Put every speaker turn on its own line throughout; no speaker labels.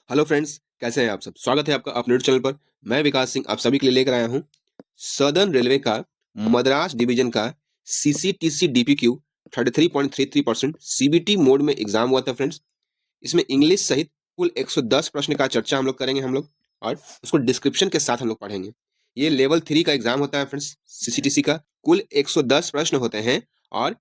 Hello friends, कैसे हैं आप सब? स्वागत है आपका अपने यूट्यूब चैनल पर। मैं विकास सिंह आप सभी के लिए लेकर आया हूँ सदर्न रेलवे का मद्रास डिवीजन का सीसीटीसी डीपीक्यू 33.33% सीबीटी मोड में एग्जाम हुआ था फ्रेंड्स। इसमें इंग्लिश सहित कुल 110 प्रश्न का चर्चा हम लोग करेंगे और उसको डिस्क्रिप्शन के साथ हम लोग पढ़ेंगे। ये लेवल 3 का एग्जाम होता है फ्रेंड्स। सीसीटीसी का कुल 110 प्रश्न होते हैं और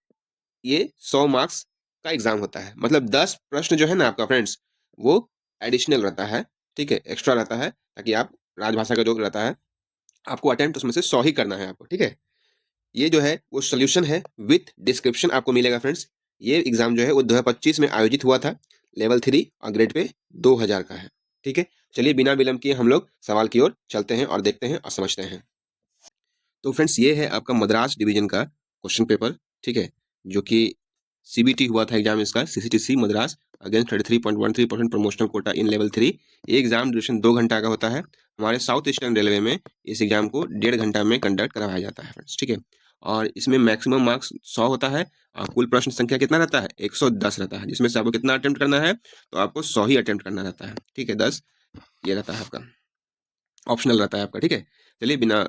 ये 100 मार्क्स का एग्जाम होता है। मतलब 10 प्रश्न जो है ना आपका फ्रेंड्स, वो एडिशनल रहता है, ठीक है, एक्स्ट्रा रहता है, ताकि आप राजभाषा का जो रहता है आपको अटेम्प्ट उसमें से 100 ही करना है आपको, ठीक है। ये जो है वो सोल्यूशन है विथ डिस्क्रिप्शन आपको मिलेगा फ्रेंड्स। ये एग्जाम जो है वो 2025 में आयोजित हुआ था। लेवल 3 और ग्रेड पे 2000 का है, ठीक है। चलिए बिना विलंब किए हम लोग सवाल की ओर चलते हैं और देखते हैं और समझते हैं। तो फ्रेंड्स ये है आपका मद्रास डिवीजन का क्वेश्चन पेपर, ठीक है, जो कि सीबीटी हुआ था एग्जाम इसका, CCTC Madras against 33.13% promotional quota in level 3। ये एग्जाम ड्यूरेशन 2 घंटा का होता है। हमारे साउथ ईस्टर्न रेलवे में इस एग्जाम को 1.5 घंटा में कंडक्ट करवाया जाता है फ्रेंड्स, ठीक है। और इसमें मैक्सिमम मार्क्स 100 होता है और कुल प्रश्न संख्या कितना रहता है? 110 रहता है, जिसमें से आपको कितना अटेम्प्ट करना है? तो आपको 100 ही अटेम्प्ट करना रहता है, ठीक है। 10 ये रहता है आपका, ऑप्शनल रहता है आपका, ठीक है। चलिए बिना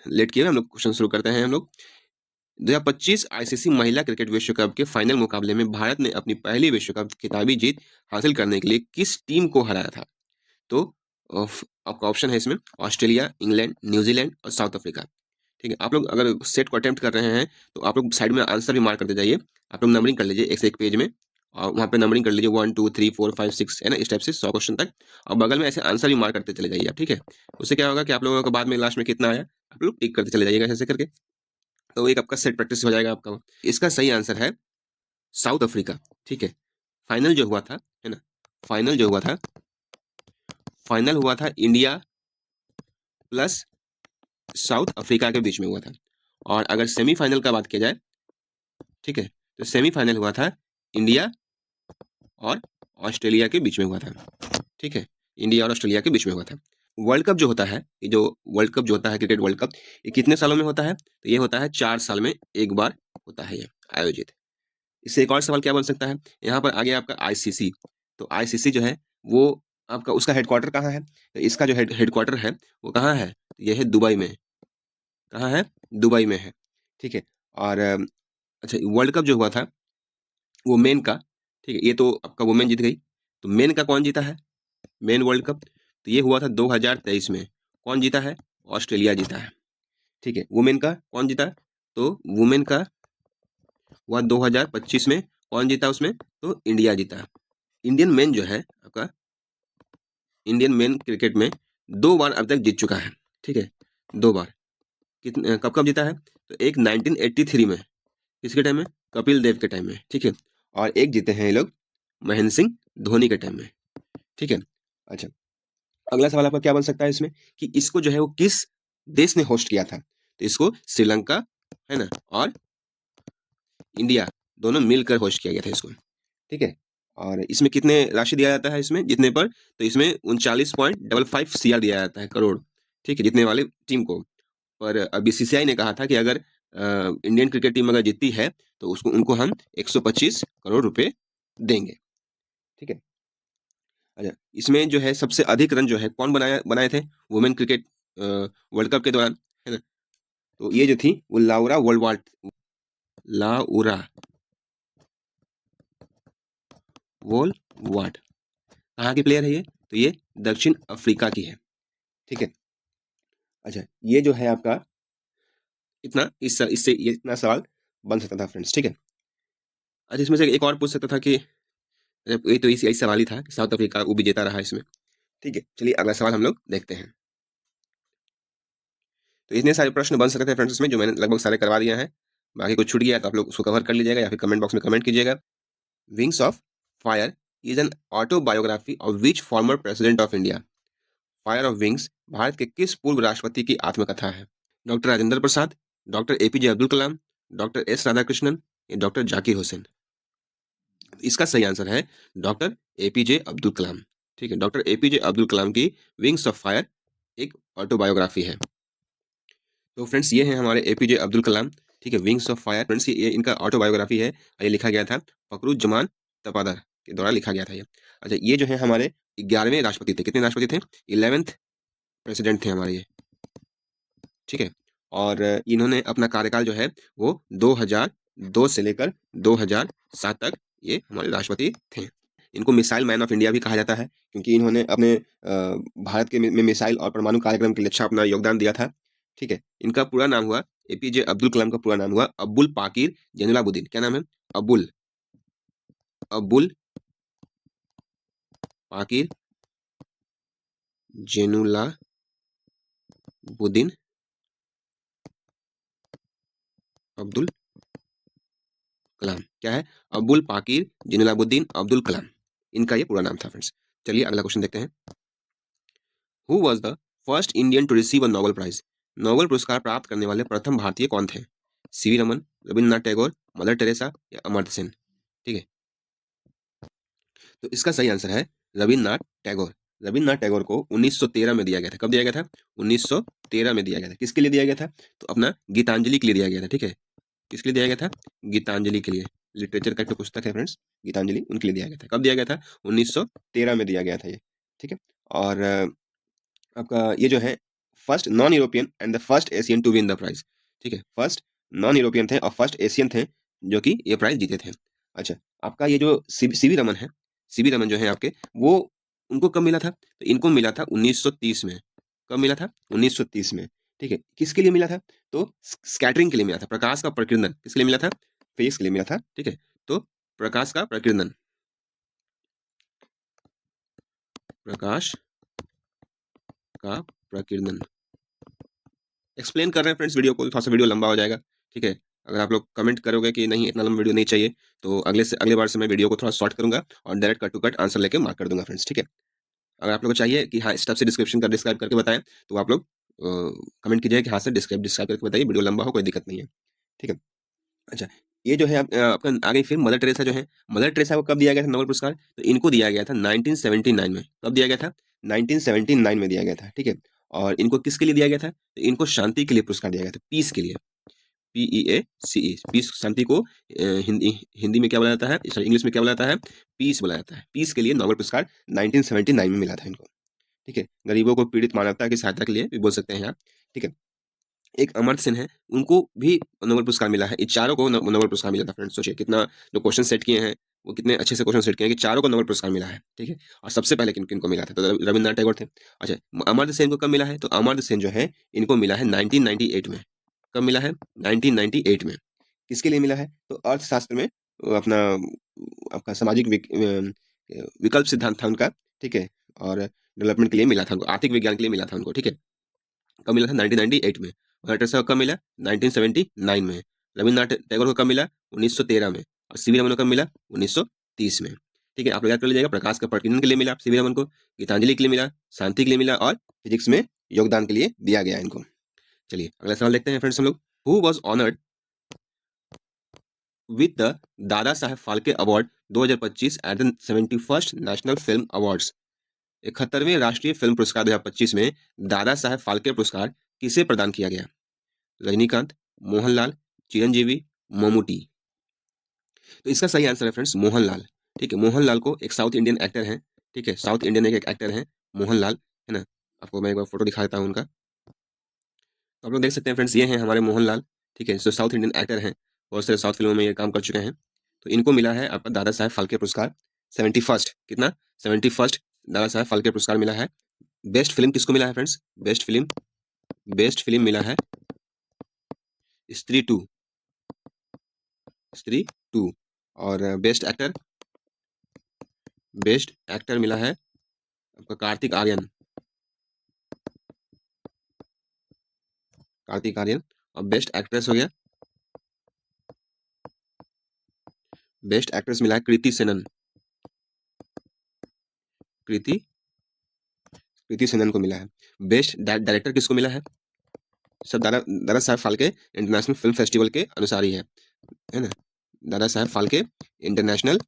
लेट किए हम लोग क्वेश्चन शुरू करते हैं। हम लोग 2025 आईसीसी महिला क्रिकेट विश्व कप के फाइनल मुकाबले में भारत ने अपनी पहली विश्व कप खिताबी जीत हासिल करने के लिए किस टीम को हराया था? तो आपका ऑप्शन है इसमें ऑस्ट्रेलिया, इंग्लैंड, न्यूजीलैंड और साउथ अफ्रीका, ठीक है। आप लोग अगर सेट को अटेम्प्ट कर रहे हैं तो आप लोग साइड में आंसर भी मार्क करते जाइए। आप लोग नंबरिंग कर लीजिए एक से एक पेज में, और वहाँ पे नंबरिंग कर लीजिए 1 2 3 4 5 6, है ना, इस टाइप से 100 क्वेश्चन तक। और बगल में ऐसे आंसर भी मार्क करते चले जाइए आप, ठीक है। उससे क्या होगा कि आप लोगों को बाद में लास्ट में कितना आया आप लोग टिक करते चले जाइएगा ऐसे करके। तो एक आपका सेट प्रैक्टिस हो जाएगा आपका। इसका सही आंसर है साउथ अफ्रीका, ठीक है। फाइनल जो हुआ था, है ना, फाइनल जो हुआ था, फाइनल हुआ था इंडिया प्लस साउथ अफ्रीका के बीच में हुआ था। और अगर सेमीफाइनल का बात किया जाए, ठीक है, तो सेमीफाइनल हुआ था इंडिया और ऑस्ट्रेलिया के बीच में हुआ था, ठीक है। इंडिया और ऑस्ट्रेलिया के बीच में हुआ था। वर्ल्ड कप जो होता है, ये जो वर्ल्ड कप जो होता है क्रिकेट वर्ल्ड कप, ये कितने सालों में होता है? तो ये होता है 4 साल में एक बार होता है ये आयोजित। इससे एक और सवाल क्या बन सकता है? यहाँ पर आ गया आपका आईसीसी। तो आईसीसी जो है वो आपका उसका हेडक्वार्टर कहाँ है? तो इसका जो हेडक्वार्टर है वो कहाँ है? ये है दुबई में। कहाँ है? दुबई में है, ठीक है। और अच्छा, वर्ल्ड कप जो हुआ था वो मेन का, ठीक है, ये तो आपका वुमेन जीत गई। तो मेन का कौन जीता है? मेन वर्ल्ड कप तो ये हुआ था 2023 में। कौन जीता है? ऑस्ट्रेलिया जीता है, ठीक है। वुमेन का कौन जीता? तो वुमेन का हुआ 2025 में। कौन जीता उसमें? तो इंडिया जीता। इंडियन मेन जो है आपका, इंडियन मेन क्रिकेट में 2 बार अब तक जीत चुका है, ठीक है, 2 बार। कितने कब कब जीता है? तो एक 1983 में, किसके टाइम में? कपिल देव के टाइम में, ठीक है। और एक जीते हैं ये लोग महेंद्र सिंह धोनी के टाइम में, ठीक है। अच्छा, अगला सवाल आपका क्या बन सकता है इसमें कि इसको जो है वो किस देश ने होस्ट किया था? तो इसको श्रीलंका, है ना, और इंडिया दोनों मिलकर होस्ट किया गया था इसको, ठीक है। और इसमें कितने राशि दिया जाता है इसमें जीतने पर? तो इसमें 39.55 CR दिया जाता है, करोड़, ठीक है, जीतने वाले टीम को। पर बीसीसीआई ने कहा था कि अगर इंडियन क्रिकेट टीम अगर जीतती है तो उसको उनको हम 125 करोड़ रुपए देंगे, ठीक है। अच्छा, इसमें जो है सबसे अधिक रन जो है कौन बनाए थे वुमेन क्रिकेट वर्ल्ड कप के दौरान, है ना? तो ये जो थी वो लाउरा वोलवार्ड कहाँ की प्लेयर है ये? तो ये दक्षिण अफ्रीका की है, ठीक है। अच्छा, ये जो है आपका इतना इससे ये इतना सवाल बन सकता था फ्रेंड्स, ठीक है। अच्छा, इसमें से एक और पूछ सकता था कि ये तो इसी सवाल ही था कि साउथ अफ्रीका वो विजेता रहा इसमें, ठीक है। चलिए अगला सवाल हम लोग देखते हैं। तो इतने सारे प्रश्न बन सकते थे फ्रेंड्स इसमें, जो मैंने लगभग सारे करवा दिया है। बाकी कुछ छूट गया तो आप लोग उसको कवर कर लीजिएगा या फिर कमेंट बॉक्स में कमेंट कीजिएगा। Wings of fire is an autobiography of which former president of India? Fire of wings Bharat के किस पूर्व राष्ट्रपति की आत्मकथा है? Doctor Rajendra Prasad, doctor APJ Abdul Kalam, doctor S Radhakrishnan या डॉक्टर जाकिर हुसैन? इसका सही आंसर है डॉक्टर एपीजे अब्दुल कलाम, ठीक है। डॉक्टर एपीजे अब्दुल कलाम की विंग्स ऑफ फायर एक ऑटोबायोग्राफी है। तो फ्रेंड्स ये है हमारे एपीजे अब्दुल कलाम, ठीक है, विंग्स ऑफ फायर। फ्रेंड्स ये इनका ऑटोबायोग्राफी है। ये लिखा गया था फखरुज्जमान तपादर के द्वारा लिखा गया था ये। अच्छा, ये जो है हमारे 11वें राष्ट्रपति थे। कितने राष्ट्रपति थे? 11th प्रेसिडेंट थे हमारे ये, ठीक है। और इन्होंने अपना कार्यकाल जो है वो 2002 से लेकर 2007 तक ये हमारे राष्ट्रपति थे। इनको मिसाइल मैन ऑफ इंडिया भी कहा जाता है, क्योंकि इन्होंने अपने भारत के में मिसाइल और परमाणु कार्यक्रम के लिए अच्छा अपना योगदान दिया था, ठीक है। इनका पूरा नाम हुआ, एपीजे अब्दुल कलाम का पूरा नाम हुआ अब्बुल पाकिर जैनुलाब्दीन। क्या नाम है? अब्बुल अब्बुल पाकिर जैनुलाब्दीन अब्दुल कलाम। क्या है? अब्बुल पाकिर जैनुलाब्दीन अब्दुल कलाम, इनका ये पूरा नाम था फ्रेंड्स। चलिए अगला क्वेश्चन देखते हैं। Who was the first Indian to receive a Nobel prize? नोबेल पुरस्कार प्राप्त करने वाले प्रथम भारतीय कौन थे? CV Raman, Rabindranath Tagore, Mother Teresa या अमर्त्य सेन? ठीक है, तो इसका सही आंसर है रविन्द्रनाथ टैगोर। रविन्द्रनाथ टैगोर को 1913 में दिया गया था। कब दिया गया था? 1913 में दिया गया था। किसके लिए दिया गया था? तो अपना गीतांजलि के लिए दिया गया था, ठीक है। किसके लिए दिया गया था? गीतांजलि के लिए। लिटरेचर का एक तो पुस्तक है फ्रेंड्स, गीतांजलि, उनके लिए दिया गया था। कब दिया गया था? 1913 में दिया गया था ये, ठीक है। और आपका ये जो है first non European and the first Asian to win the prize, ठीक है। फर्स्ट नॉन यूरोपियन थे और फर्स्ट एशियन थे जो कि ये प्राइज जीते थे। अच्छा, आपका ये जो सीवी रमन है, सीवी रमन जो है आपके, वो उनको कब मिला था? तो इनको मिला था 1930 में। कब मिला था? 1930 में, ठीक है। किसके लिए मिला था? तो स्कैटरिंग के लिए मिला था, प्रकाश का प्रकीर्णन। किसके लिए मिला था? फेस के लिए मिला था, ठीक है। तो प्रकाश का प्रकीर्णन, प्रकाश का प्रकीर्णन एक्सप्लेन कर रहे हैं फ्रेंड्स वीडियो को, थोड़ा सा वीडियो लंबा हो जाएगा, ठीक है। अगर आप लोग कमेंट करोगे कि नहीं इतना लंबा वीडियो नहीं चाहिए, तो अगले बार से मैं वीडियो को थोड़ा शॉर्ट करूंगा और direct cut to cut answer लेके मार्क कर दूंगा फ्रेंड्स, ठीक है। अगर आप लोग को चाहिए कि हाँ स्टेप से डिस्क्रिप्शन कर डिस्क्राइब करके बताएं, तो आप लोग कमेंट कीजिए कि हाँ सर डिस्क्राइब डिस्क्राइब करके बताइए, वीडियो लंबा हो कोई दिक्कत नहीं है, ठीक है। अच्छा, ये जो है आपका आगे फिर मदर टेरेसा जो है, मदर टेरेसा को कब दिया गया था नोबेल पुरस्कार? तो इनको दिया गया था 1979 में। कब दिया गया था? 1979 में दिया गया था, ठीक है। और इनको किसके लिए दिया गया था? तो इनको शांति के लिए पुरस्कार दिया गया था, पीस के लिए। PEACE, पीस, शांति को हिंदी हिंदी में क्या बोला जाता है, सॉरी इंग्लिश में क्या बोला जाता है? पीस बोला जाता है। पीस के लिए नोबेल पुरस्कार 1979 में मिला था इनको, ठीक है। गरीबों को, पीड़ित मानवता की सहायता के लिए भी बोल सकते हैं आप, ठीक है। एक अमर्त्य सेन है, उनको भी नोबेल पुरस्कार मिला है। इन चारों को नोबेल पुरस्कार मिला था फ्रेंड्स। सोचिए कितना जो क्वेश्चन सेट किए हैं, वो कितने अच्छे से क्वेश्चन सेट किए हैं कि चारों को नोबेल पुरस्कार मिला है, ठीक है। और सबसे पहले किन किन को मिला था? तो रविन्द्रनाथ टैगोर थे। अच्छा, अमर्त्य सेन को कब मिला है? तो अमर्त्य सेन जो है इनको मिला है 1998 में। कब मिला है? 1998 में। किसके लिए मिला है? तो अर्थशास्त्र में अपना आपका सामाजिक विकल्प सिद्धांत था उनका, ठीक है। और डेवलपमेंट के लिए मिला था उनको, आर्थिक विज्ञान के लिए मिला था उनको, ठीक है। कब मिला था? 1998 में। मदर टेरेसा को कब मिला? 1979 में। रविन्द्रनाथ टैगोर को कब मिला? 1913 में। और सीवी रमन को कब मिला? 1930 में, ठीक है। आप लोग याद कर लीजिएगा, प्रकाश का प्रकीर्णन के लिए मिला सीवी रमन को, गीतांजलि के लिए मिला, शांति के लिए मिला और फिजिक्स में योगदान के लिए दिया गया इनको। चलिए अगला सवाल देखते हैं फ्रेंड्स हम लोग। Who was honoured with the Dadasaheb Phalke award 2025 at the 71st national film awards? 71वें राष्ट्रीय फिल्म पुरस्कार 2025 में दादा साहेब फाल्के पुरस्कार किसे प्रदान किया गया? रजनीकांत, मोहनलाल, चिरंजीवी, ममूटी? तो इसका सही आंसर है फ्रेंड्स मोहनलाल, ठीक है। मोहनलाल को एक साउथ इंडियन एक्टर हैं, ठीक है, साउथ इंडियन एक एक्टर हैं मोहनलाल, है ना। आपको मैं एक बार फोटो दिखा देता हूँ उनका, तो आप लोग देख सकते हैं फ्रेंड्स, ये हैं हमारे मोहनलाल, ठीक है, जो साउथ इंडियन एक्टर हैं, बहुत सारे साउथ फिल्मों में ये काम कर चुके हैं। तो इनको मिला है आपका दादा साहेब फाल्के पुरस्कार 71st, कितना? 71st दादा साहेब फाल्के पुरस्कार मिला है। बेस्ट फिल्म किसको मिला है फ्रेंड्स? बेस्ट फिल्म मिला है स्त्री टू, स्त्री टू। और बेस्ट एक्टर मिला है आपका कार्तिक आर्यन। और बेस्ट एक्ट्रेस हो गया, बेस्ट एक्ट्रेस मिला है कृति सेनन, कृति कृति सेनन को मिला है। बेस्ट डायरेक्टर किसको मिला है? सब दादा Dada Saheb Phalke international film festival के अनुसार ही है ना। Dada Saheb Phalke international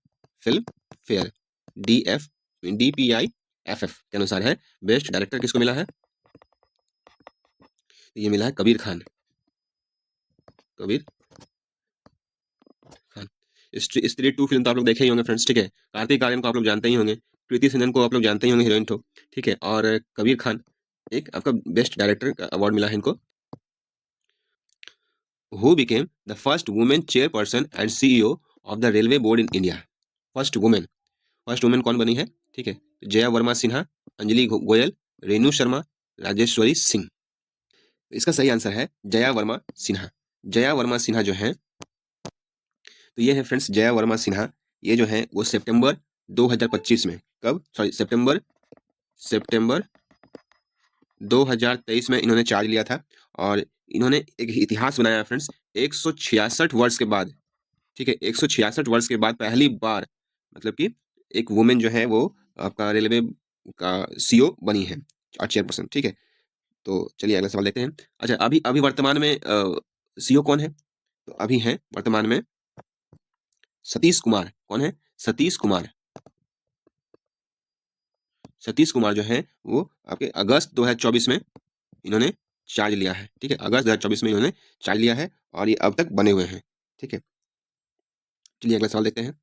film fair, DPIFF के अनुसार है। बेस्ट डायरेक्टर किसको मिला है? ये मिला है कबीर खान, कबीर खान। स्त्री टू फिल्म तो आप लोग देखे ही होंगे फ्रेंड्स, ठीक है। कार्तिक आर्यन को आप लोग जानते ही होंगे, कृति सेनन को आप लोग जानते ही होंगे, हीरोइन तो, ठीक है। और कबीर खान, एक आपका बेस्ट डायरेक्टर का अवार्ड मिला है इनको। Who became the first women chairperson and CEO of the railway board in India. First women कौन बनी है, ठीक है। जया वर्मा सिन्हा, अंजलि गोयल, रेणु शर्मा, राजेश्वरी सिंह। इसका सही आंसर है जया वर्मा सिन्हा। जया वर्मा सिन्हा जो है, तो ये है फ्रेंड्स जया वर्मा सिन्हा। ये जो है वो सितंबर 2025 में, कब, सॉरी, सितंबर 2023 में इन्होंने चार्ज लिया था। और इन्होंने एक इतिहास बनाया फ्रेंड्स, 166 वर्ष के बाद, ठीक है, 166 वर्ष के बाद पहली बार, मतलब कि एक वुमेन जो है वो आपका रेलवे का सीईओ बनी है और चेयरपर्सन, ठीक है। तो चलिए अगला सवाल देखते हैं। अच्छा, अभी अभी वर्तमान में सीईओ कौन है? तो अभी है वर्तमान में सतीश कुमार। कौन है? सतीश कुमार। सतीश कुमार जो है वो आपके अगस्त 2024 में इन्होंने चार्ज लिया है, ठीक है। अगस्त 2024 में इन्होंने चार्ज लिया है और ये अब तक बने हुए हैं, ठीक है। चलिए अगला सवाल देखते हैं।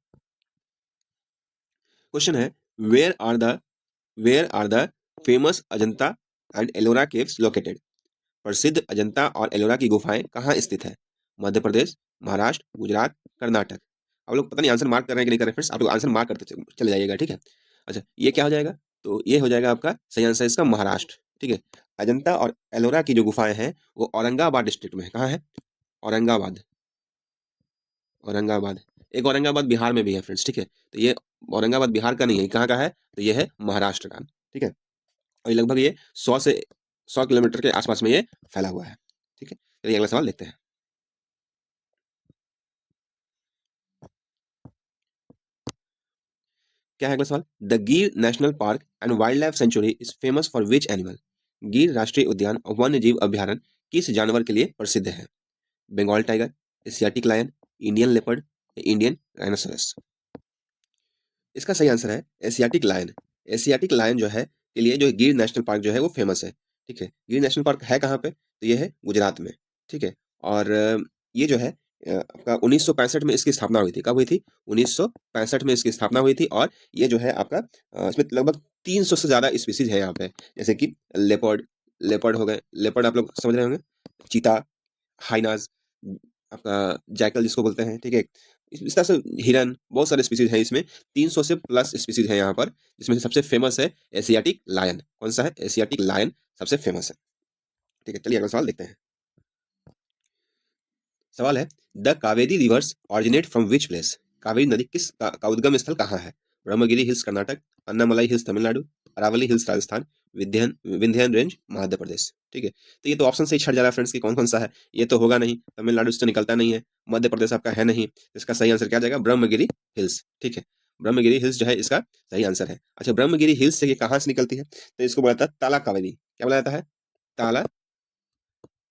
क्वेश्चन है, where are the where are the famous Ajanta and Ellora caves located. प्रसिद्ध अजंता और एलोरा की गुफाएं कहाँ स्थित है? मध्य प्रदेश, महाराष्ट्र, गुजरात, कर्नाटक। आप लोग पता नहीं आंसर मार्क कर रहे हैं कि नहीं कर रहे हैं फ्रेंड्स, आप लोग आंसर मार्क करते चले जाइएगा, ठीक है। अच्छा, ये क्या हो जाएगा? तो ये हो जाएगा आपका सही आंसर इसका महाराष्ट्र, ठीक है। अजंता और एलोरा की जो गुफाएं हैं वो औरंगाबाद डिस्ट्रिक्ट में है। कहाँ है? औरंगाबाद। औरंगाबाद, एक औरंगाबाद बिहार में भी है फ्रेंड्स, ठीक है। तो ये औरंगाबाद बिहार का नहीं है, कहाँ का है? तो ये है महाराष्ट्र का, ठीक है। और ये लगभग ये 100 किलोमीटर के आसपास में ये फैला हुआ है, ठीक है। चलिए अगला सवाल देखते हैं। क्या है अगला सवाल? द गिर national park and wild life sanctuary is famous for which animal. गिर राष्ट्रीय उद्यान और वन्य जीव अभ्यारण्य किस जानवर के लिए प्रसिद्ध है? Bengal tiger, Asiatic lion, Indian leopard, Indian rhinoceros. इसका सही आंसर है एशियाटिक लायन। एशियाटिक लायन जो है के लिए जो गिर नेशनल पार्क जो है वो फेमस है, ठीक है। गिर नेशनल पार्क है कहाँ पे? तो ये है गुजरात में, ठीक है। और ये जो है आपका 1965 में इसकी स्थापना हुई थी। कब हुई थी? 1965 में इसकी स्थापना हुई थी। और ये जो है आपका इसमें लगभग 300 से ज्यादा स्पीसीज है यहाँ पे, जैसे कि लेपर्ड, लेपर्ड हो गए, लेपर्ड आप लोग समझ रहे होंगे, चीता, हाइनाज, आपका जैकल जिसको बोलते हैं, ठीक है। इस तरह से हिरन, बहुत सारे स्पीसीज हैं इसमें, 300 से प्लस स्पीसीज है यहाँ पर, जिसमें से सबसे फेमस है एशियाटिक लायन। कौन सा है? एशियाटिक लायन सबसे फेमस है, ठीक है। चलिए अगला सवाल देखते हैं। सवाल है, the Kaveri rivers originate from which place. Kaveri नदी का उद्गम स्थल कहाँ है? Brahmagiri hills Karnataka, Annamalai hills Tamil Nadu, Aravalli hills Rajasthan, Vindhyan range Madhya Pradesh, ठीक है। तो ये तो ऑप्शन से ही छट जा रहा है फ्रेंड्स कि कौन कौन सा है। ये तो होगा नहीं, तमिलनाडु से तो निकलता नहीं है, मध्य प्रदेश आपका है नहीं। इसका सही आंसर क्या जाएगा? ब्रह्मगिरी हिल्स, ठीक है। ब्रह्मगिरी हिल्स जो है इसका सही आंसर है। अच्छा, ब्रह्मगिरी हिल्स से ये कहाँ से निकलती है? तो इसको बोला जाता है ताला कावेरी। क्या बोला जाता है? ताला,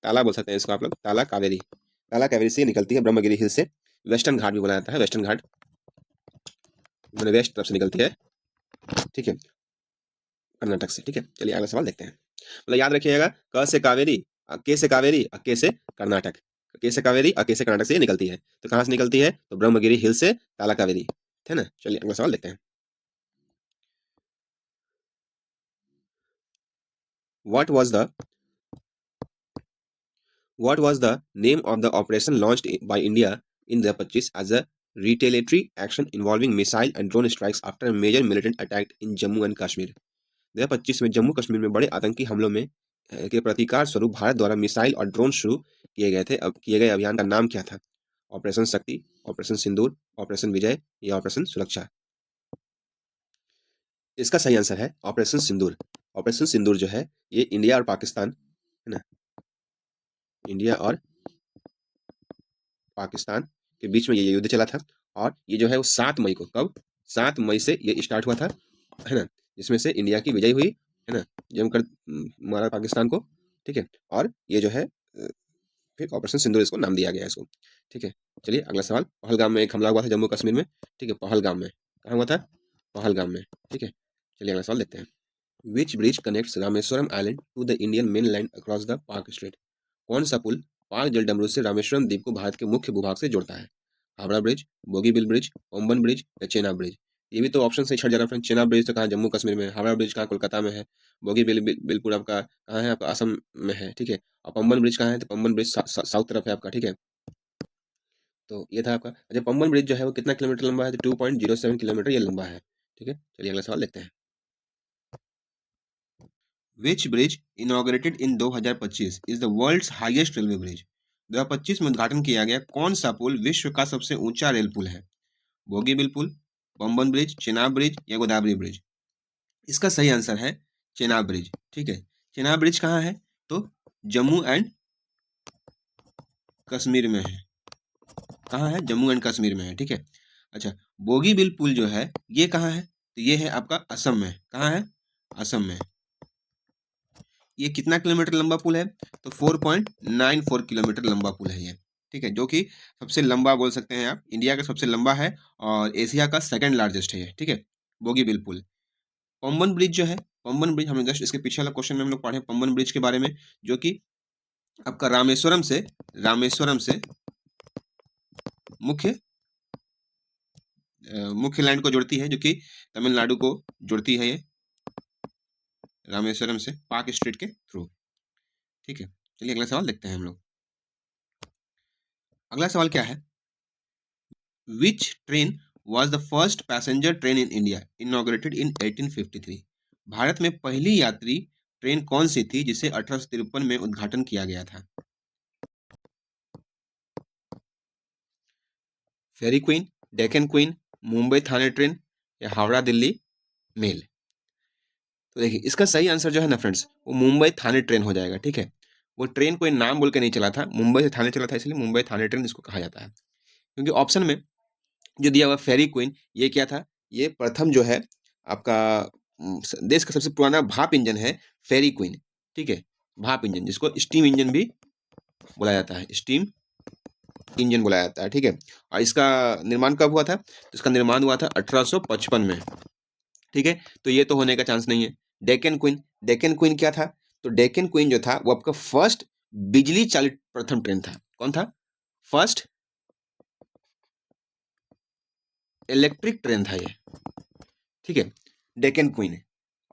ताला बोल सकते हैं इसको आप लोग, ताला कावेरी। ताला कावेरी से निकलती है ब्रह्मगिरी हिल से। वेस्टर्न घाट भी बोला जाता है, वेस्टर्न घाट मैंने वेस्ट तरफ से निकलती है, ठीक है, कर्नाटक से, ठीक है। चलिए अगला सवाल देखते हैं। मतलब याद रखिएगा, क से कावेरी, के से कावेरी, के से कर्नाटक, के से कावेरी, के से कर्नाटक से ये निकलती है। तो कहाँ से निकलती है? तो ब्रह्मगिरी हिल से ताला कावेरी, है ना। चलिए अगला सवाल देखते हैं। What was the What was the name of the operation launched by India in 2025 as a retaliatory action involving missile and drone strikes after a major militant attack in Jammu and Kashmir? 2025 में जम्मू कश्मीर में बड़े आतंकी हमलों में के प्रतिकार स्वरूप भारत द्वारा मिसाइल और ड्रोन शुरू किए गए थे। अब किए गए अभियान का नाम क्या था? ऑपरेशन शक्ति, ऑपरेशन सिंदूर, ऑपरेशन विजय या ऑपरेशन सुरक्षा। इसका सही आंसर है ऑपरेशन सिंदूर। ऑपरेशन सिंदूर जो है ये इंडिया और पाकिस्तान, है ना, इंडिया और पाकिस्तान के बीच में ये युद्ध चला था। और ये जो है वो 7 मई को, कब? 7 मई से ये स्टार्ट हुआ था, है ना। जिसमें से इंडिया की विजय हुई, है ना, जम कर मारा पाकिस्तान को, ठीक है। और ये जो है फिर ऑपरेशन सिंदूर इसको नाम दिया गया इसको, ठीक है। चलिए अगला सवाल। पहलगाम में एक हमला हुआ था जम्मू कश्मीर में, ठीक है, पहलगाम में। कहाँ हुआ था? पहलगाम में, ठीक है। चलिए अगला सवाल देखते हैं। Which bridge connects Rameswaram island to the Indian mainland across the Palk strait. कौन सा पुल पाक जलडमरू से रामेश्वरम द्वीप को भारत के मुख्य भूभाग से जोड़ता है? Howrah bridge, Bogibeel bridge, Pamban bridge या चेनाब ब्रिज। ये भी तो ऑप्शन से छट जा रहा है फ्रेंड्स। चेनाब ब्रिज तो कहाँ जम्मू कश्मीर में है, हावड़ा ब्रिज कहाँ कोलकाता में है, बोगीबिल पुल आपका कहाँ है, आपका असम में है, ठीक है। और पंबन ब्रिज कहाँ है, तो पंबन ब्रिज साउथ तरफ है आपका, ठीक है। तो ये था आपका। अच्छा, पंबन ब्रिज जो है वो कितना किलोमीटर लंबा है, तो 2.07 किलोमीटर ये लंबा है, ठीक है। चलिए अगला सवाल देखते हैं। Which bridge inaugurated in 2025 is the world's highest railway bridge. 2025 में उद्घाटन किया गया कौन सा पुल विश्व का सबसे ऊंचा रेल पुल है? बोगीबिल पुल, पंबन ब्रिज, चेनाब ब्रिज या गोदावरी ब्रिज? इसका सही आंसर है चेनाब ब्रिज, ठीक है। चेनाब ब्रिज कहाँ है, तो जम्मू एंड कश्मीर में है। कहाँ है, जम्मू एंड कश्मीर में है, ठीक है। अच्छा, बोगीबिल पुल जो है ये कहाँ है, तो ये है आपका असम में। कहाँ है, असम में। ये कितना किलोमीटर लंबा पुल है, तो 4.94 किलोमीटर लंबा पुल है ये, ठीक है। जो कि सबसे लंबा बोल सकते हैं आप, इंडिया का सबसे लंबा है और एशिया का सेकंड लार्जेस्ट है ये, ठीक है, बोगीबिल पुल। पंबन ब्रिज जो है, पंबन ब्रिज हमने जस्ट इसके पीछे वाला क्वेश्चन में हम लोग पढ़े पंबन ब्रिज के बारे में, जो कि आपका रामेश्वरम से मुख्य मुख्य लैंड को जोड़ती है, जो कि तमिलनाडु को जोड़ती है ये, रामेश्वरम से पाक स्ट्रेट के थ्रू, ठीक है। चलिए अगला सवाल देखते हैं हम लोग। अगला सवाल क्या है, विच train was the first passenger train in India inaugurated इन 1853। भारत में पहली यात्री ट्रेन कौन सी थी जिसे 1853 में उद्घाटन किया गया था? फेरी क्वीन, डेक्कन क्वीन, मुंबई थाने ट्रेन या हावड़ा दिल्ली मेल? तो देखिए इसका सही आंसर जो है ना फ्रेंड्स, वो मुंबई थाने ट्रेन हो जाएगा, ठीक है। वो ट्रेन कोई नाम बोल के नहीं चला था, मुंबई से थाने चला था, इसलिए मुंबई थाने ट्रेन इसको कहा जाता है। क्योंकि ऑप्शन में जो दिया हुआ फेरी क्वीन, ये क्या था, ये प्रथम जो है आपका देश का सबसे पुराना भाप इंजन है फेरी क्वीन, ठीक है। भाप इंजन जिसको स्टीम इंजन भी बोला जाता है, स्टीम इंजन बोला जाता है, ठीक है। और इसका निर्माण कब हुआ था, तो इसका निर्माण हुआ था 1855 में, ठीक है। तो ये तो होने का चांस नहीं है। डेक्कन क्वीन क्या था, तो डेक्कन क्वीन जो था वो आपका फर्स्ट बिजली चालित प्रथम ट्रेन था। कौन था, फर्स्ट इलेक्ट्रिक ट्रेन था ये, ठीक है, डेक्कन क्वीन।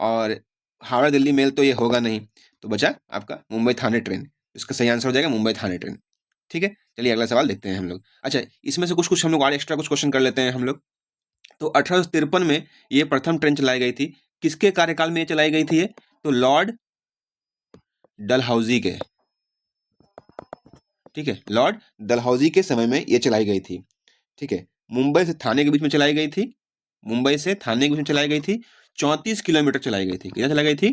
और हावड़ा दिल्ली मेल तो ये होगा नहीं, तो बचा आपका मुंबई थाने ट्रेन। इसका सही आंसर हो जाएगा मुंबई थाने ट्रेन, ठीक है। चलिए अगला सवाल देखते हैं हम लोग। अच्छा, इसमें से कुछ कुछ हम लोग और एक्स्ट्रा कुछ क्वेश्चन कर लेते हैं हम लोग। तो 1853 में ये प्रथम ट्रेन चलाई गई थी, किसके कार्यकाल में ये चलाई गई थी ये, तो लॉर्ड डलहौजी के, ठीक है, लॉर्ड डलहौजी के समय में ये चलाई गई थी, ठीक है। मुंबई से थाने के बीच में चलाई गई थी, मुंबई से थाने के बीच में चलाई गई थी, 34 किलोमीटर चलाई गई थी। कितना चलाई गई थी,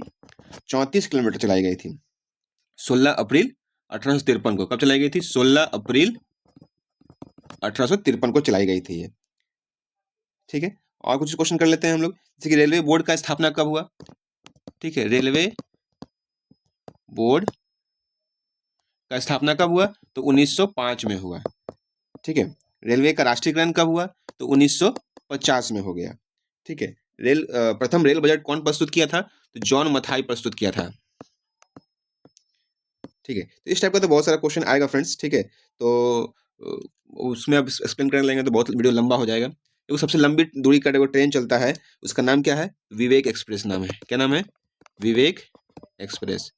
34 किलोमीटर चलाई गई थी। 16 अप्रैल 1853 को, कब चलाई गई थी, 16 अप्रैल 1853 को चलाई गई थी ये, ठीक है। और कुछ क्वेश्चन कर लेते हैं हम लोग, जैसे कि रेलवे बोर्ड का स्थापना कब हुआ, ठीक है, रेलवे बोर्ड का स्थापना कब हुआ, तो 1905 में हुआ, ठीक है। रेलवे का राष्ट्रीयकरण कब हुआ, तो 1950 में हो गया, ठीक है। प्रथम रेल बजट कौन प्रस्तुत किया था, तो जॉन मथाई प्रस्तुत किया था, ठीक है। तो इस टाइप का तो बहुत सारा क्वेश्चन आएगा फ्रेंड्स, ठीक है। तो उसमें अब एक्सप्लेन कर लेंगे तो बहुत वीडियो लंबा हो जाएगा। तो सबसे लंबी दूरी का ट्रेन चलता है, उसका नाम क्या है, विवेक एक्सप्रेस नाम है। क्या नाम है, विवेक एक्सप्रेस,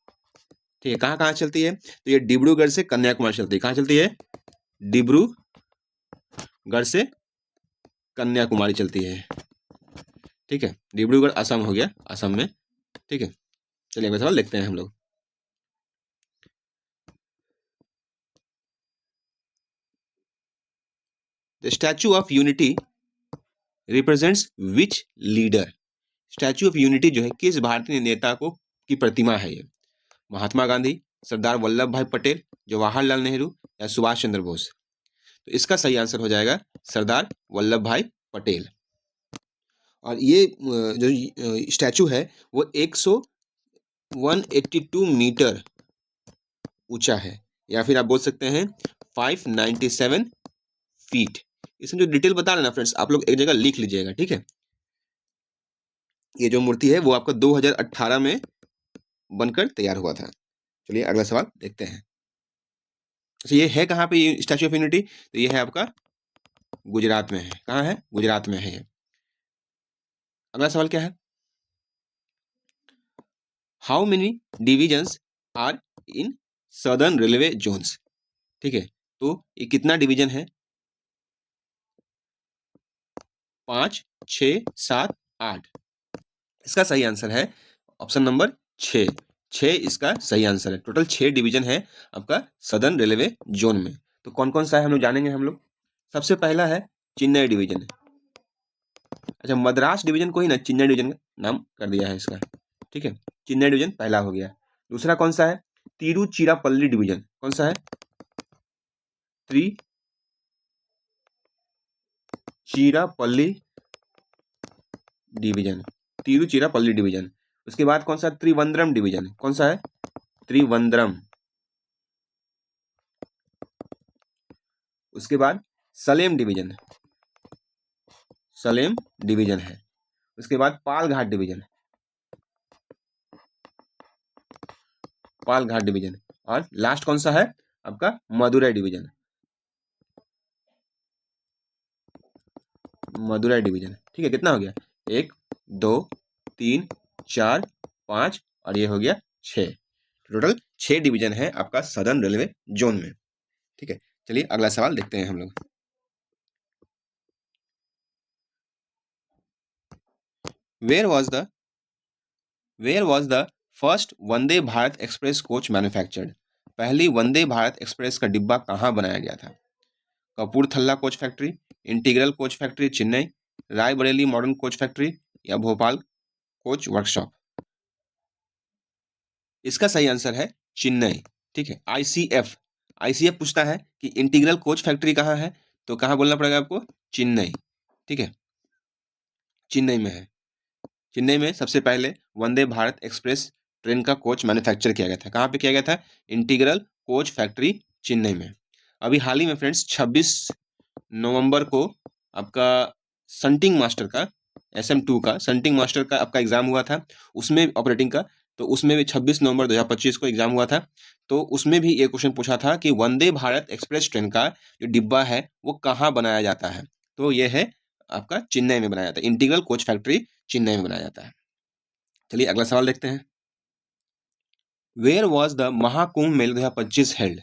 ठीक है। कहाँ कहाँ चलती है, तो ये डिब्रूगढ़ से कन्याकुमारी चलती है। कहाँ चलती है, डिब्रूगढ़ से कन्याकुमारी चलती है, ठीक है। डिब्रूगढ़ असम हो गया, असम में, ठीक है। चलिए अगला सवाल देखते हैं हम लोग। The statue of unity represents which leader. Statue of unity जो है किस भारतीय नेता को की प्रतिमा है ये, महात्मा गांधी, सरदार वल्लभ भाई पटेल, जवाहरलाल नेहरू या सुभाष चंद्र बोस? तो इसका सही आंसर हो जाएगा सरदार वल्लभ भाई पटेल। और ये जो स्टैचू है वो 182 मीटर ऊंचा है, या फिर आप बोल सकते हैं 597 फीट। इसमें जो डिटेल बता रहे हैं ना फ्रेंड्स, आप लोग एक जगह लिख लीजिएगा, ठीक है। ये जो मूर्ति है वो आपका 2018 में बनकर तैयार हुआ था। चलिए अगला सवाल देखते हैं। तो ये है कहाँ पे, ये स्टैचू ऑफ यूनिटी, तो ये है आपका गुजरात में है। कहाँ है, गुजरात में है। अगला सवाल क्या है, how many divisions are in southern railway zones. ठीक है, तो ये कितना डिवीजन है, 5, 6, 7, 8। इसका सही आंसर है ऑप्शन नंबर 6। 6 इसका सही आंसर है। टोटल 6 डिवीजन है आपका सदर्न रेलवे जोन में। तो कौन कौन सा है हम लोग जानेंगे हम लोग। सबसे पहला है चेन्नई डिवीजन। अच्छा, मद्रास डिवीजन को ही ना चेन्नई डिवीजन का नाम कर दिया है इसका। ठीक है, चेन्नई डिवीजन पहला हो गया। दूसरा कौन सा है, तिरुचिरापल्ली डिवीजन। कौन सा है, तिरुचिरापल्ली डिवीजन, तिरुचिरापल्ली डिवीजन। उसके बाद कौन सा, त्रिवंद्रम डिवीजन। कौन सा है, त्रिवंद्रम। उसके बाद सलेम डिवीजन, सलेम डिवीजन है। उसके बाद पालघाट डिवीजन, पालघाट डिवीजन। और लास्ट कौन सा है आपका, मदुरई डिवीजन, मदुरई डिवीजन। ठीक है, कितना हो गया, 1, 2, 3, 4, 5 और ये हो गया 6। टोटल 6 डिवीजन है आपका सदर्न रेलवे जोन में। ठीक है, चलिए अगला सवाल देखते हैं हम लोग। Where was the first Vande Bharat express coach manufactured. पहली वंदे भारत एक्सप्रेस का डिब्बा कहाँ बनाया गया था। Kapurthala coach factory, integral coach factory Chennai, Raebareli modern coach factory या भोपाल कोच वर्कशॉप। इसका सही आंसर है चेन्नई। ठीक है, आईसीएफ पूछता है कि इंटीग्रल कोच फैक्ट्री कहाँ है, तो कहाँ बोलना पड़ेगा आपको, चेन्नई। ठीक है, चेन्नई में है। चेन्नई में सबसे पहले वंदे भारत एक्सप्रेस ट्रेन का कोच मैन्युफैक्चर किया गया था। कहाँ पे किया गया था, इंटीग्रल कोच फैक्ट्री चेन्नई में। अभी हाल ही में फ्रेंड्स 26 नवंबर को आपका संटिंग मास्टर का SM2 का संटिंग मास्टर का आपका एग्जाम हुआ था, उसमें ऑपरेटिंग का। तो उसमें भी 26 नवंबर 2025 को एग्जाम हुआ था। तो उसमें भी ये क्वेश्चन पूछा था कि वंदे भारत एक्सप्रेस ट्रेन का जो डिब्बा है वो कहाँ बनाया जाता है। तो ये है आपका चेन्नई में बनाया जाता है, इंटीग्रल कोच फैक्ट्री चेन्नई में बनाया जाता है। चलिए अगला सवाल देखते हैं। Where was the Mahakumbh Mela 2025 held.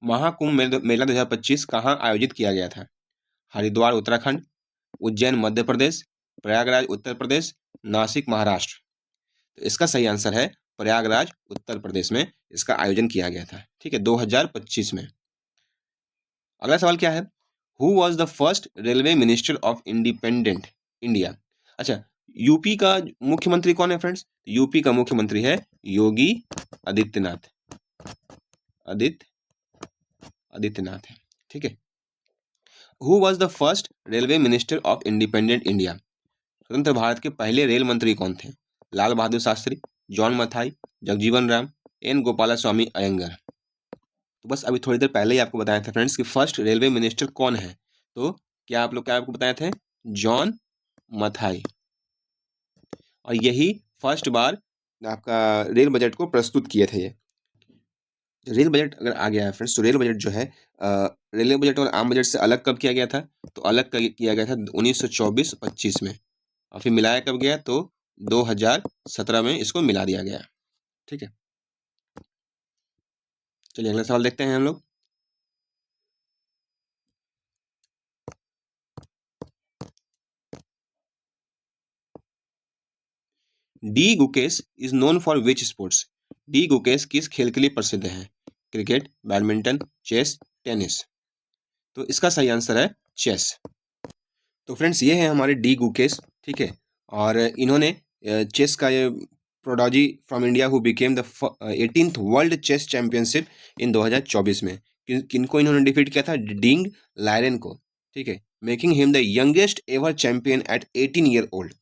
Mahakumbh Mela 2025 कहाँ आयोजित किया गया था। हरिद्वार उत्तराखंड, उज्जैन मध्य प्रदेश, प्रयागराज उत्तर प्रदेश, नासिक महाराष्ट्र। तो इसका सही आंसर है प्रयागराज उत्तर प्रदेश में इसका आयोजन किया गया था। ठीक है, 2025 में। अगला सवाल क्या है, who was the first railway minister of independent India. अच्छा, यूपी का मुख्यमंत्री कौन है फ्रेंड्स, यूपी का मुख्यमंत्री है योगी आदित्यनाथ, आदित्यनाथ है। ठीक है, who was the first railway minister of independent India. स्वतंत्र भारत के पहले रेल मंत्री कौन थे। लाल बहादुर शास्त्री, जॉन मथाई, जगजीवन राम, एन गोपाला स्वामी अयंगर। तो बस अभी थोड़ी देर पहले ही आपको बताया था फ्रेंड्स कि फर्स्ट रेलवे मिनिस्टर कौन है। तो क्या आप लोग क्या आपको बताए थे, जॉन मथाई। और यही फर्स्ट बार आपका रेल बजट को प्रस्तुत किए थे। ये रेल बजट अगर आ गया है फ्रेंड्स, तो रेल बजट जो है रेलवे बजट और आम बजट से अलग कब किया गया था, तो अलग किया गया था 1924-25 में। और फिर मिलाया कब गया, तो 2017 में इसको मिला दिया गया। ठीक है, चलिए अगला सवाल देखते हैं हम लोग। D Gukesh is known for which sports. D Gukesh किस खेल के लिए प्रसिद्ध है, क्रिकेट, बैडमिंटन, चेस, टेनिस। तो इसका सही आंसर है चेस। तो फ्रेंड्स ये है हमारे डी गुकेश। ठीक है, और इन्होंने चेस का ये prodigy from India who became the 18th world chess championship in 2024 में। किनको इन्होंने डिफीट किया था, डिंग लायरन को। ठीक है, making him the youngest ever champion at 18 year old.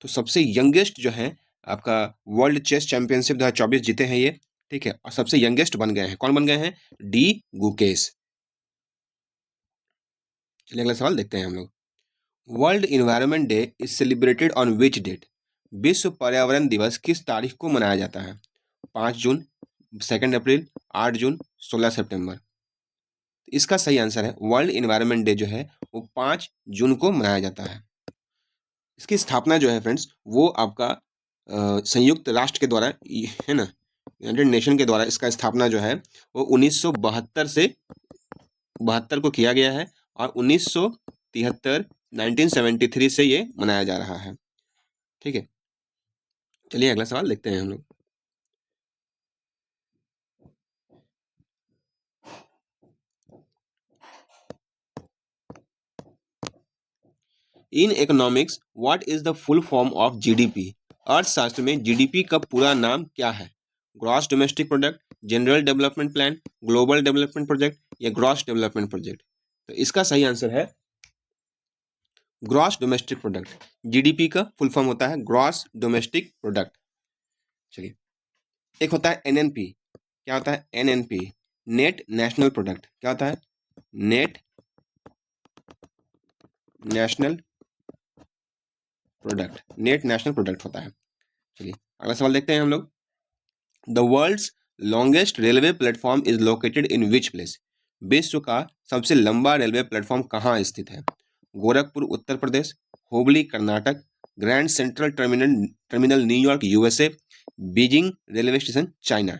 तो सबसे यंगेस्ट जो है आपका वर्ल्ड चेस चैंपियनशिप 2024 जीते हैं ये। ठीक है, और सबसे यंगेस्ट बन गए हैं, कौन बन गए हैं, डी गुकेश। चलिए अगला सवाल देखते हैं हम लोग। World environment day is celebrated on which date. विश्व पर्यावरण दिवस किस तारीख को मनाया जाता है, 5 जून, 2 अप्रैल, 8 जून, 16 सितंबर। इसका सही आंसर है वर्ल्ड इन्वायरमेंट डे जो है वो 5 जून को मनाया जाता है। इसकी स्थापना जो है फ्रेंड्स वो आपका संयुक्त राष्ट्र के द्वारा है ना, यूनाइटेड नेशन के द्वारा इसका स्थापना जो है वो 1972 से 72 को किया गया है और 1973 1973 से ये मनाया जा रहा है। ठीक है, चलिए अगला सवाल देखते हैं हम लोग। In economics what is the full form of GDP? अर्थशास्त्र में जीडीपी का पूरा नाम क्या है? Gross domestic product, general development plan, global development project या ग्रॉस डेवलपमेंट प्रोजेक्ट? तो इसका सही आंसर है ग्रॉस डोमेस्टिक प्रोडक्ट। जीडीपी का फुल फॉर्म होता है ग्रॉस डोमेस्टिक प्रोडक्ट। चलिए, एक होता है एनएनपी। क्या होता है एनएनपी? Net national product. क्या होता है? Net national product. Net national product होता है। चलिए अगला सवाल देखते हैं हम लोग। The world's longest railway platform is located in which place? विश्व का सबसे लंबा रेलवे प्लेटफॉर्म कहाँ स्थित है? Gorakhpur Uttar Pradesh, Hubli Karnataka, grand central terminal New York USA, Beijing railway station China.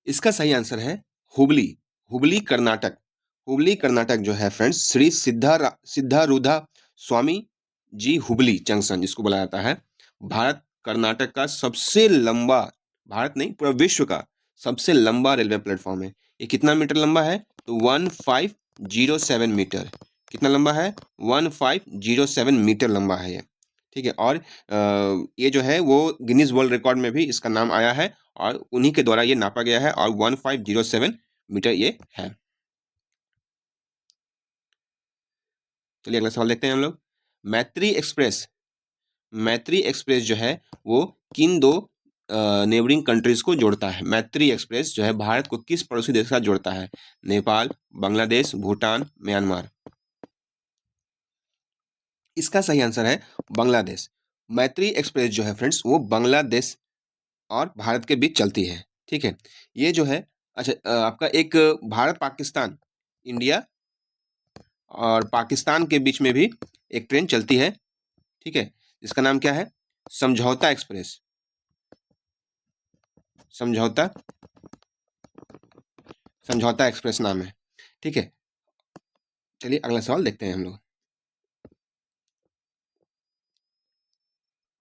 इसका सही आंसर है हुबली। हुबली कर्नाटक। हुबली कर्नाटक जो है फ्रेंड्स श्री सिद्धारूढ़ा स्वामी जी हुबली जंक्शन जिसको बोला जाता है, भारत कर्नाटक का सबसे लंबा, भारत नहीं पूरा विश्व का सबसे लंबा रेलवे प्लेटफॉर्म है। ये कितना मीटर लंबा है? तो 1507 मीटर। कितना लंबा है? 1507 मीटर लंबा है ये। ठीक है, और ये जो है वो गिनीज वर्ल्ड रिकॉर्ड में भी इसका नाम आया है और उन्हीं के द्वारा ये नापा गया है और 1507 मीटर ये है। चलिए अगला सवाल देखते हैं हम लोग। मैत्री एक्सप्रेस, मैत्री एक्सप्रेस जो है वो किन दो नेबरिंग कंट्रीज को जोड़ता है? मैत्री एक्सप्रेस जो है भारत को किस पड़ोसी देश के साथ जोड़ता है? नेपाल, बांग्लादेश, भूटान, म्यांमार। इसका सही आंसर है बांग्लादेश। मैत्री एक्सप्रेस जो है फ्रेंड्स वो बांग्लादेश और भारत के बीच चलती है। ठीक है, ये जो है अच्छा आपका एक भारत पाकिस्तान, इंडिया और पाकिस्तान के बीच में भी एक ट्रेन चलती है। ठीक है, इसका नाम क्या है? समझौता एक्सप्रेस। समझौता समझौता एक्सप्रेस नाम है। ठीक है, चलिए अगला सवाल देखते हैं हम लोग।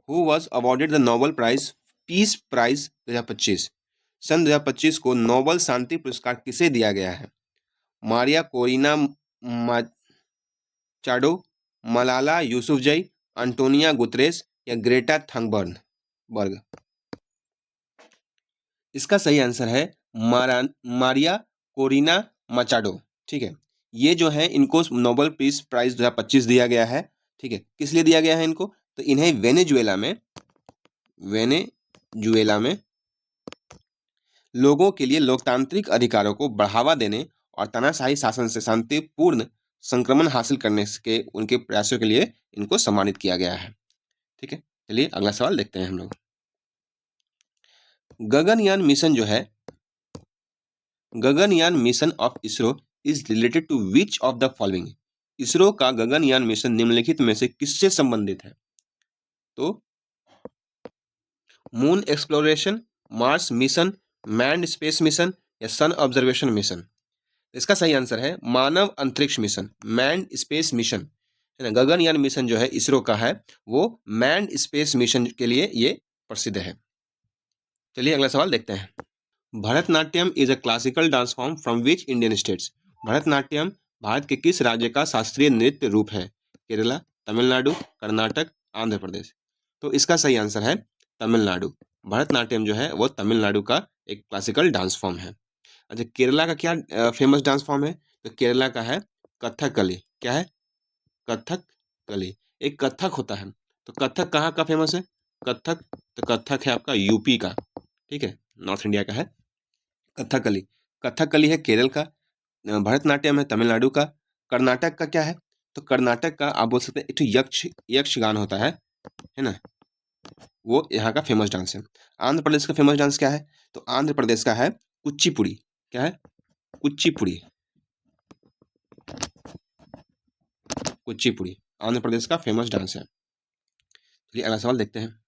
Who was awarded the Nobel prize peace prize 2025? सन 2025 को नोबेल शांति पुरस्कार किसे दिया गया है? Maria Corina Machado, Malala Yousafzai, Antonio Guterres या ग्रेटा थंगबर्ग। इसका सही आंसर है मारिया कोरिना माचाडो। ठीक है, ये जो है इनको नोबेल पीस प्राइज 2025 दिया गया है। ठीक है, किस लिए दिया गया है इनको? तो इन्हें वेनेजुएला में लोगों के लिए लोकतांत्रिक अधिकारों को बढ़ावा देने और तानाशाही शासन से शांतिपूर्ण संक्रमण हासिल करने के उनके प्रयासों के लिए इनको सम्मानित किया गया है। ठीक है, चलिए अगला सवाल देखते हैं हम लोग। गगनयान मिशन जो है, Gaganyaan mission of ISRO is related to which of the following? ISRO का गगनयान मिशन निम्नलिखित में से किससे संबंधित है? तो moon exploration, Mars mission, manned space mission या सन ऑब्जर्वेशन मिशन। इसका सही आंसर है मानव अंतरिक्ष मिशन, मैन्ड स्पेस मिशन है ना। गगनयान मिशन जो है इसरो का है वो मैन्ड स्पेस मिशन के लिए ये प्रसिद्ध है। चलिए अगला सवाल देखते हैं। Bharatanatyam is a classical dance form from which Indian states? Bharatanatyam Bharat के किस राज्य का शास्त्रीय नृत्य रूप है? केरला, तमिलनाडु, कर्नाटक, आंध्र प्रदेश। तो इसका सही आंसर है तमिलनाडु। भरतनाट्यम जो है वो तमिलनाडु का एक क्लासिकल डांस फॉर्म है। अच्छा, केरला का क्या फेमस डांस फॉर्म है? तो केरला का है कथकली। क्या है? कथकली। एक कथक होता है, तो कथक कहाँ का फेमस है? कथक, तो कथक है आपका यूपी का। ठीक है, नॉर्थ इंडिया का है कथकली। कथकली है केरल का, भरतनाट्यम है तमिलनाडु का। कर्नाटक का क्या है? तो कर्नाटक का आप बोल सकते हैं एक तो यक्षगान होता है ना, वो यहाँ का फेमस डांस है। आंध्र प्रदेश का फेमस डांस क्या है? तो आंध्र प्रदेश का है कुचिपुड़ी। क्या है? कुचिपुड़ी। कुचिपुड़ी। आंध्र प्रदेश का फेमस डांस है। चलिए अगला सवाल देखते हैं।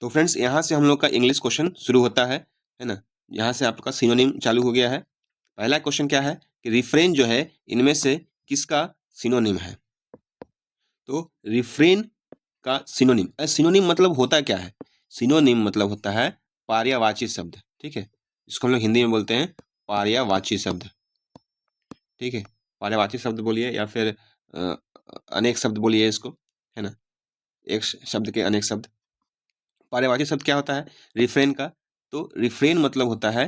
तो फ्रेंड्स यहाँ से हम लोग का इंग्लिश क्वेश्चन शुरू होता है ना। यहाँ से आपका सिनोनिम चालू हो गया है। पहला क्वेश्चन क्या है कि रिफ्रेन जो है इनमें से किसका सिनोनिम है। तो रिफ्रेन का सिनोनिम, सिनोनिम मतलब होता क्या है? सिनोनिम मतलब होता है पर्यायवाची शब्द, ठीक है। इसको हम लोग हिंदी में बोलते हैं पर्यायवाची शब्द, ठीक है। पर्यायवाची शब्द बोलिए या फिर अनेक शब्द बोलिए इसको, है ना। एक शब्द के अनेक शब्द। पर्यायवाची शब्द क्या होता है रिफ्रेन का? तो रिफ्रेन मतलब होता है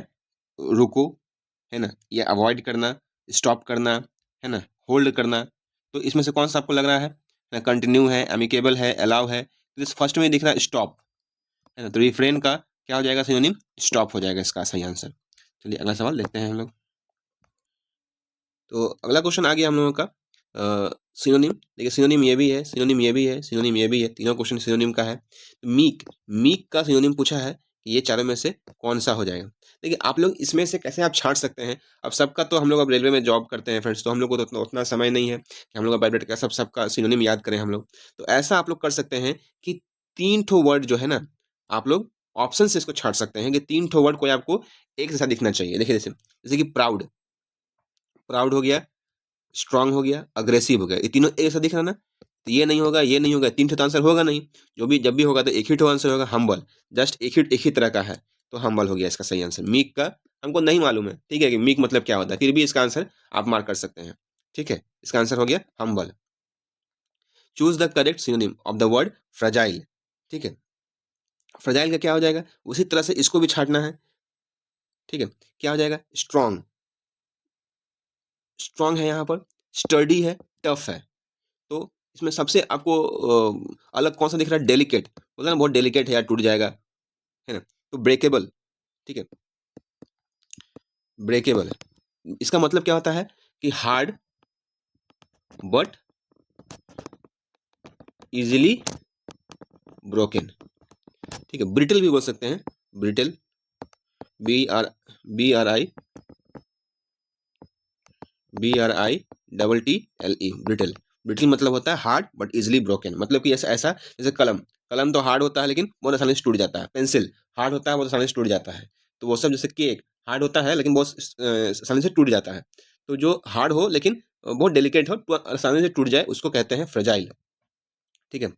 रुको, है ना, या अवॉइड करना, स्टॉप करना, है ना, होल्ड करना। तो इसमें से कौन सा आपको लग रहा है? कंटिन्यू है, एमिकेबल है, अलाउ है। तो इस फर्स्ट में दिख रहा है स्टॉप, है ना। तो रिफ्रेन का क्या हो जाएगा सिनोनिम? स्टॉप हो जाएगा इसका सही आंसर। चलिए अगला सवाल देखते हैं हम लोग। तो अगला क्वेश्चन आ गया हम लोगों का सिनोनिम। देखिए सिनोनिम ये भी है, सिनोनिम ये भी है, सिनोनिम ये भी है, तीनों क्वेश्चन सिनोनिम का है। मीक, मीक का सिनोनिम पूछा है कि ये चारों में से कौन सा हो जाएगा। देखिए आप लोग इसमें से कैसे आप छांट सकते हैं। अब सबका तो हम लोग अब रेलवे में जॉब करते हैं फ्रेंड्स, तो हम लोग को तो उतना समय नहीं है कि हम लोग बायोडेटा का सबका सिनोनिम याद करें हम लोग। तो ऐसा आप लोग कर सकते हैं कि 3 ठो वर्ड जो है ना, आप लोग ऑप्शन से इसको छांट सकते हैं कि 3 ठो वर्ड कोई आपको एक जैसा दिखना चाहिए। देखिए जैसे जैसे कि प्राउड, प्राउड हो गया, स्ट्रांग हो गया, अग्रेसिव हो गया, ये तीनों एक जैसा दिख रहा ना। तो ये नहीं होगा, ये नहीं होगा, 3 ठो तो आंसर होगा नहीं। जो भी जब भी होगा तो एक ही ठो आंसर होगा, हम्बल। जस्ट एक ही तरह का है, तो हम्बल हो गया इसका सही आंसर। मीक का हमको नहीं मालूम है, ठीक है, कि मीक मतलब क्या होता है, फिर भी इसका आंसर आप मार्क कर सकते हैं, ठीक है। इसका आंसर हो गया humble. Choose the correct synonym of the word fragile, ठीक है। फ्रजाइल का क्या हो जाएगा? उसी तरह से इसको भी छाटना है, ठीक है। क्या हो जाएगा? स्ट्रॉन्ग, स्ट्रॉन्ग है यहाँ पर, स्टर्डी है, टफ है। तो इसमें सबसे आपको अलग कौन सा दिख रहा है? डेलिकेट, बोलते हैं ना बहुत डेलिकेट है यार, टूट जाएगा, है ना। तो ब्रेकेबल, ठीक है, ब्रेकेबल है। इसका मतलब क्या होता है कि हार्ड बट इजीली ब्रोकन, ठीक है। ब्रिटल भी बोल सकते हैं, brittle, B R I double T L E, brittle. Brittle मतलब होता है हार्ड बट इजिली ब्रोकन, मतलब कि ऐसा ऐसा जैसे कलम, कलम तो हार्ड होता है लेकिन बहुत आसानी से टूट जाता है। पेंसिल हार्ड होता है, बहुत आसानी से टूट जाता है। तो वो सब जैसे केक हार्ड होता है लेकिन बहुत आसानी से टूट जाता है। तो जो हार्ड हो लेकिन बहुत डेलिकेट हो, आसानी से टूट जाए, उसको कहते हैं फ्रेजाइल, ठीक है।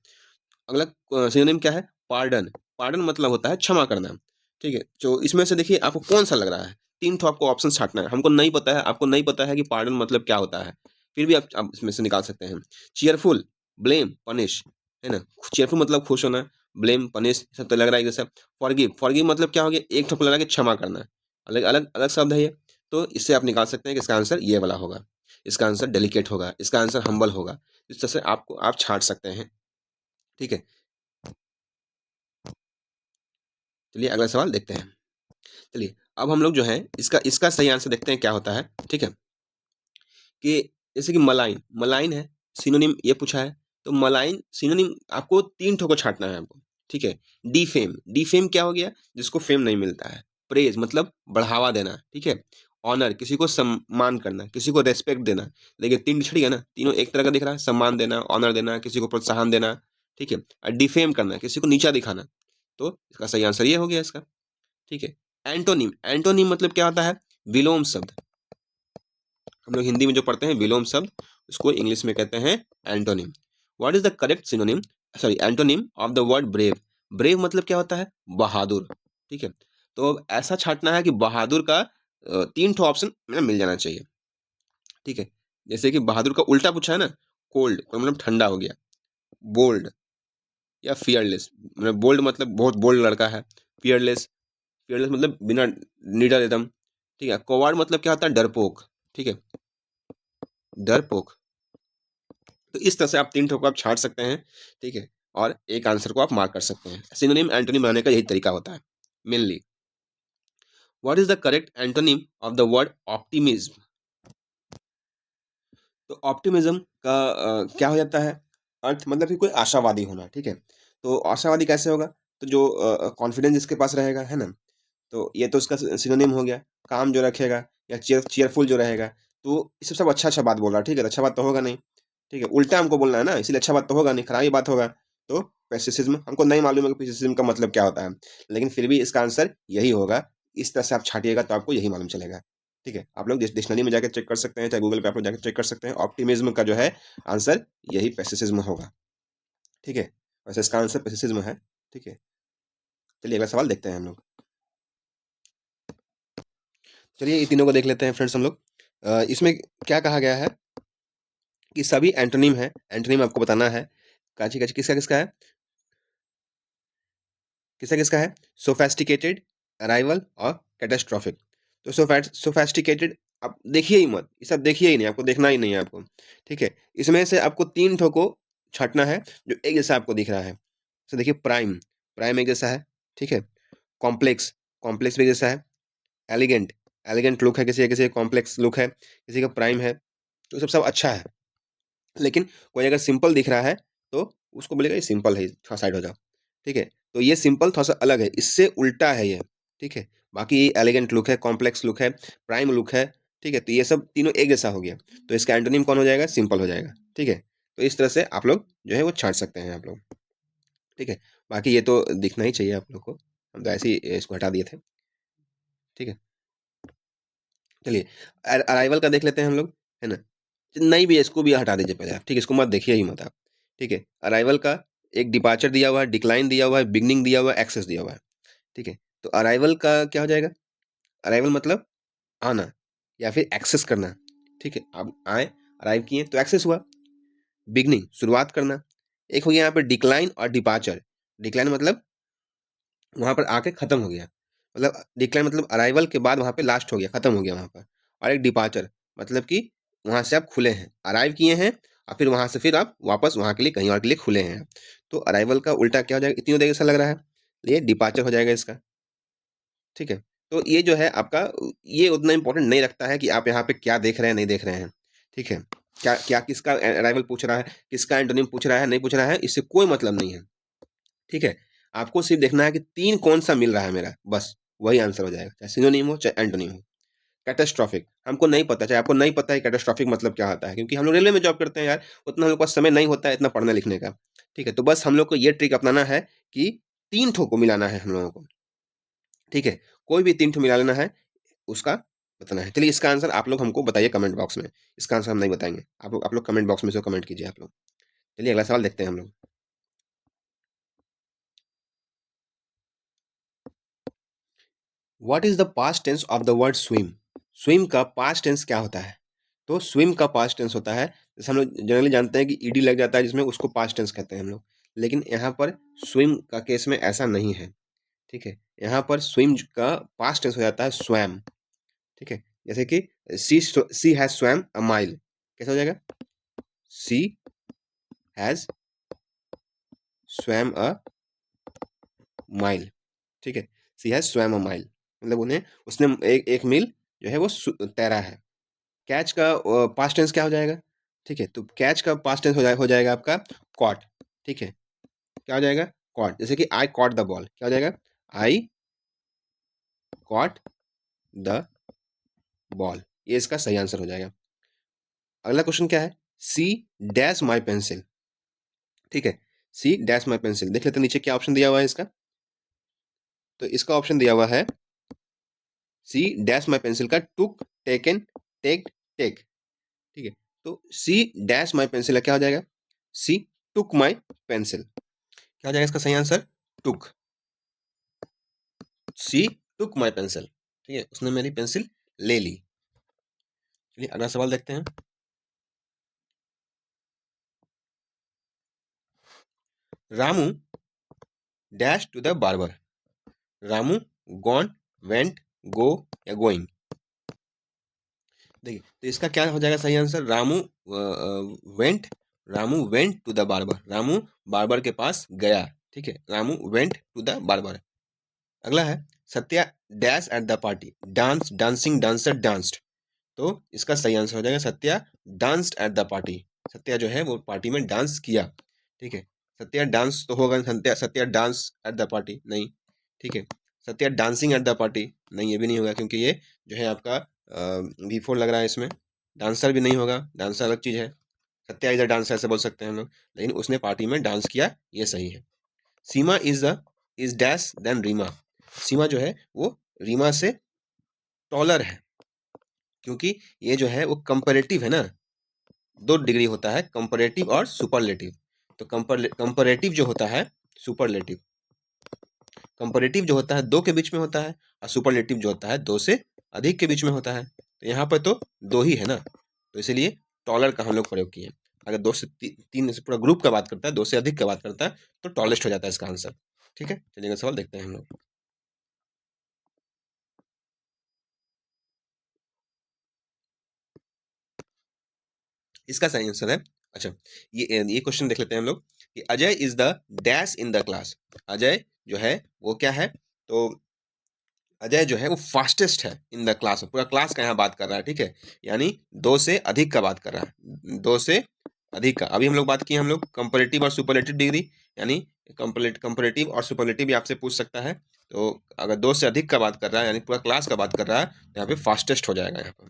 अगला सिनोनिम क्या है? पार्डन, पार्डन मतलब होता है क्षमा करना, ठीक है। तो इसमें से देखिए आपको कौन सा लग रहा है? 3 ठो आपको ऑप्शन छांटना है। हमको नहीं पता है, आपको नहीं पता है कि पार्डन मतलब क्या होता है, फिर भी आप इसमें से निकाल सकते हैं। चीयरफुल, ब्लेम, पनिश, है ना। चीयरफुल मतलब खुश होना, ब्लेम, पनिश सब तो लग रहा है जैसे। फॉरगिव, फॉरगिव मतलब क्या हो गया? एक ठो लग रहा है कि क्षमा करना, अलग अलग अलग शब्द है ये। तो इससे आप निकाल सकते हैं कि इसका आंसर ये वाला होगा, इसका आंसर डेलिकेट होगा, इसका आंसर हम्बल होगा। इस तरह से आपको आप छांट सकते हैं, ठीक है। चलिए अगला सवाल देखते हैं। चलिए अब हम लोग जो है इसका इसका सही आंसर देखते हैं क्या होता है, ठीक है। कि जैसे कि मलाइन, मलाइन है, सिनोनिम ये पूछा है। तो मलाइन सिनोनिम आपको 3 ठो को छांटना है आपको, ठीक है। डिफेम, डिफेम क्या हो गया? जिसको फेम नहीं मिलता है। प्रेज मतलब बढ़ावा देना, ठीक है। ऑनर किसी को सम्मान करना, किसी को रेस्पेक्ट देना। देखिए 3 छड़ी है ना, तीनों एक तरह का दिख रहा है, सम्मान देना, ऑनर देना, किसी को प्रोत्साहन देना, ठीक है। और डिफेम करना, किसी को नीचा दिखाना। तो इसका सही आंसर ये हो गया इसका, ठीक है। एंटोनिम, एंटोनिम मतलब क्या होता है? विलोम शब्द। हम लोग हिंदी में जो पढ़ते हैं विलोम शब्द, उसको इंग्लिश में कहते हैं antonym. What is the correct synonym, sorry antonym of the word brave. Brave मतलब क्या होता है? बहादुर, ठीक है। तो ऐसा छांटना है कि बहादुर का 3 ठो ऑप्शन मिल जाना चाहिए, ठीक है। जैसे कि बहादुर का उल्टा पूछा है ना, कोल्ड मतलब ठंडा हो गया, बोल्ड या फियरलेस, मतलब बोल्ड मतलब बहुत बोल्ड लड़का है, फियरलेस, फियरलेस मतलब बिना निडर एकदम, ठीक है। कोवार्ड मतलब क्या होता है? डरपोक, ठीक है, डरपोक। तो इस तरह से आप 3 ठो को आप छांट सकते हैं, ठीक है। और एक आंसर को आप मार्क कर सकते हैं। सिनोनिम एंटोनिम बनाने का यही तरीका होता है mainly. What is the correct antonym of the word optimism. तो ऑप्टिमिज्म का क्या हो जाता है अर्थ? मतलब कि कोई आशावादी होना, ठीक है। तो आशावादी कैसे होगा? तो जो कॉन्फिडेंस जिसके पास रहेगा, है ना। तो ये तो उसका सिनोनिम हो गया। काम जो रखेगा या चीयरफुल जो रहेगा, तो ये सब सब अच्छा अच्छा बात बोल रहा है, ठीक है। तो अच्छा बात तो होगा नहीं। ठीक है, उल्टा हमको बोलना है ना, इसलिए अच्छा बात तो होगा नहीं, खराब ही बात होगा। तो पैसिसिज्म हमको नहीं मालूम है कि पैसिसिज्म का मतलब क्या होता है, लेकिन फिर भी इसका आंसर यही होगा। इस तरह से आप छाटिएगा तो आपको यही मालूम चलेगा। ठीक है, आप लोग डिक्शनरी में जाकर चेक कर सकते हैं, चाहे गूगल पे आप लोग जाकर चेक कर सकते हैं। ऑप्टिमिज्म का जो है आंसर यही पैसिसिज्म होगा। ठीक है, वैसे इसका आंसर पैसिसिज्म है। ठीक है, चलिए अगला सवाल देखते हैं हम लोग। चलिए ये तीनों को देख लेते हैं फ्रेंड्स हम लोग। इसमें क्या कहा गया है कि सभी एंटोनिम है, एंटोनिम आपको बताना है। काची काची किसका किसका है, किसका किसका है? सोफेस्टिकेटेड, अराइवल और कैटास्ट्रॉफिक। तो सोफेस्टिकेटेड आप देखिए ही मत, ये सब देखिए ही नहीं, आपको देखना ही नहीं है आपको। ठीक है, इसमें से आपको तीन ठो को छांटना है जो एक जैसा आपको दिख रहा है। तो देखिए प्राइम, प्राइम एक जैसा है। ठीक है, कॉम्प्लेक्स, कॉम्प्लेक्स भी एक जैसा है। एलिगेंट, एलिगेंट लुक है किसी का, किसी का कॉम्प्लेक्स लुक है, किसी का प्राइम है। तो सब सब अच्छा है। लेकिन कोई अगर सिंपल दिख रहा है तो उसको बोलेगा ये सिंपल है, थोड़ा साइड हो जाओ। ठीक है, तो ये सिंपल थोड़ा सा अलग है, इससे उल्टा है ये। ठीक है, बाकी ये एलिगेंट लुक है, कॉम्प्लेक्स लुक है, प्राइम लुक है। ठीक है, तो ये सब तीनों एक जैसा हो गया, तो इसका एंटोनिम कौन हो जाएगा? सिंपल हो जाएगा। ठीक है, तो इस तरह से आप लोग जो है वो छांट सकते हैं आप लोग। ठीक है, बाकी ये तो दिखना ही चाहिए आप लोग को, हम तो ऐसे ही इसको हटा दिए थे। ठीक है, चलिए अराइवल का देख लेते हैं हम लोग, है ना? नहीं भी, इसको भी हटा दीजिए पहले आप। ठीक है, इसको मत देखिए ही मत आप। ठीक है, अराइवल का एक डिपार्चर दिया हुआ है, डिक्लाइन दिया हुआ है, बिगनिंग दिया हुआ है, एक्सेस दिया हुआ है। ठीक है, तो अराइवल का क्या हो जाएगा? अराइवल मतलब आना या फिर एक्सेस करना। ठीक है, आप आए, अराइव किए तो एक्सेस हुआ। बिगनिंग शुरुआत करना। एक हो गया यहाँ पे डिक्लाइन और डिपार्चर। डिक्लाइन मतलब वहां पर आके खत्म हो गया, मतलब डिक्लाइन मतलब अराइवल के बाद वहां पे लास्ट हो गया, खत्म हो गया वहां पर। और एक डिपार्चर मतलब कि वहां से आप खुले हैं, अराइव किए हैं और फिर वहां से फिर आप वापस वहां के लिए कहीं और के लिए खुले हैं। तो अराइवल का उल्टा क्या हो जाएगा? इतनी देर ऐसा लग रहा है, ये डिपार्चर हो जाएगा इसका। ठीक है, तो ये जो है आपका, ये उतना इंपॉर्टेंट नहीं रखता है कि आप यहाँ पे क्या देख रहे हैं नहीं देख रहे हैं। ठीक है, क्या क्या किसका अराइवल पूछ रहा है, किसका एंटोनिम पूछ रहा है नहीं पूछ रहा है, इससे कोई मतलब नहीं है। ठीक है, आपको सिर्फ देखना है कि तीन कौन सा मिल रहा है मेरा, बस वही आंसर हो जाएगा, चाहे सिनोनिम हो चाहे एंटोनिम हो। कैटास्ट्रॉफिक हमको नहीं पता, चाहे आपको नहीं पता है कैटास्ट्रॉफिक मतलब क्या होता है, क्योंकि हम लोग रेलवे में जॉब करते हैं यार, उतना हम लोग का समय नहीं होता है इतना पढ़ने लिखने का। ठीक है, तो बस हम लोग को ये ट्रिक अपनाना है कि तीन ठो को मिलाना है हम लोगों को। ठीक है, कोई भी तीन ठो मिला लेना है, उसका बताना है। चलिए इसका आंसर आप लोग हमको बताइए कमेंट बॉक्स में। इसका आंसर हम नहीं बताएंगे, आप लोग कमेंट बॉक्स में से कमेंट कीजिए आप लोग। चलिए अगला सवाल देखते हैं हम लोग। What is the past tense of the word swim? Swim का पास्ट टेंस क्या होता है? तो स्विम का पास्ट टेंस होता है, जैसे हम लोग जनरली जानते हैं कि ईडी लग जाता है जिसमें, उसको पास्ट टेंस कहते हैं हम लोग। लेकिन यहाँ पर स्विम का केस में ऐसा नहीं है। ठीक है, यहाँ पर स्विम का पास्ट टेंस हो जाता है स्वैम। ठीक है, जैसे कि सी हैज स्वैम अ माइल, कैसा हो जाएगा? सी हैज स्वैम अ माइल। ठीक है, सी हैज स्वैम अ माइल मतलब उन्हें, उसने एक मील जो है वो तैरा है। कैच का पास्ट टेंस क्या हो जाएगा? ठीक है, तो कैच का पास्ट टेंस हो जाएगा आपका कॉट। ठीक है, क्या हो जाएगा? कॉट। जैसे कि आई कॉट द बॉल, क्या हो जाएगा? आई कॉट द बॉल, ये इसका सही आंसर हो जाएगा। अगला क्वेश्चन क्या है? See dash my pencil. ठीक है, सी डैश माई पेंसिल, देख लेते हैं नीचे क्या ऑप्शन दिया हुआ है इसका। तो इसका ऑप्शन दिया हुआ है सी डैश माई पेंसिल का टुक, टेकन, टेक, टेक। ठीक है, तो सी डैश माई पेंसिल क्या हो जाएगा? सी टुक माई पेंसिल, क्या हो जाएगा इसका सही आंसर? टुक। सी टुक माई पेंसिल। ठीक है, उसने मेरी पेंसिल ले ली। चलिए अगला सवाल देखते हैं। Ramu dash to the barber. Ramu gone, went, go या गोइंग? देखिए, तो इसका क्या हो जाएगा सही answer? Ramu went, Ramu went to the barber, Ramu barber के पास गया। ठीक है, Ramu went to the barber. अगला है Satya dash at the party, dance, dancing, dancer, danced. तो इसका सही आंसर हो जाएगा Satya danced at the party. Satya जो है वो पार्टी में डांस किया। ठीक है, सत्या डांस तो होगा, Satya Satya dance at the party नहीं। ठीक है, Satya dancing eight the party नहीं, ये भी नहीं होगा क्योंकि ये जो है आपका V4 लग रहा है इसमें। डांसर भी नहीं होगा, डांसर अलग चीज़ है। सत्या इज अ डांसर ऐसे बोल सकते हैं हम लोग, लेकिन उसने पार्टी में डांस किया, ये सही है। सीमा इज डैश देन रीमा। सीमा जो है वो रीमा से टॉलर है, क्योंकि ये जो है वो कंपैरेटिव है ना, 2 डिग्री होता है, कंपैरेटिव और सुपरलेटिव। तो कंपैरेटिव जो होता है, सुपरलेटिव, कंपैरेटिव जो होता है 2 के बीच में होता है, और सुपरलेटिव जो होता है 2 से अधिक के बीच में होता है। तो यहाँ पर तो 2 ही है ना, तो इसीलिए टॉलर का हम लोग प्रयोग किए। अगर 2 से 3 से पूरा ग्रुप का बात करता है, 2 से अधिक का बात करता है, तो टॉलेस्ट हो जाता है इसका आंसर। ठीक है, चलिए अगला सवाल देखते हैं हम लोग। इसका सही आंसर है, अच्छा, ये क्वेश्चन देख लेते हैं हम लोग कि Ajay is the dash in the class. Ajay जो है वो क्या है, तो अजय जो है वो फास्टेस्ट है इन द क्लास, पूरा क्लास का यहाँ बात कर रहा है, ठीक है, यानी 2 से अधिक का बात कर रहा है, 2 से अधिक का। अभी हम लोग बात किए हम लोग कंपैरेटिव और सुपरलेटिव डिग्री, यानी कंपैरेटिव और सुपरलेटिव भी आपसे पूछ सकता है। तो अगर 2 से अधिक का बात कर रहा है, यानी पूरा क्लास का बात कर रहा है, तो यहाँ पे फास्टेस्ट हो जाएगा यहाँ पर।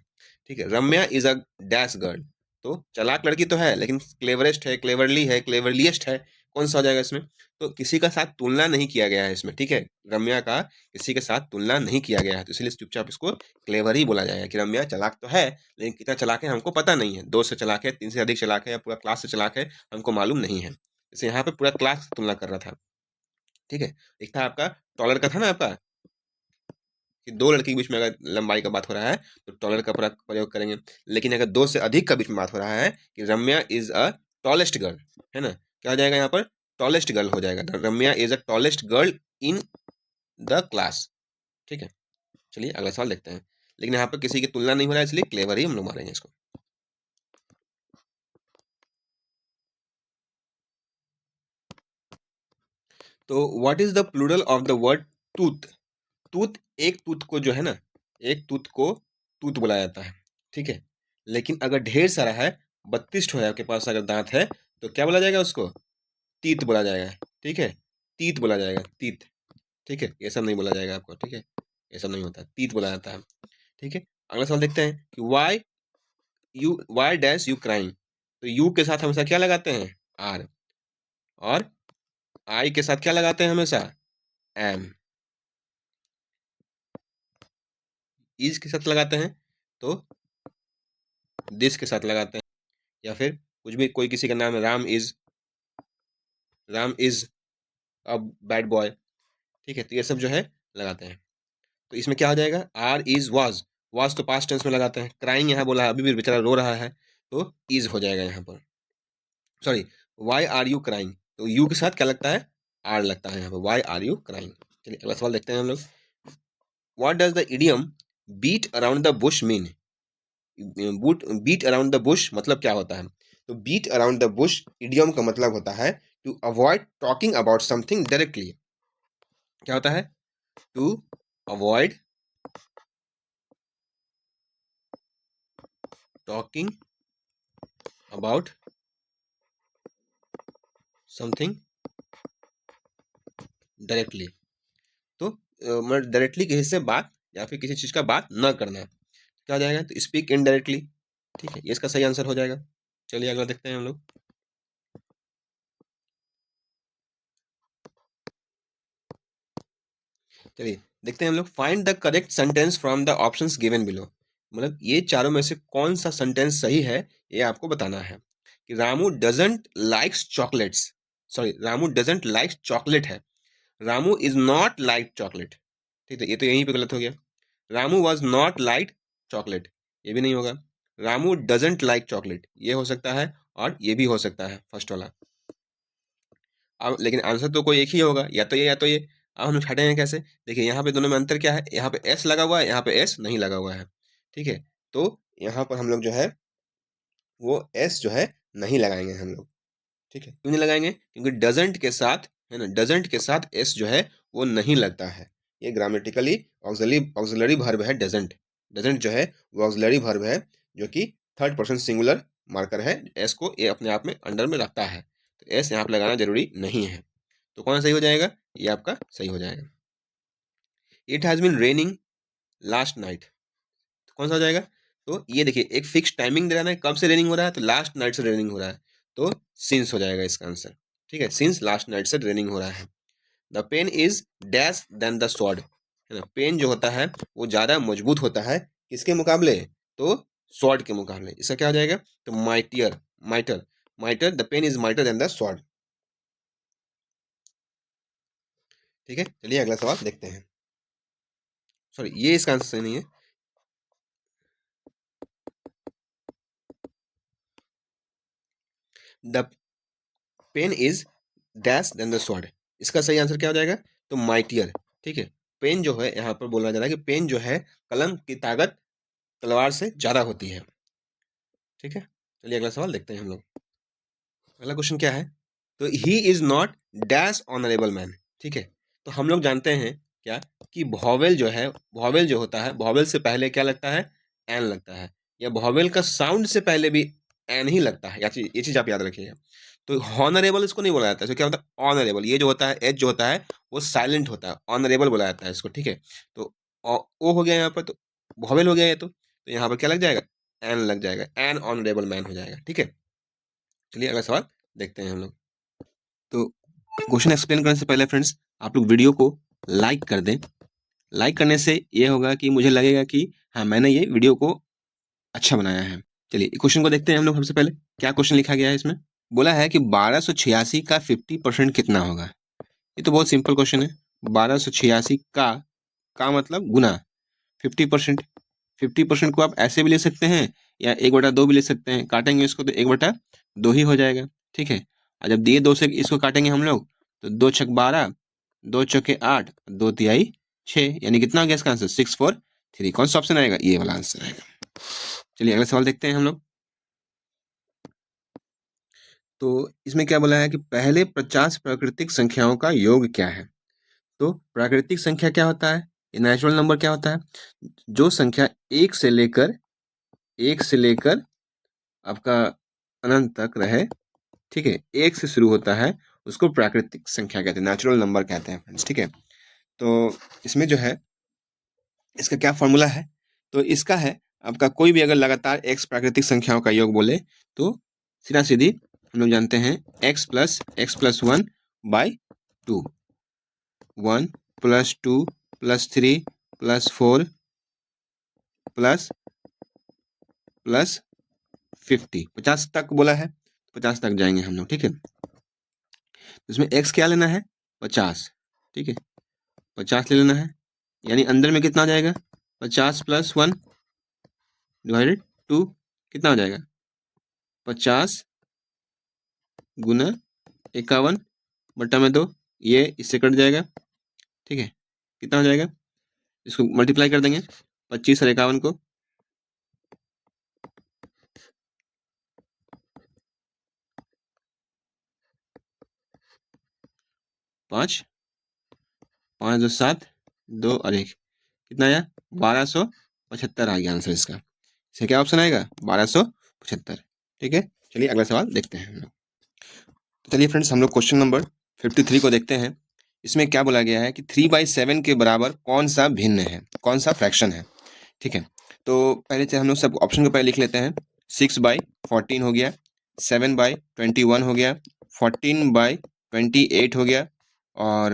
ठीक है, रम्या इज अ डैश गर्ल। तो चालाक लड़की तो है, लेकिन क्लेवरेस्ट है, क्लेवरली है, क्लेवरलीस्ट है, कौन सा हो जाएगा इसमें? तो किसी का साथ तुलना नहीं किया गया है इसमें, ठीक है, रम्या का किसी के साथ तुलना नहीं किया गया है, तो इसलिए चुपचाप इसको क्लेवर ही बोला जाएगा कि रम्या चालाक तो है, लेकिन कितना चालाक है हमको पता नहीं है, 2 से चालाक है, 3 से अधिक चालाक है, या पूरा क्लास से चालाक है, हमको मालूम नहीं है। जैसे यहाँ पे पूरा क्लास से तुलना कर रहा था। ठीक है, एक था आपका टॉलर का, था ना आपका कि 2 लड़की के बीच में अगर लंबाई का बात हो रहा है तो टॉलर का प्रयोग करेंगे, लेकिन अगर 2 से अधिक का बीच में बात हो रहा है कि रम्या इज अ टॉलेस्ट गर्ल, है ना, क्या हो जाएगा यहाँ पर? टॉलेस्ट गर्ल हो जाएगा, Ramya is a tallest girl in the class. ठीक है, चलिए अगला सवाल देखते हैं, लेकिन यहाँ पर किसी की तुलना नहीं हो रहा है, इसलिए क्लेवर ही हम लोग मारेंगे इसको। तो what is the plural of the word tooth? Tooth, एक टूथ को जो है ना, एक टूथ को टूथ बोला जाता है, ठीक है, लेकिन अगर ढेर सारा है, 32 है आपके पास अगर दांत है, तो क्या बोला जाएगा उसको? तीत बोला जाएगा, ठीक है, तीत बोला जाएगा, तीत। ठीक है, ये सब नहीं बोला जाएगा आपको, ठीक है, ये सब नहीं होता, तीत बोला जाता है। ठीक है, अगला सवाल देखते हैं कि वाई डैश यू क्राइम। तो यू के साथ हमेशा क्या लगाते हैं? आर। और आई के साथ क्या लगाते हैं हमेशा? एम। इज के साथ लगाते हैं तो दिस के साथ लगाते हैं, या फिर कुछ भी, कोई किसी का नाम है Ram is a bad boy, ठीक है, तो ये सब जो है लगाते हैं। तो इसमें क्या हो जाएगा? आर इज वाज तो पास्ट टेंस में लगाते हैं, क्राइंग यहाँ बोला है, अभी भी बेचारा रो रहा है, तो इज हो जाएगा यहाँ पर। Sorry, why are you crying, तो यू के साथ क्या लगता है? आर लगता है यहाँ पर, वाई आर यू क्राइंग। चलिए अगला सवाल देखते हैं हम लोग। What does the idiom beat around the bush mean? Beat around the bush मतलब क्या होता है? तो beat around the bush idiom का मतलब होता है to avoid talking about something directly. क्या होता है? To avoid talking about something directly. तो मतलब डायरेक्टली किसी से बात या फिर किसी चीज का बात न करना, क्या हो जाएगा? तो स्पीक इनडायरेक्टली। ठीक है, ये इसका सही आंसर हो जाएगा। चलिए अगला देखते हैं हम लोग। चलिए देखते हैं हम लोग, find the correct sentence from the options given below. मतलब ये चारों में से कौन सा सेंटेंस सही है, ये आपको बताना है। कि Ramu doesn't likes chocolates, sorry, Ramu doesn't like chocolate है, Ramu is not like chocolate. ठीक है, ये तो यहीं पे गलत हो गया। Ramu was not like chocolate, ये भी नहीं होगा। रामू डजंट लाइक चॉकलेट, ये हो सकता है, और ये भी हो सकता है फर्स्ट वाला। अब लेकिन आंसर तो कोई एक ही होगा, या तो ये या तो ये। अब हम छाटेंगे कैसे? देखिए यहाँ पे दोनों में अंतर क्या है, यहाँ पे एस लगा हुआ है, यहाँ पे एस नहीं लगा हुआ है। ठीक है, तो यहाँ पर हम लोग जो है वो एस जो है नहीं लगाएंगे हम लोग। ठीक है, क्यों नहीं लगाएंगे? क्योंकि डजंट के साथ, है ना, डजंट के साथ एस जो है वो नहीं लगता है। ये ग्रामेटिकली ऑक्सिलरी वर्ब है डजंट। डजंट जो है वो ऑक्सिलरी वर्ब है, जो कि थर्ड पर्सन सिंगुलर मार्कर है, एस को ये अपने आप में अंडर में रखता है, तो एस यहाँ पे लगाना जरूरी नहीं है। तो कौन सही हो जाएगा? ये आपका सही हो जाएगा। It has been raining last night, तो कौन सा हो जाएगा? तो ये देखिए एक फिक्स टाइमिंग दे रहा है, कब से रेनिंग हो रहा है, तो लास्ट नाइट से रेनिंग हो रहा है, तो सिंस हो जाएगा इसका आंसर। ठीक है, सिंस लास्ट नाइट से रेनिंग हो रहा है। The pen is dash than the sword, है ना, पेन जो होता है वो ज्यादा मजबूत होता है किसके मुकाबले, तो स्वॉर्ड के मुकाबले। इसका क्या हो जाएगा, तो mightier, mightier, mightier, the pen is mightier than the sword. ठीक है, चलिए अगला सवाल देखते हैं। सॉरी, ये इसका आंसर सही नहीं है। The pen is dash than the sword, इसका सही आंसर क्या हो जाएगा, तो माइटियर। ठीक है, पेन जो है यहाँ पर बोला जा रहा है कि पेन जो है कलम की ताकत तलवार से ज्यादा होती है। ठीक है, चलिए अगला सवाल देखते हैं हम लोग। अगला क्वेश्चन क्या है, तो he is not dash honourable man. ठीक है, तो हम लोग जानते हैं क्या कि वॉवेल जो है, वॉवेल जो होता है, वॉवेल से पहले क्या लगता है, एन लगता है, या वॉवेल का साउंड से पहले भी एन ही लगता है, ये चीज आप याद रखिएगा। तो हॉनरेबल इसको नहीं बोला जाता है, इसको क्या होता है, ऑनरेबल। ये जो होता है, एच जो होता है वो साइलेंट होता है, ऑनरेबल बोला जाता है इसको। ठीक है, तो ओ हो गया यहाँ पर, तो वॉवेल हो गया ये, तो यहाँ पर क्या लग जाएगा, एन लग जाएगा, एन ऑनरेबल मैन हो जाएगा। ठीक है, चलिए अगला सवाल देखते हैं हम लोग। तो क्वेश्चन एक्सप्लेन करने से पहले फ्रेंड्स, आप लोग वीडियो को लाइक कर दें। लाइक करने से ये होगा कि मुझे लगेगा कि हाँ, मैंने ये वीडियो को अच्छा बनाया है। चलिए क्वेश्चन को देखते हैं हम लोग। सबसे पहले क्या क्वेश्चन लिखा गया है इसमें, बोला है कि 1286 का 50% कितना होगा। ये तो बहुत सिंपल क्वेश्चन है। 1286 का मतलब गुना 50%। 50% को आप ऐसे भी ले सकते हैं या 1/2 भी ले सकते हैं। काटेंगे इसको तो 1/2 ही हो जाएगा। ठीक है, और जब दिए 2 से इसको काटेंगे हम लोग, तो 2 छक 12, 2 चौके 8, 2 तिहाई 6, यानी कितना हो गया इसका आंसर, 643। कौन सा ऑप्शन आएगा, ये वाला आंसर आएगा। चलिए अगला सवाल देखते हैं हम लोग। तो इसमें क्या बोला है कि पहले 50 प्राकृतिक संख्याओं का योग क्या है। तो प्राकृतिक संख्या क्या होता है, ये नेचुरल नंबर क्या होता है, जो संख्या एक से लेकर आपका अनंत तक रहे। ठीक है, एक से शुरू होता है, उसको प्राकृतिक संख्या कहते हैं, नेचुरल नंबर कहते हैं फ्रेंड्स। ठीक है, तो इसमें जो है इसका क्या फॉर्मूला है, तो इसका है आपका कोई भी अगर लगातार x प्राकृतिक संख्याओं का योग बोले, तो सीधा सीधी हम लोग जानते हैं x+1 बाई 2, 1 + 2 + 3 + 4 + 50, 50 तक बोला है, 50 तक जाएंगे हम लोग। ठीक है, इसमें x क्या लेना है, 50। ठीक है, 50 ले लेना है, यानी अंदर में कितना आ जाएगा, 50 + 1 डिवाइडेड 2, कितना हो जाएगा, 50 गुना 51/2, ये इससे कट जाएगा। ठीक है, कितना हो जाएगा, इसको मल्टीप्लाई कर देंगे 25 और 51 को, 5, 5 2 7, 2 और 1, कितना आया, 1275 आ गया आंसर इसका। इसका क्या ऑप्शन आएगा, 1275। ठीक है, चलिए अगला सवाल देखते हैं हम लोग। तो चलिए फ्रेंड्स, हम लोग क्वेश्चन नंबर 53 को देखते हैं। इसमें क्या बोला गया है कि 3/7 के बराबर कौन सा भिन्न है, कौन सा फ्रैक्शन है। ठीक है, तो पहले से हम लोग सब ऑप्शन को पहले लिख लेते हैं। 6/14 हो गया, 7/21 हो गया, 14/28 हो गया, और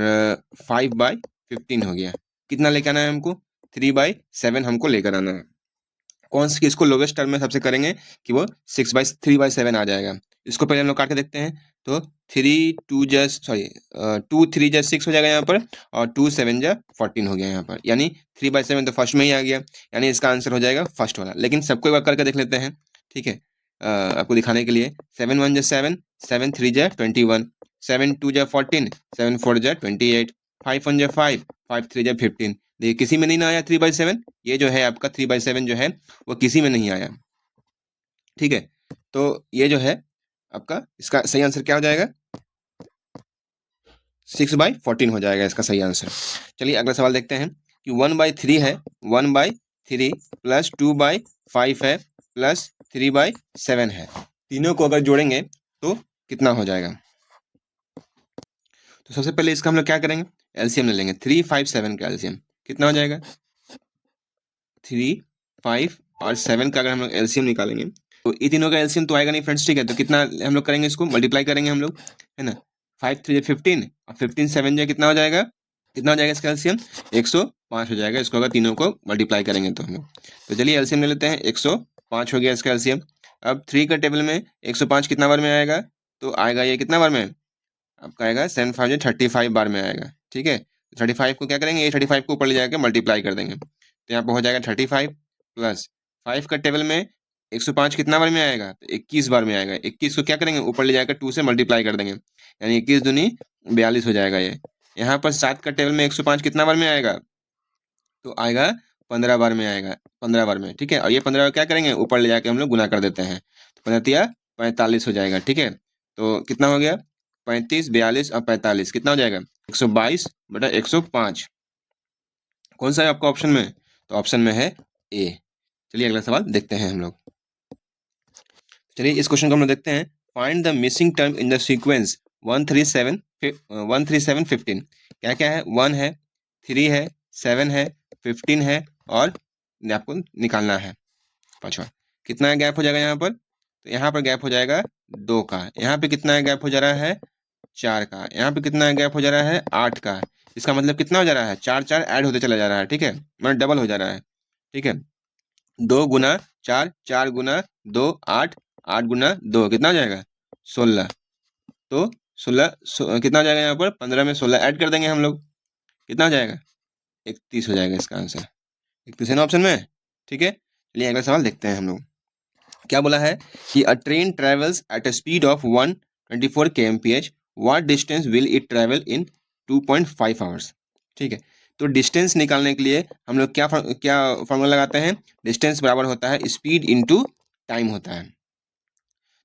5/15 हो गया। कितना लेकर आना है हमको, 3/7 हमको लेकर आना है। कौन सी इसको लोवेस्ट टर्म में सबसे करेंगे कि वो 3/7 आ जाएगा। इसको पहले हम लोग काट के देखते हैं। तो 2 3 जा 6 हो जाएगा यहाँ पर, और 2 7 जा 14 हो गया यहाँ पर, यानी 3/7 तो फर्स्ट में ही आ गया, यानी इसका आंसर हो जाएगा फर्स्ट वाला। लेकिन सबको एक बार करके देख लेते हैं। ठीक है, आपको दिखाने के लिए 7 1 जा 7, 7 3 जा 21, 7 2 जा 14, 7 4 जा 28, 5 1 जा 5, 5 3 जा 15। देखिए किसी में नहीं ना आया 3/7, ये जो है आपका 3/7 जो है वो किसी में नहीं आया। ठीक है, तो ये जो है आपका इसका सही आंसर क्या हो जाएगा, 6/14 हो जाएगा इसका सही आंसर। चलिए अगला सवाल देखते हैं कि 1/3 है, 1/3 + 2/5 है, + 3/7 है। तीनों को अगर जोड़ेंगे तो कितना हो जाएगा। तो सबसे पहले इसका हम लोग क्या करेंगे, एलसीएम ले लेंगे। 3 5 7 का एलसीएम कितना हो जाएगा, 3 5 और 7 का अगर हम लोग एलसीएम निकालेंगे तो ये तीनों का एलसीएम तो आएगा नहीं फ्रेंड्स, ठीक है। तो कितना हम लोग करेंगे, इसको मल्टीप्लाई करेंगे हम लोग, है ना। 5 3 15 और 15 7 जो कितना हो जाएगा, कितना हो जाएगा इसका एलसीएम, 105 हो जाएगा। इसको अगर तीनों को मल्टीप्लाई करेंगे तो हम लोग, तो चलिए एलसीएम ले लेते हैं। 105 हो गया इसका एलसीएम। अब 3 का टेबल में 105 कितना बार में आएगा, तो आएगा ये कितना बार में, आपका आएगा 7 5 35 बार में आएगा, ठीक है। 35 को क्या करेंगे, ये 35 को ऊपर ले जाकर मल्टीप्लाई कर देंगे, तो यहाँ पर हो जाएगा 35 प्लस 5 का टेबल में 105 कितना बार में आएगा, तो 21 बार में आएगा। 21 को क्या करेंगे, ऊपर ले जाकर 2 से मल्टीप्लाई कर देंगे, यानी 21 दूनी 42 हो जाएगा ये। यहाँ पर 7 का टेबल में 105 कितना बार में आएगा, तो आएगा 15 बार में आएगा, 15 बार में, ठीक है। और ये 15 क्या करेंगे, ऊपर ले जाके हम लोग गुना कर देते हैं, तो 15 45 हो जाएगा, ठीक है। तो कितना हो गया, 35 42 और 45 कितना हो जाएगा, 122 बटा 105। कौन सा है आपका ऑप्शन में, तो ऑप्शन में है ए। चलिए अगला सवाल देखते हैं हम लोग। चलिए इस क्वेश्चन को हम लोग देखते हैं। Find the missing term in the sequence 137 15। क्या क्या है, 1 है, 3 है, 7 है, 15 है और आपको निकालना है पांचवा। कितना गैप हो जाएगा यहाँ पर, तो यहाँ पर गैप हो जाएगा 2 का। यहाँ पे कितना गैप हो जा रहा है, 4 का। यहाँ पे कितना गैप हो जा रहा है, 8 का। इसका मतलब कितना हो जा रहा है, 4 4 ऐड होते चला जा रहा है, ठीक है, मतलब डबल हो जा रहा है, ठीक है। 2 गुना 4, 4 गुना 2 8, 8 गुना 2 कितना हो जाएगा, 16। तो 16 कितना हो जाएगा, यहाँ पर 15 में 16 ऐड कर देंगे हम लोग, कितना हो जाएगा, 31 हो जाएगा इसका आंसर। 31 है ना ऑप्शन में, ठीक है। चलिए अगला सवाल देखते हैं हम लोग। क्या बोला है कि अ train travels at a speed of 124 kmph, what distance will it travel in 2.5 hours, ठीक है। तो डिस्टेंस निकालने के लिए हम लोग क्या फॉर्मूला लगाते हैं, डिस्टेंस बराबर होता है स्पीड इनटू टाइम होता है।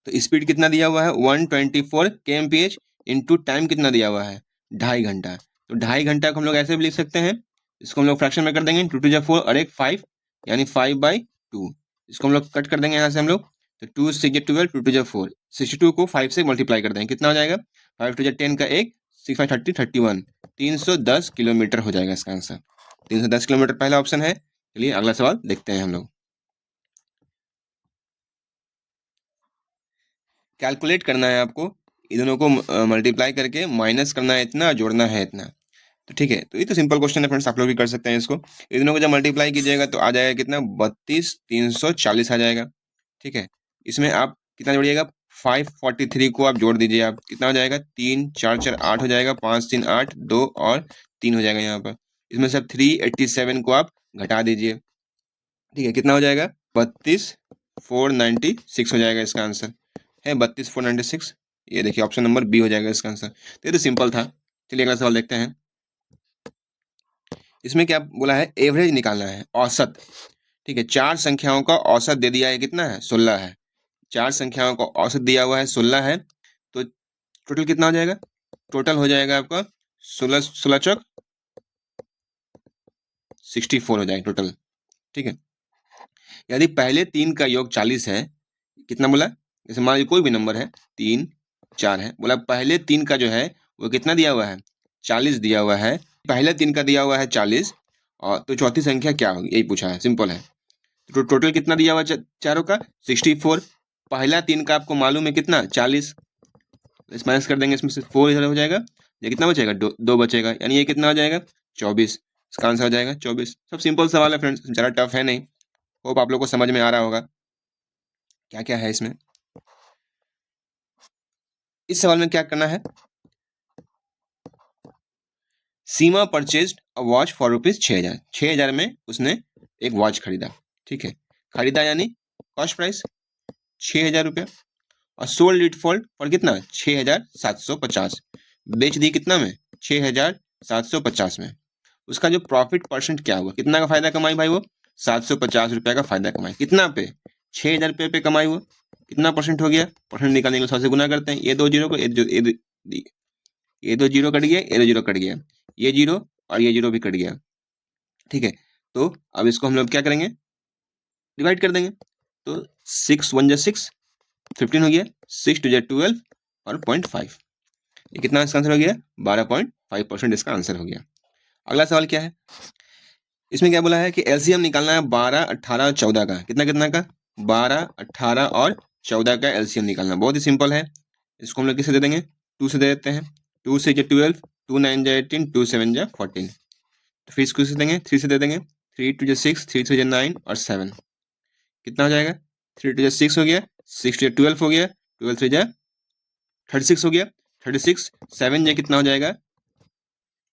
तो स्पीड कितना दिया हुआ है, 124 kmph, इनटू टाइम कितना दिया हुआ है, 2.5 घंटा। तो 2.5 घंटा को हम लोग ऐसे भी लिख सकते हैं, इसको हम लोग फ्रैक्शन में कर देंगे, 2 2 4 और एक 5, यानी 5/2। इसको हम लोग कट कर देंगे यहाँ से हम लोग, तो 2 6 12, 2 2 4, 62 को 5 से मल्टीप्लाई कर देंगे, कितना हो जाएगा, 5 2 10 का 1, 6 5 30 31, 310 किलोमीटर हो जाएगा इसका आंसर। 310 किलोमीटर पहला ऑप्शन है। चलिए अगला सवाल देखते हैं हम लोग। कैलकुलेट करना है आपको, इन दोनों को मल्टीप्लाई करके माइनस करना है इतना, जोड़ना है इतना, तो ठीक है। तो ये तो सिंपल क्वेश्चन है फ्रेंड्स, आप लोग भी कर सकते हैं इसको। इन दोनों को जब मल्टीप्लाई कीजिएगा तो आ जाएगा कितना, 32 340 आ जाएगा, ठीक है। इसमें आप कितना जोड़िएगा, 543 को आप जोड़ दीजिए, आप कितना हो जाएगा, 3 4 4 8 हो जाएगा, 5 3 8 2 और 3 हो जाएगा यहाँ पर। इसमें से 387 को आप घटा दीजिए, ठीक है, कितना हो जाएगा, 32 496 हो जाएगा इसका आंसर है, 32 496। ये देखिए ऑप्शन नंबर बी हो जाएगा इसका आंसर। तो ये तो सिंपल था। चलिए अगला सवाल देखते हैं। इसमें क्या बोला है, एवरेज निकालना है, औसत, ठीक है। 4 संख्याओं का औसत दे दिया है, कितना है, 16 है। 4 संख्याओं का औसत दिया हुआ है 16 है, तो टोटल कितना हो जाएगा, टोटल हो जाएगा आपका 16 16 चौक 64 हो जाएगा टोटल, ठीक है। यदि पहले 3 का योग 40 है, कितना बोला, जैसे मान लीजिए कोई भी नंबर है, 3 4 है, बोला पहले 3 का जो है वो कितना दिया हुआ है, 40 दिया हुआ है। पहले 3 का दिया हुआ है 40, और तो चौथी संख्या क्या होगी, यही पूछा है, सिंपल है। तो टोटल कितना दिया हुआ है चारों का, 64। पहला 3 का आपको मालूम है कितना, 40, इस माइनस कर देंगे, इसमें से 4 इधर हो जाएगा, ये कितना बचेगा, 2 बचेगा, यानी ये कितना हो जाएगा, 24। इसका आंसर हो जाएगा 24। सब सिंपल सवाल है फ्रेंड्स, ज़्यादा टफ है नहीं। होप आप लोग को समझ में आ रहा होगा क्या क्या है इसमें। इस सवाल में क्या करना है, सीमा परचेज्ड अ वॉच फॉर ₹6000, 6000 में उसने एक वॉच खरीदा, ठीक है। खरीदा यानी कॉस्ट प्राइस 6000 रुपया, और सोल्ड इट फॉर कितना, 6750। बेच दी कितना में, 6750 में। उसका जो प्रॉफिट परसेंट क्या हुआ, कितना का फायदा कमाई भाई वो, 750 रुपया का फायदा कमाई, कितना पे, 6000 रुपये पे कमाई वो, कितना परसेंट हो गया, परसेंट निकालने के लिए 100 से गुना करते हैं, ये दो जीरो को ये दो जीरो कट गया, ये दो जीरो कट गया, ये जीरो और ये जीरो भी कट गया, ठीक है। तो अब इसको हम लोग क्या करेंगे, डिवाइड कर देंगे, तो 6 1 6 15 हो गया, 6 2 12 और 0.5, ये कितना इसका आंसर हो गया, 12.5% इसका आंसर हो गया। अगला सवाल क्या है, इसमें क्या बोला है कि एलसीएम निकालना है 12, 18 और 14 का। कितना कितना का? 12, 18 और 14 का एलसीएम निकालना। बहुत ही सिंपल है। इसको हम लोग किससे दे देंगे? 2 से दे देते हैं। 2 से 12, 2 9 18, 2 7 14। तो फिर इसको किससे देंगे? 3 से दे देंगे। 3 2 6, 3 3 9 और 7। कितना हो जाएगा? 3 2 6 हो गया, 6 2 12 हो गया, 12 3 36 हो गया, 36 7 ये कितना हो जाएगा?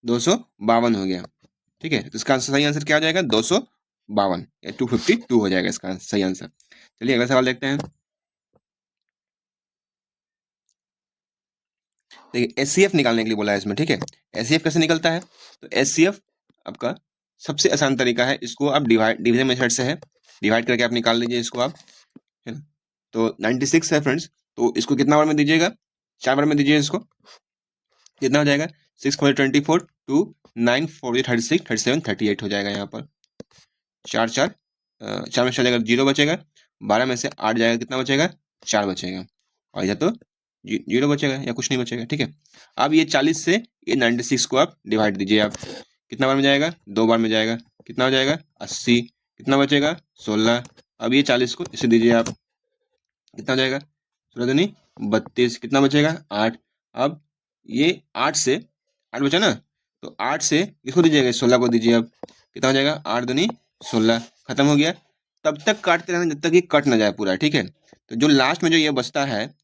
252 हो गया। ठीक है, तो इसका सही आंसर क्या हो जाएगा? 252 या 252 हो जाएगा इसका सही आंसर। चलिए अगला सवाल देखते हैं। देखिए एचसीएफ निकालने के लिए बोला है इसमें। ठीक है, एचसीएफ कैसे निकलता है? तो एचसीएफ आपका सबसे आसान तरीका है, इसको आप डिवीजन मेथड से है, डिवाइड करके आप निकाल लीजिए इसको आप, है ना। तो 96 है फ्रेंड्स, तो इसको कितना बार में दीजिएगा? 4 बार में दीजिए इसको। कितना हो जाएगा? 6 4 24, 2 9 4 36, 37 38 हो जाएगा यहाँ पर। 4 4 4 में से चलेगा 0 बचेगा, 12 में से 8 जाएगा, कितना बचेगा? 4 बचेगा, और इधर तो 0 बचेगा या कुछ नहीं बचेगा। ठीक है, अब ये 40 से ये 96 को आप डिवाइड दीजिए आप। कितना बार में जाएगा? 2 बार में जाएगा। कितना हो जाएगा? 80। कितना बचेगा? 16। अब ये 40 को इसे दीजिए आप। कितना हो जाएगा? 16 दूनी 32। कितना बचेगा? 8। अब ये 8 से 8 बचा ना, तो 8 से इसको दीजिएगा, 16 को दीजिए अब। कितना हो जाएगा? 8 दूनी 16। खत्म हो गया। तब तक काटते रहना जब तक ये कट ना जाए पूरा। ठीक है, तो जो लास्ट में जो ये बचता है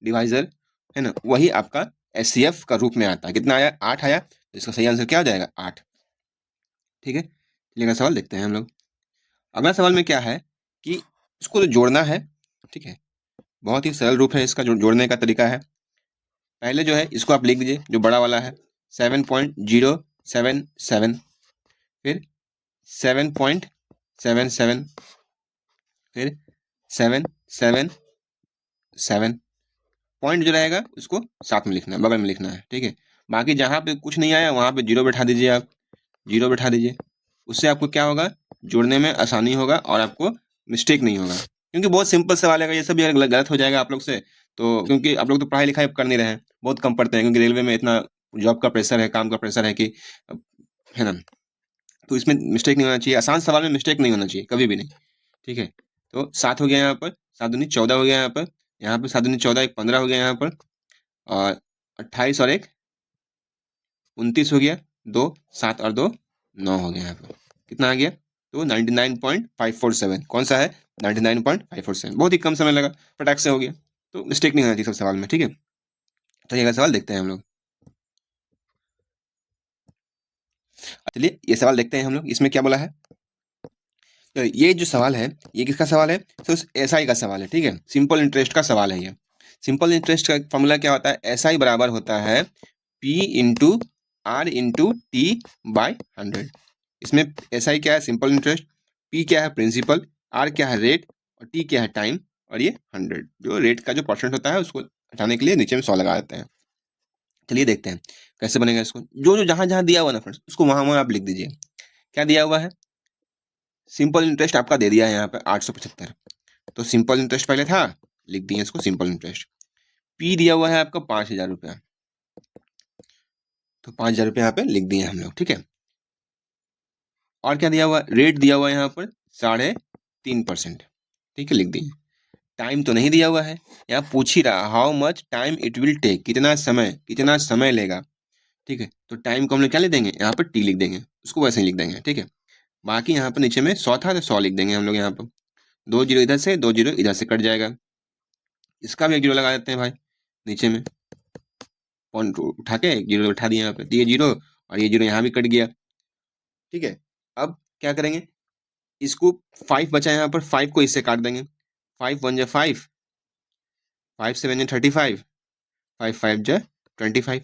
डिवाइजर, है ना, वही आपका एचसीएफ का रूप में आता है। कितना आया? 8 आया, तो इसका सही आंसर क्या हो जाएगा? 8। ठीक है, चलिए अगला सवाल देखते हैं हम लोग। अगला सवाल में क्या है कि इसको तो जोड़ना है। ठीक है, बहुत ही सरल रूप है इसका, जोड़ने का तरीका है। पहले जो है इसको आप लिख दीजिए, जो बड़ा वाला है 7.077, फिर 7.77, फिर 777। पॉइंट जो रहेगा उसको साथ में लिखना है, बगल में लिखना है। ठीक है, बाकी जहाँ पे कुछ नहीं आया वहाँ पे 0 बैठा दीजिए आप, 0 बैठा दीजिए। उससे आपको क्या होगा? जोड़ने में आसानी होगा और आपको मिस्टेक नहीं होगा, क्योंकि बहुत सिंपल सवाल है। ये सब भी अगर गलत हो जाएगा आप लोग से, तो क्योंकि आप लोग तो पढ़ाई लिखाई कर नहीं रहे हैं, बहुत कम पढ़ते हैं, क्योंकि रेलवे में इतना जॉब का प्रेशर है, काम का प्रेशर है कि, है ना, तो इसमें मिस्टेक नहीं होना चाहिए। आसान सवाल में मिस्टेक नहीं होना चाहिए, कभी भी नहीं। ठीक है, तो 7 हो गया यहाँ पर, 7 दूनी 14 हो गया यहाँ पर, यहाँ पर 7 दूनी 14, 1 15 हो गया यहाँ पर, और 28 और 1 29 हो गया, 2 7 और 2 9 हो गया यहाँ पर। कितना आ गया? तो 99.547। कौन सा है? 99.547। बहुत ही कम समय लगा, फटाक से हो गया, तो मिस्टेक नहीं होना चाहिए सब सवाल में। ठीक है, तो ये सवाल देखते हैं हम लोग। चलिए ये सवाल देखते हैं हम लोग, इसमें क्या बोला है। तो ये जो सवाल है, ये किसका सवाल है? तो एसआई का सवाल है। ठीक है, सिंपल इंटरेस्ट का सवाल है ये। सिंपल इंटरेस्ट का फॉर्मूला क्या होता है? एसआई बराबर होता है P into R into T by 100। इसमें एसआई क्या है? Simple interest. पी क्या है? प्रिंसिपल। आर क्या है? रेट। और टी क्या है? टाइम। और ये 100, जो रेट का जो परसेंट होता है उसको हटाने के लिए नीचे में 100 लगा देते हैं। चलिए देखते हैं कैसे बनेगा इसको। जो जो जहां जहां दिया हुआ ना फ्रेंड्स, उसको वहां वहां आप लिख दीजिए। क्या दिया हुआ है? सिंपल इंटरेस्ट आपका दे दिया है यहाँ पे 875, तो सिंपल इंटरेस्ट पहले था, लिख दिए इसको सिंपल इंटरेस्ट। पी दिया हुआ है आपका 5,000 रुपया, तो 5,000 रुपया यहाँ पे लिख दिए हम लोग। ठीक है, और क्या दिया हुआ? रेट दिया हुआ है यहाँ पर 3.5%। ठीक है, लिख दिए। टाइम तो नहीं दिया हुआ है, यहाँ पूछ ही रहा how much time it will take, कितना समय लेगा। ठीक है, तो टाइम को हम लोग क्या लिख देंगे? यहाँ पर टी लिख देंगे, उसको वैसे ही लिख देंगे। ठीक है, बाकी यहाँ पर नीचे में 100 था तो 100 लिख देंगे हम लोग। यहाँ पर 2 जीरो इधर से, 2 जीरो इधर से कट जाएगा, इसका भी 1 जीरो लगा देते हैं भाई नीचे में। पॉइंट उठा के 1 जीरो उठा दिया यहाँ पे, ये जीरो और ये जीरो यहाँ भी कट गया। ठीक है, अब क्या करेंगे? इसको 5 बचा यहाँ पर, 5 को इससे काट देंगे। 5 1 जा 5, 5 7 जा 35, 5 5 जा 25।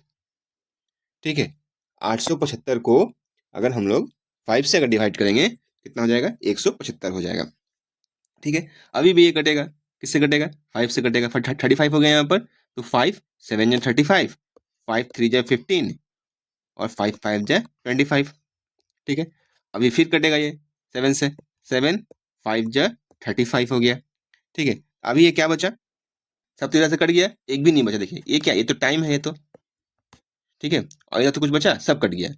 ठीक है, 875 को अगर हम लोग 5 से अगर डिवाइड करेंगे, कितना हो जाएगा? 175 हो जाएगा। ठीक है, अभी भी ये कटेगा, किससे कटेगा? 5 से कटेगा। 35 हो गया यहाँ पर, तो 5 7 जा 35, 5 3 जा 15 और 5 5 जा 25। ठीक है, अभी फिर कटेगा ये 7 से, 7 5 जा 35 हो गया। ठीक है, अभी ये क्या बचा? सब तो इधर से कट गया, एक भी नहीं बचा। देखिए ये क्या, ये तो टाइम है ये तो। ठीक है, और इधर तो कुछ बचा, सब कट गया,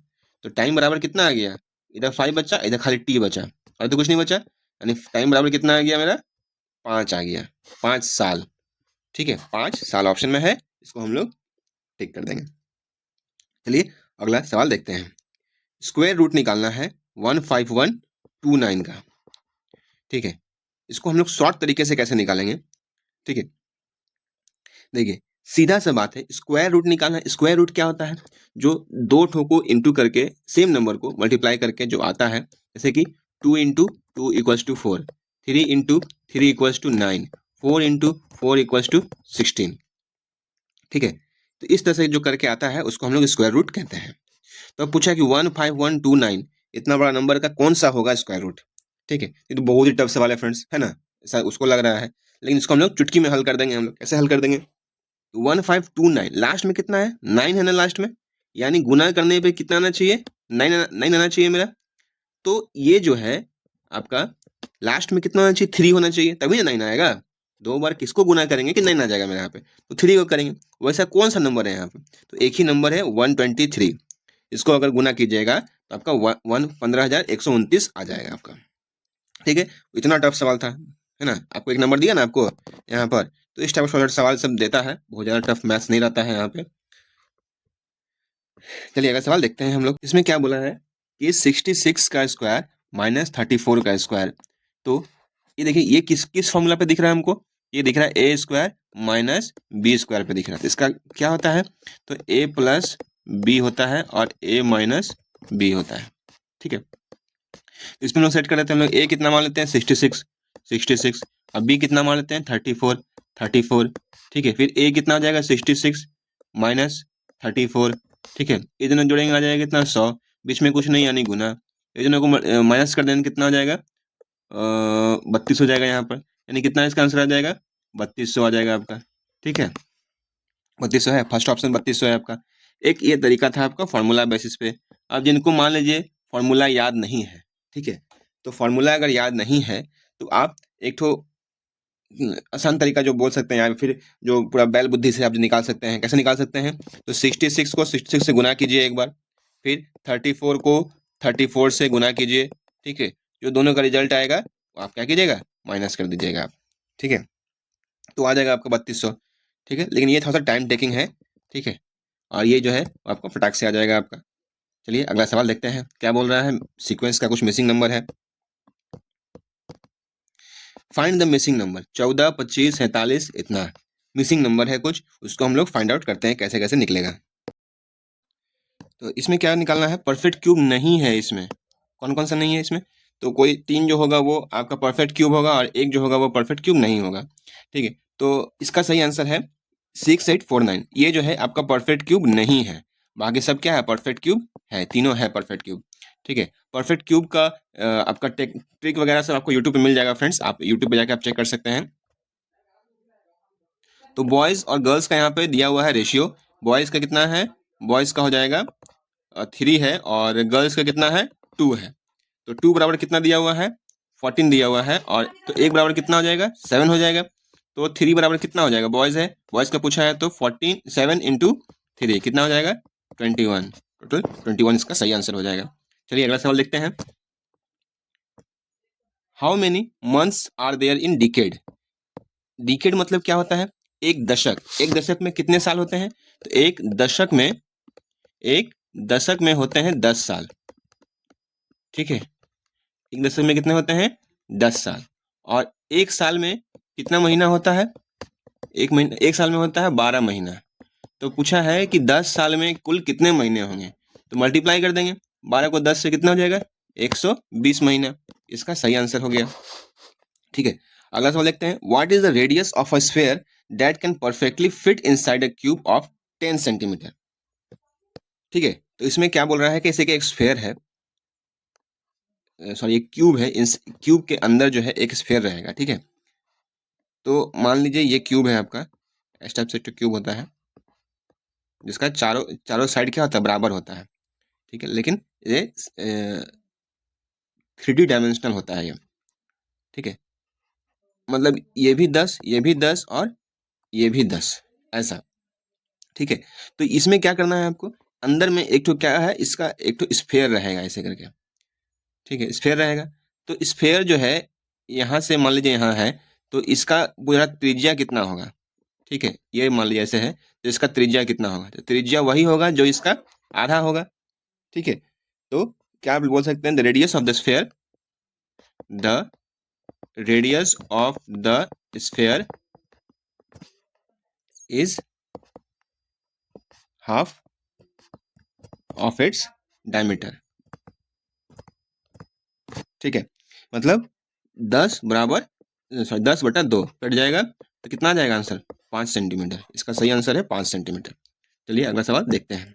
तो टाइम बराबर कितना आ गया? इधर 5 बचा, इधर खाली t बचा और तो कुछ नहीं बचा, यानी टाइम बराबर कितना आ गया मेरा 5 आ गया, 5 साल। ठीक है, 5 साल ऑप्शन में है, इसको हम लोग टिक कर देंगे। चलिए अगला सवाल देखते हैं। स्क्वायर रूट निकालना है 15129 का। ठीक है, इसको हम लोग शॉर्ट तरीके से कैसे निकालेंगे? ठीक है, देखिए सीधा सा बात है, स्क्वायर रूट निकालना। स्क्वायर रूट क्या होता है? जो दो ठो को इंटू करके सेम नंबर को मल्टीप्लाई करके जो आता है, जैसे कि 2 into 2 equals to 4, 3 into 3 equals to 9, 4 into 4 equals to 16। ठीक है, तो इस तरह से जो करके आता है उसको हम लोग स्क्वायर रूट कहते हैं। तो अब पूछा कि 15129 इतना बड़ा नंबर का कौन सा होगा स्क्वायर रूट? ठीक है, ये तो बहुत ही टफ सवाल है फ्रेंड्स, है ना? ऐसा उसको लग रहा है, लेकिन इसको हम लोग चुटकी में हल कर देंगे। हम लोग कैसे हल कर देंगे? 1529 लास्ट में कितना है? 9 है ना लास्ट में, यानी गुना करने पे कितना आना चाहिए? 9 आना चाहिए मेरा। तो ये जो है आपका लास्ट में कितना होना चाहिए? 3 होना चाहिए, तभी ना 9 आएगा। दो बार किसको गुना करेंगे कि 9 आ जाएगा मेरे यहाँ पे? तो 3 को करेंगे। वैसा कौन सा नंबर है यहाँ पे? तो एक ही नंबर है 123। इसको अगर गुना कीजिएगा तो आपका 15,129 आ जाएगा आपका। ठीक है, इतना टफ सवाल था, है ना? आपको एक नंबर दिया ना आपको यहाँ पर, तो इस टाइप का सवाल सब देता है, बहुत ज़्यादा टफ मैथ्स नहीं रहता है यहाँ पे। चलिए अगला सवाल देखते हैं हम लोग। इसमें क्या बोला है कि 66 का स्क्वायर माइनस 34 का स्क्वायर। तो ये देखिए, ये किस फॉर्मूला पे दिख रहा है हमको? ये दिख रहा है ए स्क्वायर माइनस बी स्क्वायर पे दिख रहा है। तो इसका क्या होता है? तो ए प्लस बी होता है और ए माइनस बी होता है। ठीक है, इसमें हम लोग सेट कर लेते हैं। हम लोग ए कितना मान लेते हैं? 66 और बी कितना मान लेते हैं? 34। ठीक है, फिर ए कितना हो जाएगा? 66 माइनस 34। ठीक है, ये दोनों जोड़ेंगे आ जाएगा कितना? 100। बीच में कुछ नहीं यानी गुना। ये दोनों को माइनस कर देंगे कितना हो जाएगा? 32 हो जाएगा यहाँ पर, यानी कितना इसका आंसर आ जाएगा? 3200 आ जाएगा आपका। ठीक है, 3200 है, फर्स्ट ऑप्शन 3200 है आपका। एक ये तरीका था आपका फॉर्मूला बेसिस पे। अब जिनको मान लीजिए फॉर्मूला याद नहीं है, ठीक है, तो फॉर्मूला अगर याद नहीं है तो आप एक ठो आसान तरीका जो बोल सकते हैं, या फिर जो पूरा बैल बुद्धि से आप जो निकाल सकते हैं। कैसे निकाल सकते हैं? तो 66 को 66 से गुना कीजिए एक बार, फिर 34 को 34 से गुना कीजिए। ठीक है, जो दोनों का रिजल्ट आएगा वो आप क्या कीजिएगा? माइनस कर दीजिएगा आप। ठीक है, तो आ जाएगा आपका 3200। ठीक है, लेकिन ये थोड़ा सा टाइम टेकिंग है। ठीक है, और ये जो है आपको फटाक से आ जाएगा आपका। चलिए अगला सवाल देखते हैं, क्या बोल रहा है? सीक्वेंस का कुछ मिसिंग नंबर है। Find the missing number. 14, 25, 47 इतना मिसिंग नंबर है कुछ, उसको हम लोग फाइंड आउट करते हैं कैसे कैसे निकलेगा। तो इसमें क्या निकालना है? परफेक्ट क्यूब नहीं है इसमें। कौन कौन सा नहीं है इसमें? तो कोई 3 जो होगा वो आपका परफेक्ट क्यूब होगा और एक जो होगा वो परफेक्ट क्यूब नहीं होगा। ठीक है, तो इसका सही आंसर है 6849। ये जो है आपका परफेक्ट क्यूब नहीं है, बाकी सब क्या है? परफेक्ट क्यूब है, तीनों है परफेक्ट क्यूब। ठीक है, परफेक्ट क्यूब का आपका ट्रिक वगैरह सब आपको यूट्यूब पे मिल जाएगा फ्रेंड्स, आप यूट्यूब पे जाकर आप चेक कर सकते हैं। तो बॉयज़ और गर्ल्स का यहाँ पे दिया हुआ है रेशियो। बॉयज़ का कितना है? बॉयज़ का हो जाएगा 3 है और गर्ल्स का कितना है? 2 है। तो 2 बराबर कितना दिया हुआ है? 14 दिया हुआ है, और तो 1 बराबर कितना हो जाएगा? 7 हो जाएगा। तो 3 बराबर कितना हो जाएगा? बॉयज़ है, बॉयज़ का पूछा है, तो 14 7 इंटू 3 कितना हो जाएगा? 21। टोटल 21 इसका सही आंसर हो जाएगा। चलिए अगला सवाल देखते हैं। How many months are there in decade? Decade मतलब क्या होता है? एक दशक। एक दशक में कितने साल होते हैं? तो एक दशक में होते हैं 10 साल। ठीक है, एक दशक में कितने होते हैं? 10 साल। और एक साल में कितना महीना होता है? एक साल में होता है 12 महीना। तो पूछा है कि 10 साल में कुल कितने महीने होंगे? तो मल्टीप्लाई कर देंगे, 12 को 10 से कितना हो जाएगा? 120 महीना। इसका सही आंसर हो गया। ठीक है, अगला सवाल देखते हैं। What is the radius of a sphere that can perfectly fit inside a cube of 10 centimetre? ठीक है, तो इसमें क्या बोल रहा है कि इसे एक स्फीयर है, सॉरी एक क्यूब है, इस क्यूब के अंदर जो है एक स्फीयर रहेगा। ठीक है, तो मान लीजिए ये क्यूब है आपका, इस टाइप से तो क्यूब होता है जिसका चारों चारों साइड क्या होता है? बराबर होता है। ठीक है, लेकिन ये 3D डायमेंशनल होता है ये। ठीक है, मतलब ये भी 10, ये भी 10 और ये भी 10, ऐसा। ठीक है, तो इसमें क्या करना है आपको? अंदर में एक तो क्या है, इसका एक तो स्फीयर रहेगा ऐसे करके। ठीक है, स्फेयर रहेगा। तो स्फेयर जो है यहाँ से मान लीजिए यहाँ है, तो इसका पूरा त्रिज्या कितना होगा? ठीक है, ये मान लीजिए ऐसे है, तो इसका त्रिज्या कितना होगा? तो त्रिज्या वही होगा जो इसका आधा होगा। ठीक है, तो क्या आप बोल सकते हैं, the radius of the sphere, the radius of the sphere is half of its diameter. ठीक है, मतलब 10 बराबर, सॉरी 10/2 कट जाएगा, तो कितना आ जाएगा आंसर? 5 सेंटीमीटर। इसका सही आंसर है 5 सेंटीमीटर। चलिए अगला सवाल देखते हैं।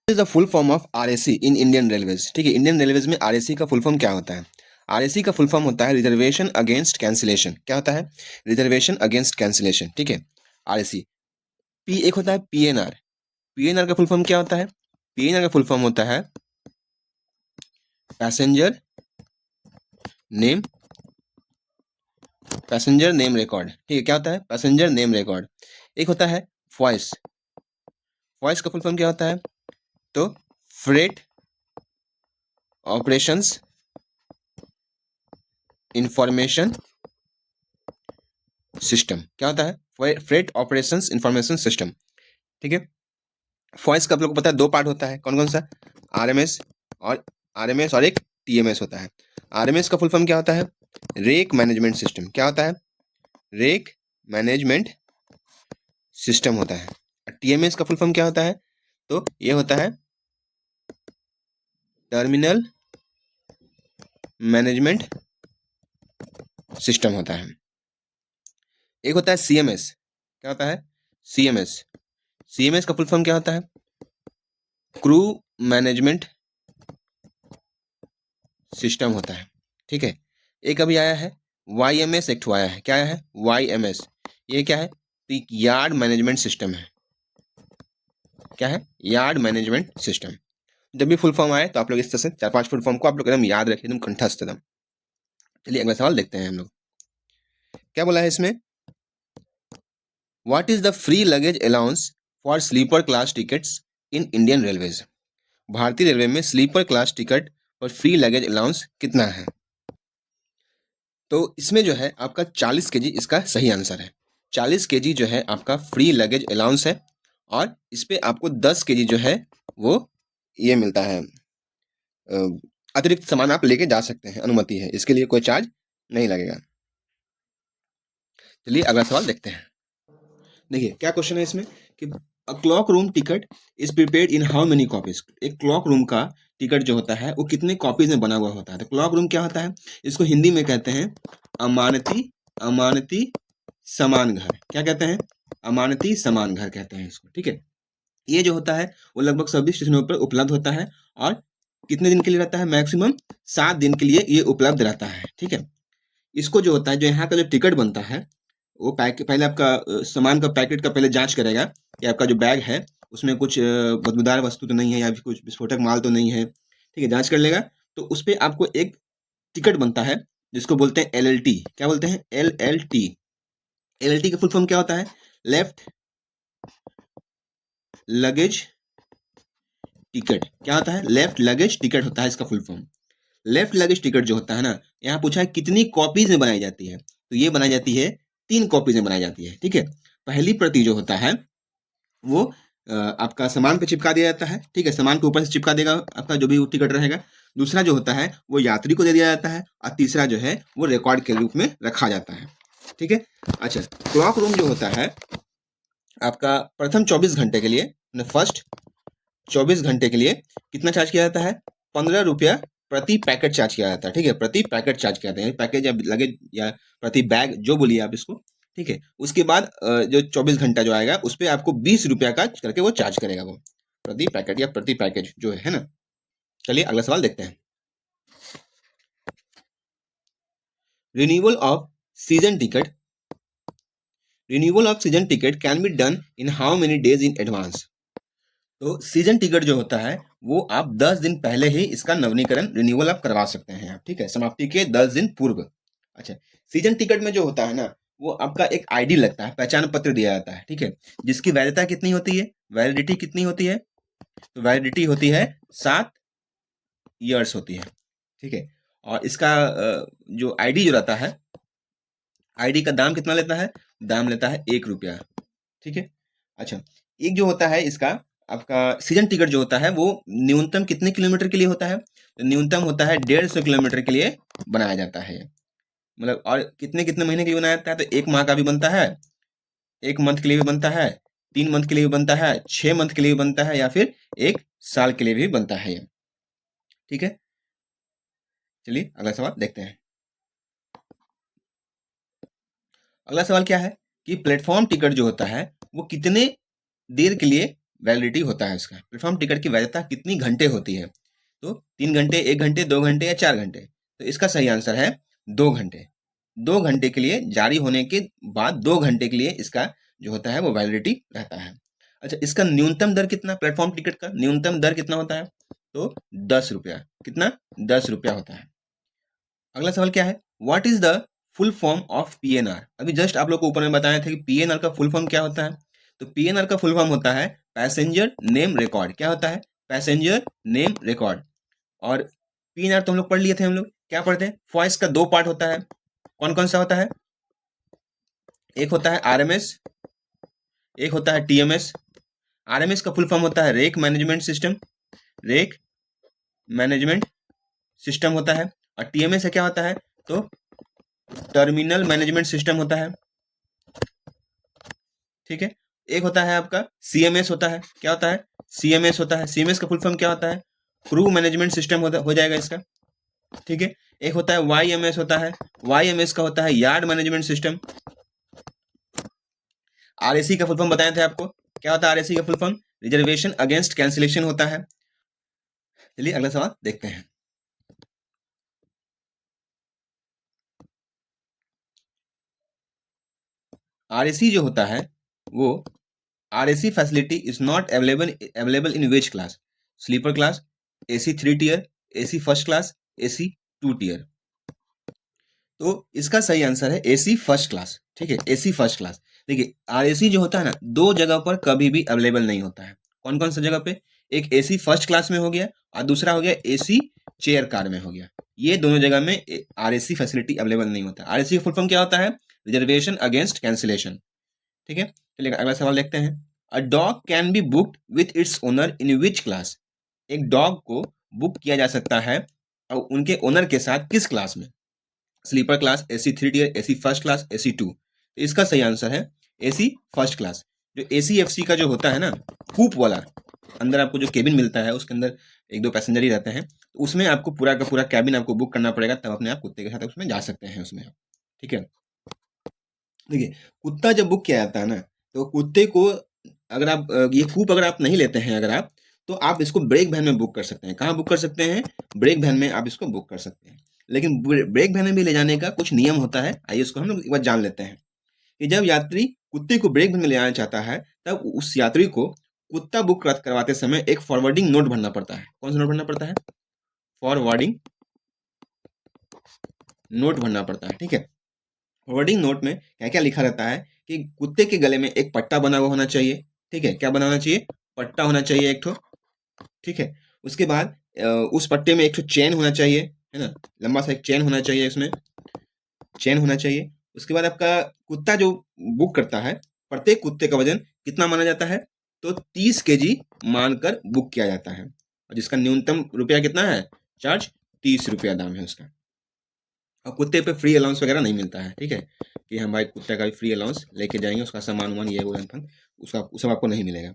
Is the full form of RAC in Indian railways. ठीक है, इंडियन रेलवेज में आरएसी का फुल फॉर्म क्या होता है? आरएसी का फुल फॉर्म होता है रिजर्वेशन अगेंस्ट कैंसिलेशन। क्या होता है? Reservation against cancellation. ठीक है, आरएसी। पी एक होता है पीएनआर। पीएनआर का फुल फॉर्म क्या होता है? पीएनआर का फुल फॉर्म होता है passenger name, passenger name record. ठीक है, क्या होता है? Passenger name record. एक होता है वॉइस। वॉइस का फुल फॉर्म क्या होता है? तो फ्रेट ऑपरेशंस इंफॉर्मेशन सिस्टम। क्या होता है? Freight operations information system. ठीक है, वॉइस का आप लोग को पता है दो पार्ट होता है, कौन कौन सा? आरएमएस और एक टीएमएस होता है। आरएमएस का फुल फॉर्म क्या होता है? Rake management system. क्या होता है? रेक मैनेजमेंट सिस्टम होता है। टीएमएस का फुल फॉर्म क्या होता है? तो ये होता है टर्मिनल मैनेजमेंट सिस्टम होता है। एक होता है सीएमएस। क्या होता है? सीएमएस। सीएमएस का फुल फॉर्म क्या होता है? क्रू मैनेजमेंट सिस्टम होता है। ठीक है, एक अभी आया है वाईएमएस, एक आया है। क्या आया है? वाईएमएस। ये क्या है? तो यार्ड मैनेजमेंट सिस्टम है। क्या है? Yard management system. जब भी फुल फॉर्म आए तो आप लोग इस तरह से 4-5 फुल फॉर्म को आप लोग एकदम याद रखिए, एकदम कंठस्थ एकदम। चलिए अगला सवाल देखते हैं हम लोग। क्या बोला है इसमें? What is the free luggage allowance for sleeper class tickets in Indian railways. भारतीय रेलवे में स्लीपर क्लास टिकट पर फ्री लगेज अलाउंस कितना है? तो इसमें जो है आपका 40 केजी इसका सही आंसर है। 40 केजी जो है आपका फ्री लगेज अलाउंस है, और इस पे आपको 10 केजी जो है वो ये मिलता है, अतिरिक्त सामान आप लेके जा सकते हैं, अनुमति है, इसके लिए कोई चार्ज नहीं लगेगा। चलिए अगला सवाल देखते हैं। देखिए क्या क्वेश्चन है इसमें कि a clock room ticket is prepared in how many copies. एक क्लॉक रूम का टिकट जो होता है वो कितने कॉपीज में बना हुआ होता है? तो क्लॉक रूम क्या होता है? इसको हिंदी में कहते हैं अमानती अमानती समान घर। क्या कहते हैं? अमानती समान घर कहते हैं इसको। ठीक है, ये जो होता है वो लगभग सभी स्टेशनों पर उपलब्ध होता है, और कितने दिन के लिए रहता है? मैक्सिमम 7 दिन के लिए ये उपलब्ध रहता है। ठीक है, इसको जो होता है, जो यहाँ का जो टिकट बनता है, वो पहले आपका सामान का पैकेट का पहले जांच करेगा कि आपका जो बैग है उसमें कुछ बदबूदार वस्तु तो नहीं है, या फिर कुछ विस्फोटक माल तो नहीं है। ठीक है, जांच कर लेगा, तो उस पर आपको एक टिकट बनता है जिसको बोलते हैं LLT। क्या बोलते हैं? LLT। LLT का फुल फॉर्म क्या होता है? Left luggage ticket. क्या होता है? लेफ्ट लगेज टिकट होता है इसका full form. Left luggage ticket जो होता है ना, यहाँ पूछा है कितनी कॉपीज में बनाई जाती है, तो ये बनाई जाती है 3 कॉपीज में बनाई जाती है। ठीक है, पहली प्रति जो होता है वो आपका सामान पे चिपका दिया जाता है। ठीक है, सामान के ऊपर से चिपका देगा आपका जो भी टिकट रहेगा। दूसरा जो होता है वो यात्री को दे दिया जाता है, और तीसरा जो है वो रिकॉर्ड के रूप में रखा जाता है। ठीक है, अच्छा, क्लॉक रूम जो होता है आपका प्रथम 24 घंटे के लिए, फर्स्ट 24 घंटे के लिए कितना चार्ज किया जाता है? 15 रुपया प्रति पैकेट चार्ज किया जाता है। ठीक है, प्रति पैकेट चार्ज किया जाता है, पैकेज या लगेज या प्रति बैग जो बोलिए आप इसको। ठीक है, उसके बाद जो 24 घंटा जो आएगा उस पर आपको 20 रुपया का करके वो चार्ज करेगा, वो प्रति पैकेट या प्रति पैकेज जो है ना। चलिए अगला सवाल देखते हैं। Renewal off season ticket, renewal off season ticket can be done in how many days in advance. तो सीजन टिकट जो होता है वो आप 10 दिन पहले ही इसका नवीनीकरण रिन्यूअल आप करवा सकते हैं आप। ठीक है, समाप्ति के 10 दिन पूर्व। अच्छा, सीजन टिकट में जो होता है ना, वो आपका एक आईडी लगता है, पहचान पत्र दिया जाता है। ठीक है, जिसकी वैधता कितनी होती है? वैलिडिटी कितनी होती है? तो वैलिडिटी होती है 7 ईयर्स होती है, ठीक है। और इसका जो आईडी जो रहता है, आईडी का दाम कितना लेता है, दाम लेता है 1 रुपया, ठीक है। अच्छा, एक जो होता है इसका आपका सीजन टिकट जो होता है वो न्यूनतम कितने किलोमीटर के लिए होता है, तो न्यूनतम होता है 150 किलोमीटर के लिए बनाया जाता है, मतलब और कितने कितने महीने के लिए बनाया जाता है, तो 1 माह का भी बनता है, 1 मंथ के लिए भी बनता है, 3 मंथ के लिए भी बनता है, 6 मंथ के लिए भी बनता है, या फिर 1 साल के लिए भी बनता है ये, ठीक है। चलिए अगला सवाल देखते हैं। अगला सवाल क्या है कि प्लेटफॉर्म टिकट जो होता है वो कितने देर के लिए वैलिडिटी होता है, उसका प्लेटफॉर्म टिकट की वैधता कितनी घंटे होती है, तो 3 घंटे, 1 घंटे, 2 घंटे या 4 घंटे, तो इसका सही आंसर है 2 घंटे। 2 घंटे के लिए जारी होने के बाद 2 घंटे के लिए इसका जो होता है वो वैलिडिटी रहता है। अच्छा, इसका न्यूनतम दर कितना, प्लेटफॉर्म टिकट का न्यूनतम दर कितना होता है, तो 10 रुपया, कितना, 10 रुपया होता है। अगला सवाल क्या है, what is the full form of PNR, अभी जस्ट आप लोग को ऊपर में बताया था कि पीएनआर का फुल फॉर्म क्या होता है, तो पीएनआर का फुल फॉर्म होता है पैसेंजर नेम रिकॉर्ड, क्या होता है, पैसेंजर नेम रिकॉर्ड। और पीएनआर तो हम लोग पढ़ लिए थे, हम लोग क्या पढ़ते हैं, वॉइस का 2 पार्ट होता है, कौन कौन सा होता है, एक होता है आरएमएस, एक होता है टीएमएस। आरएमएस का फुल फॉर्म होता है rake management system, rake management system होता है, और टीएमएस क्या होता है, तो टर्मिनल मैनेजमेंट सिस्टम होता है, ठीक है। एक होता है आपका सीएमएस होता है, क्या होता है, सीएमएस होता है, सीएमएस का फुल फॉर्म क्या होता है, क्रू मैनेजमेंट सिस्टम हो जाएगा इसका, ठीक है। एक होता है वाईएमएस होता है, वाईएमएस का होता है यार्ड मैनेजमेंट सिस्टम। आरएसी का फुल फॉर्म बताए थे आपको, क्या होता है आरएसी का full form, reservation against cancellation होता है। चलिए अगला सवाल देखते हैं। आरएसी जो होता है वो RAC facility is not available in which class, sleeper class, AC 3 tier, AC first class, AC 2 tier, तो इसका सही आंसर है एसी फर्स्ट क्लास, ठीक है, एसी फर्स्ट क्लास। देखिए आरएसी जो होता है ना, 2 जगह पर कभी भी अवेलेबल नहीं होता है, कौन कौन सा जगह पे, एक एसी फर्स्ट क्लास में हो गया और दूसरा हो गया एसी चेयर कार में हो गया, ये दोनों जगह में आरएसी फैसिलिटी अवेलेबल नहीं होता। आरएसी का फुल फॉर्म क्या होता है, रिजर्वेशन अगेंस्ट कैंसिलेशन, ठीक है। चलिए अगला सवाल देखते हैं। A dog can be booked with its owner in which class, एक डॉग को बुक किया जा सकता है और उनके ओनर के साथ किस क्लास में, sleeper class, AC 3 tier, AC first class, AC 2, तो इसका सही आंसर है एसी फर्स्ट क्लास। जो एसी एफसी का जो होता है ना, कूप वाला, अंदर आपको जो केबिन मिलता है उसके अंदर 1-2 पैसेंजर ही रहते हैं, तो उसमें आपको पूरा का पूरा कैबिन आपको बुक करना पड़ेगा, तब अपने आप कुत्ते के साथ उसमें जा सकते हैं उसमें आप, ठीक है। देखिए कुत्ता जब बुक किया जाता है ना, तो कुत्ते को अगर आप ये कूप अगर आप नहीं लेते हैं अगर आप, तो आप इसको ब्रेक वैन में बुक कर सकते हैं, कहाँ बुक कर सकते हैं, ब्रेक वैन में आप इसको बुक कर सकते हैं। लेकिन ब्रेक वैन में भी ले जाने का कुछ नियम होता है, आइए उसको हम लोग एक बार जान लेते हैं कि जब यात्री कुत्ते को ब्रेक वैन में ले जाना चाहता है, तब उस यात्री को कुत्ता बुक करवाते समय एक फॉरवर्डिंग नोट भरना पड़ता है, कौन सा नोट भरना पड़ता है, फॉरवर्डिंग नोट भरना पड़ता है, ठीक है। फॉरवर्डिंग नोट में क्या क्या लिखा रहता है कि कुत्ते के गले में एक पट्टा बना हुआ होना चाहिए, ठीक है, क्या बना होना चाहिए, पट्टा होना चाहिए एक ठो, ठीक है। उसके बाद उस पट्टे में एक ठो चेन होना चाहिए, है ना, लंबा सा एक चेन होना चाहिए, इसमें चेन होना चाहिए। उसके बाद आपका कुत्ता जो बुक करता है, प्रत्येक कुत्ते का वजन कितना माना जाता है, तो 30 केजी मानकर बुक किया जाता है, और जिसका न्यूनतम रुपया कितना है, चार्ज 30 रुपया दाम है उसका। और कुत्ते पे फ्री अलाउंस वगैरह नहीं मिलता है, ठीक है, कि हम भाई कुत्ते का भी फ्री अलाउंस लेके जाएंगे, उसका सामान वामान ये वो उसका वो सब आपको नहीं मिलेगा,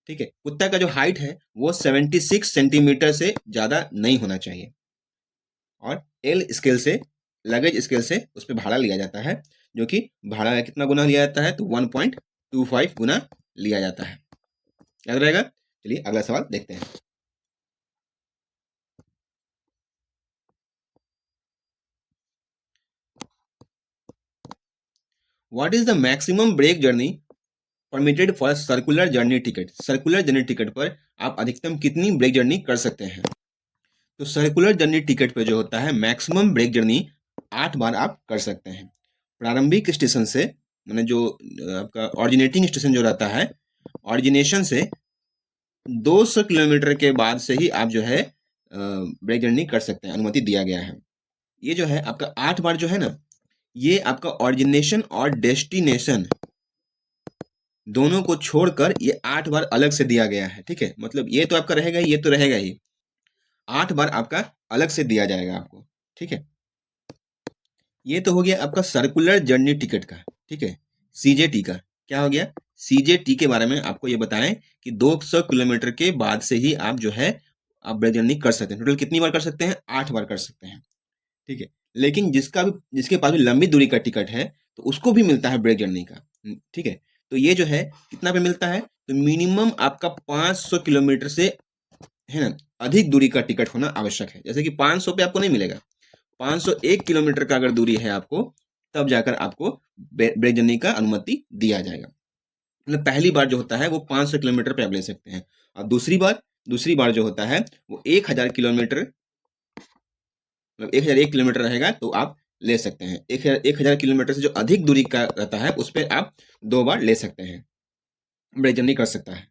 ठीक है। कुत्ता का जो हाइट है वो 76 सेंटीमीटर से ज़्यादा नहीं होना चाहिए, और एल स्केल से, लगेज स्केल से उस पर भाड़ा लिया जाता है, जो कि भाड़ा कितना गुना लिया जाता है, तो 1.25 गुना लिया जाता है, याद रहेगा। चलिए अगला सवाल देखते हैं। What is the maximum break journey permitted for circular journey ticket, circular journey ticket पर आप अधिकतम कितनी ब्रेक जर्नी कर सकते हैं, तो सर्कुलर जर्नी टिकट पे जो होता है मैक्सिमम ब्रेक जर्नी 8 बार आप कर सकते हैं। प्रारंभिक स्टेशन से, मैंने जो आपका ऑरिजिनेटिंग स्टेशन जो रहता है, ऑरिजिनेशन से 200 किलोमीटर के बाद से ही आप जो है ब्रेक जर्नी कर सकते हैं, अनुमति दिया गया है। ये जो है आपका 8 बार जो है ना, ये आपका ऑरिजिनेशन और डेस्टिनेशन दोनों को छोड़कर ये 8 बार अलग से दिया गया है। ठीक है, मतलब ये तो आपका रहेगा ही, ये तो रहेगा ही, 8 बार आपका अलग से दिया जाएगा आपको। ठीक है, ये तो हो गया आपका सर्कुलर जर्नी टिकट का। ठीक है, सीजेटी का क्या हो गया, सीजेटी के बारे में आपको ये बताएं कि 200 किलोमीटर के बाद से ही आप जो है आप ब्रेक जर्नी कर सकते हैं। टोटल कितनी बार कर सकते हैं, 8 बार कर सकते हैं। ठीक है, लेकिन जिसके पास भी लंबी दूरी का टिकट है तो उसको भी मिलता है ब्रेक जर्नी का। ठीक है, तो ये जो है कितना पे मिलता है, तो मिनिमम आपका 500 किलोमीटर से है ना अधिक दूरी का टिकट होना आवश्यक है। जैसे कि 500 पे आपको नहीं मिलेगा, 501 किलोमीटर का अगर दूरी है आपको, तब जाकर आपको ब्रेक जर्नी का अनुमति दिया जाएगा। मतलब पहली बार जो होता है वो 500 किलोमीटर पे आप ले सकते हैं, और दूसरी बार जो होता है वो 1000 किलोमीटर, मतलब 1001 किलोमीटर रहेगा तो आप ले सकते हैं। 1000 किलोमीटर से जो अधिक दूरी का रहता है उस पर आप 2 बार ले सकते हैं, ब्रेक जर्नी कर सकता है।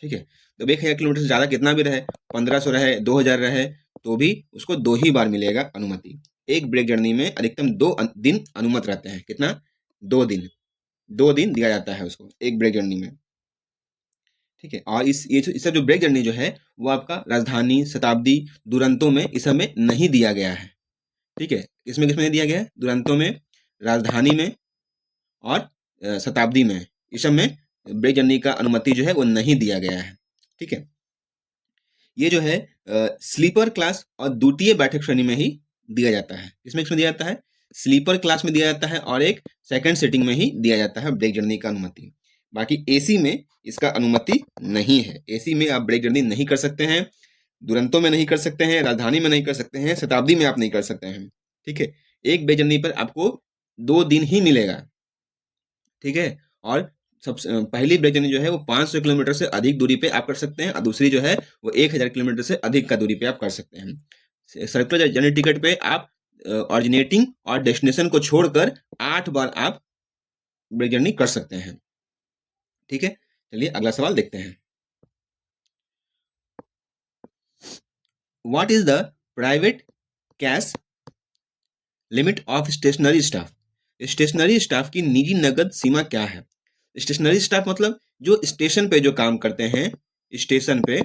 ठीक है, तो 1000 किलोमीटर से ज़्यादा कितना भी रहे, 1500 रहे, 2000 रहे, तो भी उसको 2 ही बार मिलेगा अनुमति। एक ब्रेक जर्नी में अधिकतम 2 दिन अनुमत रहते हैं। कितना, 2 दिन, 2 दिन दिया जाता है उसको एक ब्रेक जर्नी में। ठीक है, और इससे जो ब्रेक जर्नी जो है वो आपका राजधानी, शताब्दी, दुरंतो में इस समय नहीं दिया गया है। ठीक है, किसमें नहीं दिया गया है, दुरंतो में, राजधानी में और शताब्दी में, इस सब में ब्रेक जर्नी का अनुमति जो है वो नहीं दिया गया है। ठीक है, ये जो है स्लीपर क्लास और द्वितीय बैठक श्रेणी में ही दिया जाता है। इसमें दिया जाता है, स्लीपर क्लास में दिया जाता है और एक सेकंड सीटिंग में ही दिया जाता है ब्रेक जर्नी का अनुमति। बाकी एसी में इसका अनुमति नहीं है। एसी में आप ब्रेक जर्नी नहीं कर सकते हैं, दुरंतो में नहीं कर सकते हैं, राजधानी में नहीं कर सकते हैं, शताब्दी में आप नहीं कर सकते हैं। ठीक है, एक ब्रेक जर्नी पर आपको 2 दिन ही मिलेगा। ठीक है, और सबसे पहली ब्रेक जर्नी जो है वो 500 किलोमीटर से अधिक दूरी पे आप कर सकते हैं, और दूसरी जो है वो 1000 किलोमीटर से अधिक का दूरी पे आप कर सकते हैं। सर्कुलर जर्नी टिकट पे आप ऑरिजिनेटिंग और डेस्टिनेशन को छोड़कर 8 बार आप ब्रेक जर्नी कर सकते हैं। ठीक है, चलिए अगला सवाल देखते हैं। What is the private cash limit of stationary staff? Stationary staff की निजी नगद सीमा क्या है? स्टेशनरी स्टाफ मतलब जो स्टेशन पे जो काम करते हैं, स्टेशन पे,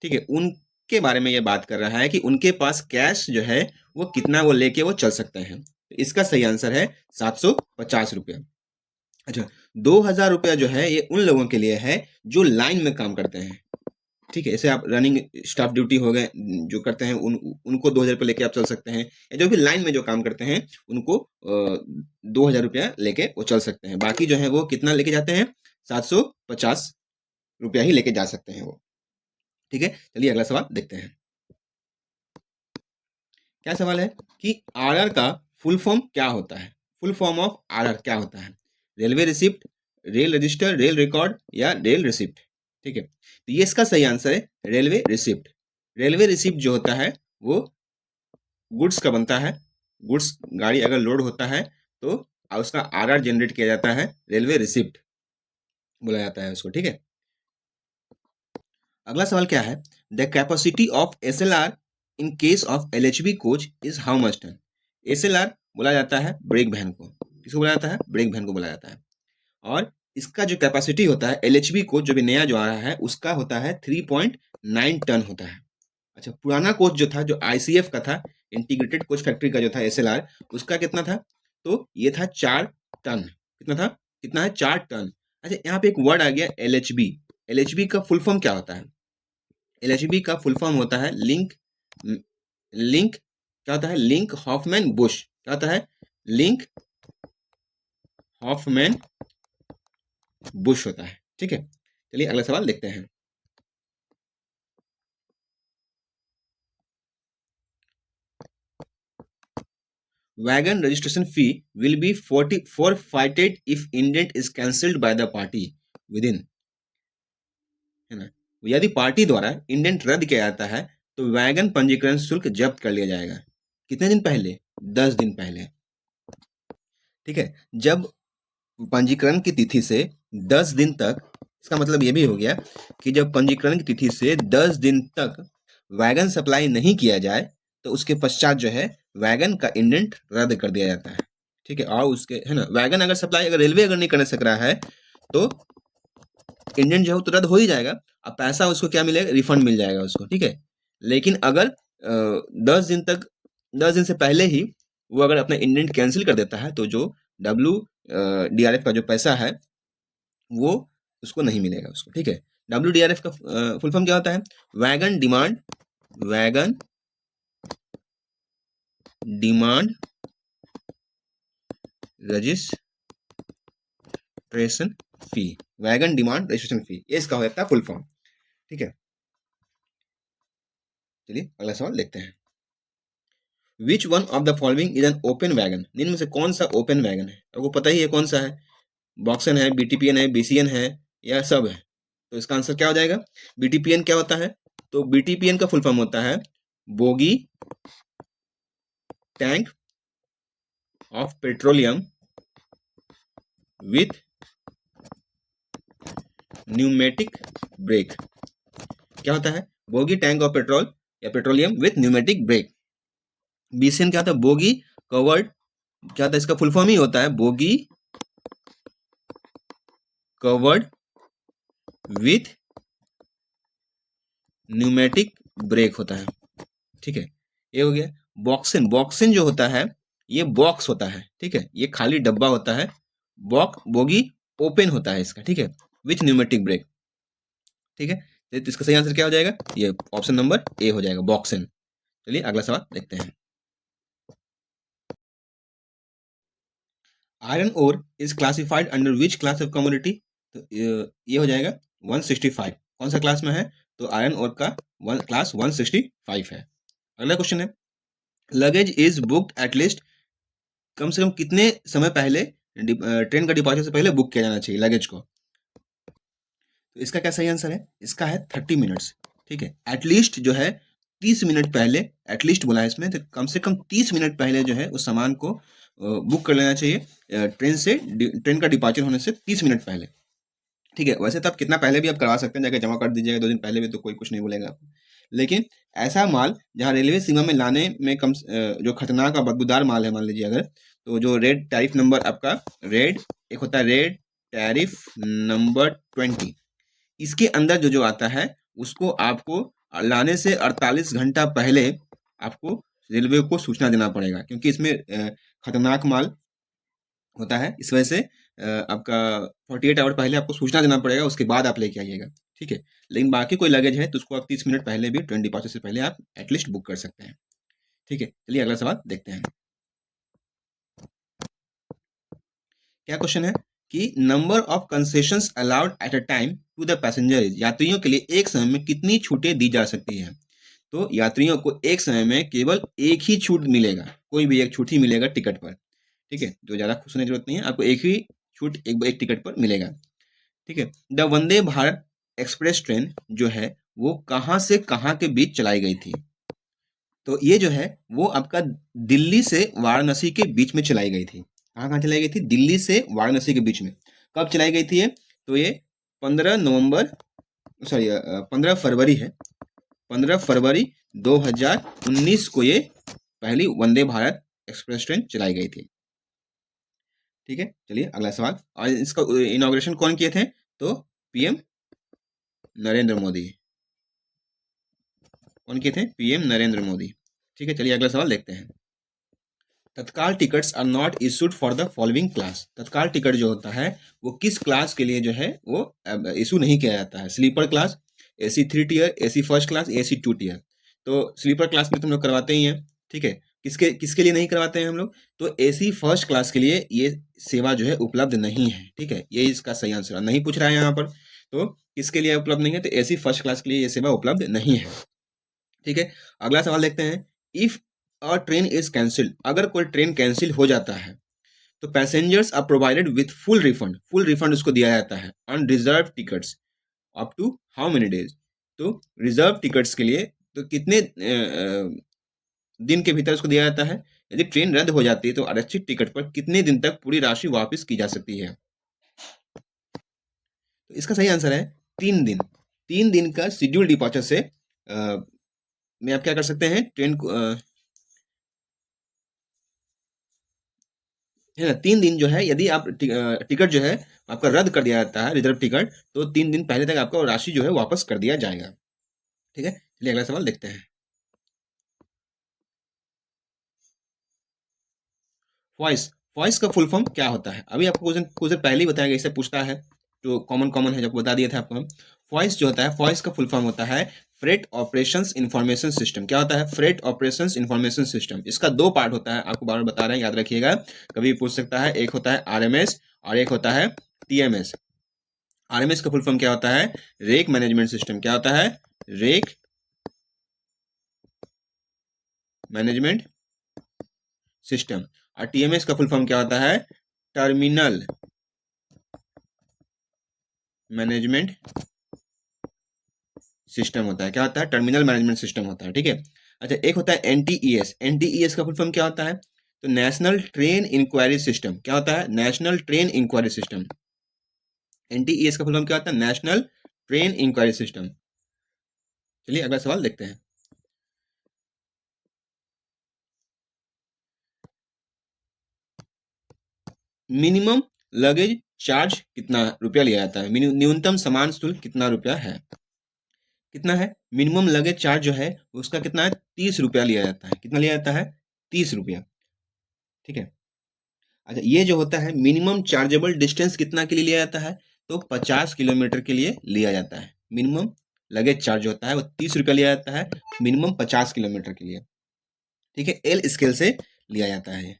ठीक है, उनके बारे में ये बात कर रहा है कि उनके पास कैश जो है वो कितना वो लेके वो चल सकते हैं। तो इसका सही आंसर है 750 रुपया। अच्छा, 2000 रुपया जो है ये उन लोगों के लिए है जो लाइन में काम करते हैं। ठीक है, ऐसे आप रनिंग स्टाफ ड्यूटी हो गए जो करते हैं, उनको 2000 रुपये लेके आप चल सकते हैं, या जो भी लाइन में जो काम करते हैं उनको 2000 रुपया लेके वो चल सकते हैं। बाकी जो है वो कितना लेके जाते हैं, 750 रुपया ही लेके जा सकते हैं वो। ठीक है, चलिए अगला सवाल देखते हैं। क्या सवाल है कि आरआर का फुल फॉर्म क्या होता है? फुल फॉर्म ऑफ आरआर क्या होता है? Railway receipt, rail register, rail record या रेल रिसिप्ट? ठीक है, तो ये इसका सही आंसर है रेलवे रिसिप्ट। रेलवे रिसिप्ट जो होता है वो गुड्स का बनता है। गुड्स गाड़ी अगर लोड होता है तो उसका आरआर जनरेट किया जाता है, रेलवे रिसिप्ट बोला जाता है उसको। ठीक है, अगला सवाल क्या है, the capacity of SLR in case of LHB coach is how much ton? SLR बोला जाता है ब्रेक वैन को, किसको बोला जाता है, ब्रेक वैन को बोला जाता है। और इसका जो कैपेसिटी होता है एलएचबी कोच जो भी नया जो आ रहा है उसका होता है 3.9 टन होता है। अच्छा, पुराना कोच जो था, जो आईसीएफ का था, इंटीग्रेटेड कोच फैक्ट्री का जो था एसएलआर, उसका कितना था, तो ये था 4 टन। कितना था, कितना है, 4 टन। अच्छा, यहाँ पे एक वर्ड आ गया एलएचबी। एलएचबी का फुल फॉर्म क्या होता है? एलएचबी का फुल फॉर्म होता है लिंक, लिंक क्या होता है, लिंक हॉफमैन बुश। क्या होता है, लिंक हॉफमैन बुश होता है। ठीक है, चलिए अगला सवाल देखते हैं। Wagon registration fee will be 40 forfeited if indent is cancelled by the party within, है ना, यदि पार्टी द्वारा इंडेंट रद्द किया जाता है तो वैगन पंजीकरण शुल्क जब्त कर लिया जाएगा। कितने दिन पहले, 10 दिन पहले। ठीक है, जब पंजीकरण की तिथि से 10 दिन तक, इसका मतलब ये भी हो गया कि जब पंजीकरण की तिथि से 10 दिन तक वैगन सप्लाई नहीं किया जाए तो उसके पश्चात जो है वैगन का इंडेंट रद्द कर दिया जाता है। ठीक है, और उसके है ना, वैगन अगर सप्लाई अगर रेलवे अगर नहीं कर सक रहा है तो इंडेंट जो है वो तो रद्द हो ही जाएगा। अब पैसा उसको क्या मिलेगा, रिफंड मिल जाएगा उसको। ठीक है, लेकिन अगर 10 दिन से पहले ही वो अगर अपना इंडेंट कैंसिल कर देता है तो जो WDRF का जो पैसा है वो उसको नहीं मिलेगा उसको। ठीक है, WDRF का फुल फॉर्म क्या होता है, wagon demand registration fee, wagon demand registration fee, ये इसका हो जाता है फुल फॉर्म। ठीक है, चलिए अगला सवाल देखते हैं। Which one of the following is an open wagon, निम्न में से कौन सा ओपन वैगन है, आपको पता ही है कौन सा है, बॉक्सन है, BTPN है, BCN है, या सब है। तो इसका आंसर क्या हो जाएगा, BTPN क्या होता है, तो BTPN का फुल फॉर्म होता है bogie tank of petroleum with pneumatic brake. क्या होता है, बोगी टैंक ऑफ पेट्रोल या petroleum with pneumatic brake. BCN क्या होता है, बोगी कवर्ड, क्या होता है, इसका फुल फॉर्म ही होता है bogie covered with pneumatic brake होता है। ठीक है, ये हो गया। बॉक्सन जो होता है ये बॉक्स होता है। ठीक है, ये खाली डब्बा होता है। बोगी ओपन होता है इसका। ठीक है, विथ न्यूमेटिक ब्रेक। ठीक है, तो इसका सही आंसर क्या हो जाएगा, ये ऑप्शन नंबर ए हो जाएगा, बॉक्सन। चलिए अगला सवाल देखते हैं। Iron ore is classified under which class of commodity, तो ये हो जाएगा 165। कौन सा क्लास में है, तो आयरन ओर का क्लास 165 है। अगला क्वेश्चन है, लगेज इज बुक्ड एटलीस्ट, कम से कम कितने समय पहले ट्रेन का डिपार्चर से पहले बुक किया जाना चाहिए लगेज को, तो इसका क्या सही आंसर है, इसका है 30 मिनट्स। ठीक है, एटलीस्ट जो है 30 मिनट पहले, एटलीस्ट बोला है इसमें, तो कम से कम 30 मिनट पहले जो है उस सामान को बुक कर लेना चाहिए ट्रेन का डिपार्चर होने से 30 मिनट पहले। ठीक है, वैसे तो आप कितना पहले भी आप करवा सकते हैं, जाकर जमा कर दीजिएगा 2 दिन पहले भी, तो कोई कुछ नहीं बोलेगा आपको। लेकिन ऐसा माल जहाँ रेलवे सीमा में लाने में जो खतरनाक और बदबूदार माल है, मान लीजिए अगर, तो जो रेड टैरिफ नंबर आपका एक होता है रेड टैरिफ नंबर 20, इसके अंदर जो जो आता है उसको आपको लाने से 48 घंटा पहले आपको रेलवे को सूचना देना पड़ेगा, क्योंकि इसमें खतरनाक माल होता है। इस वजह से आपका 48 आवर पहले आपको सूचना देना पड़ेगा, उसके बाद आप लेके आइएगा। ठीक है, लेकिन बाकी कोई लगेज है तो उसको आप 30 मिनट पहले भी, ट्रेन डिपार्चर से पहले आप एटलीस्ट बुक कर सकते हैं। ठीक है, चलिए अगला सवाल देखते हैं। क्या क्वेश्चन है कि number of concessions allowed at a time to the passenger is, यात्रियों के लिए एक समय में कितनी छूटें दी जा सकती हैं, तो यात्रियों को एक समय में केवल एक ही छूट मिलेगा, कोई भी एक छूट ही मिलेगा टिकट पर। ठीक है, तो ज़्यादा खुश होने की जरूरत नहीं है, आपको एक ही छूट एक टिकट पर मिलेगा। ठीक है, the Vande Bharat express train जो है वो कहाँ से कहाँ के बीच चलाई गई थी, तो ये जो है वो आपका दिल्ली से वाराणसी के बीच में चलाई गई थी। कहाँ कहाँ चलाई गई थी, दिल्ली से वाराणसी के बीच में। कब चलाई गई थी ये, तो ये 15 फरवरी है, 15 फरवरी 2019 को ये पहली वंदे भारत एक्सप्रेस ट्रेन चलाई गई थी। ठीक है, चलिए अगला सवाल। और इसका इनॉग्रेशन कौन किए थे, तो PM नरेंद्र मोदी। कौन किए थे, PM नरेंद्र मोदी। ठीक है, चलिए अगला सवाल देखते हैं। Tatkal tickets are not issued for the following class, Tatkal ticket जो होता है वो किस क्लास के लिए जो है वो इशू नहीं किया जाता है, sleeper class, AC 3 tier, AC first class, AC 2 tier. तो स्लीपर क्लास में तुम लोग करवाते ही हैं। ठीक है, किसके किसके लिए नहीं करवाते हैं हम लोग, तो AC फर्स्ट क्लास के लिए ये सेवा जो है उपलब्ध नहीं है। ठीक है, ये इसका सही आंसर नहीं पूछ रहा है यहाँ पर, तो किसके लिए उपलब्ध नहीं है, तो AC फर्स्ट क्लास के लिए ये सेवा उपलब्ध नहीं है। ठीक है, अगला सवाल देखते हैं। If a train is cancelled, अगर कोई ट्रेन कैंसिल हो जाता है तो passengers are provided with full refund उसको दिया जाता है on reserve tickets up to how many days, तो रिजर्व टिकट्स के लिए तो कितने दिन के भीतर उसको दिया जाता है, यदि ट्रेन रद्द हो जाती है तो आरक्षित टिकट पर कितने दिन तक पूरी राशि वापस की जा सकती है, तो इसका सही आंसर है 3 दिन। 3 दिन का शेड्यूल डिपार्चर से में आप क्या कर सकते हैं, ट्रेन को है ना, 3 दिन जो है, यदि आप टिकट जो है आपका रद्द कर दिया जाता है, रिजर्व टिकट, तो 3 दिन पहले तक आपका राशि जो है वापस कर दिया जाएगा। ठीक है, चलिए अगला सवाल देखते हैं। वॉइस, वॉइस का फुल फॉर्म क्या होता है? अभी आपको क्वेश्चन क्वेश्चन पहले ही बताया गया, इससे पूछता है, जो कॉमन कॉमन है, जब बता दिए थे आपको हम। वॉइस जो होता है, वॉइस का फुल फॉर्म होता है फ्रेट ऑपरेशंस इंफॉर्मेशन सिस्टम। क्या होता है? Freight operations information system. इसका 2 पार्ट होता है, आपको बार बार बता रहे हैं, याद रखिएगा, कभी भी पूछ सकता है। एक होता है आरएमएस और एक होता है टीएमएस। आरएमएस का फुल फॉर्म क्या होता है? Rake management system. क्या होता है? Rake management system. और टीएमएस का फुल फॉर्म क्या होता है? टर्मिनल मैनेजमेंट सिस्टम होता है। क्या होता है? टर्मिनल मैनेजमेंट सिस्टम होता है। ठीक है। अच्छा, एक होता है एनटीईएस। एनटीईएस का फुल फॉर्म क्या होता है? तो नेशनल ट्रेन इंक्वायरी सिस्टम। क्या होता है? National train enquiry system. NTES का फुल फॉर्म क्या होता है? National train enquiry system. चलिए अगला सवाल देखते हैं। मिनिमम लगेज चार्ज कितना रुपया लिया जाता है? न्यूनतम सामान शुल्क कितना रुपया है? कितना है? मिनिमम लगेज चार्ज जो है उसका कितना है? 30 रुपया लिया जाता है। कितना लिया जाता है? 30 रुपया। ठीक है। अच्छा, ये जो होता है मिनिमम चार्जेबल डिस्टेंस कितना के लिए लिया जाता है? तो 50 किलोमीटर के लिए लिया जाता है। मिनिमम लगेज चार्ज होता है वो 30 रुपया लिया जाता है, मिनिमम 50 किलोमीटर के लिए। ठीक है, एल स्केल से लिया जाता है।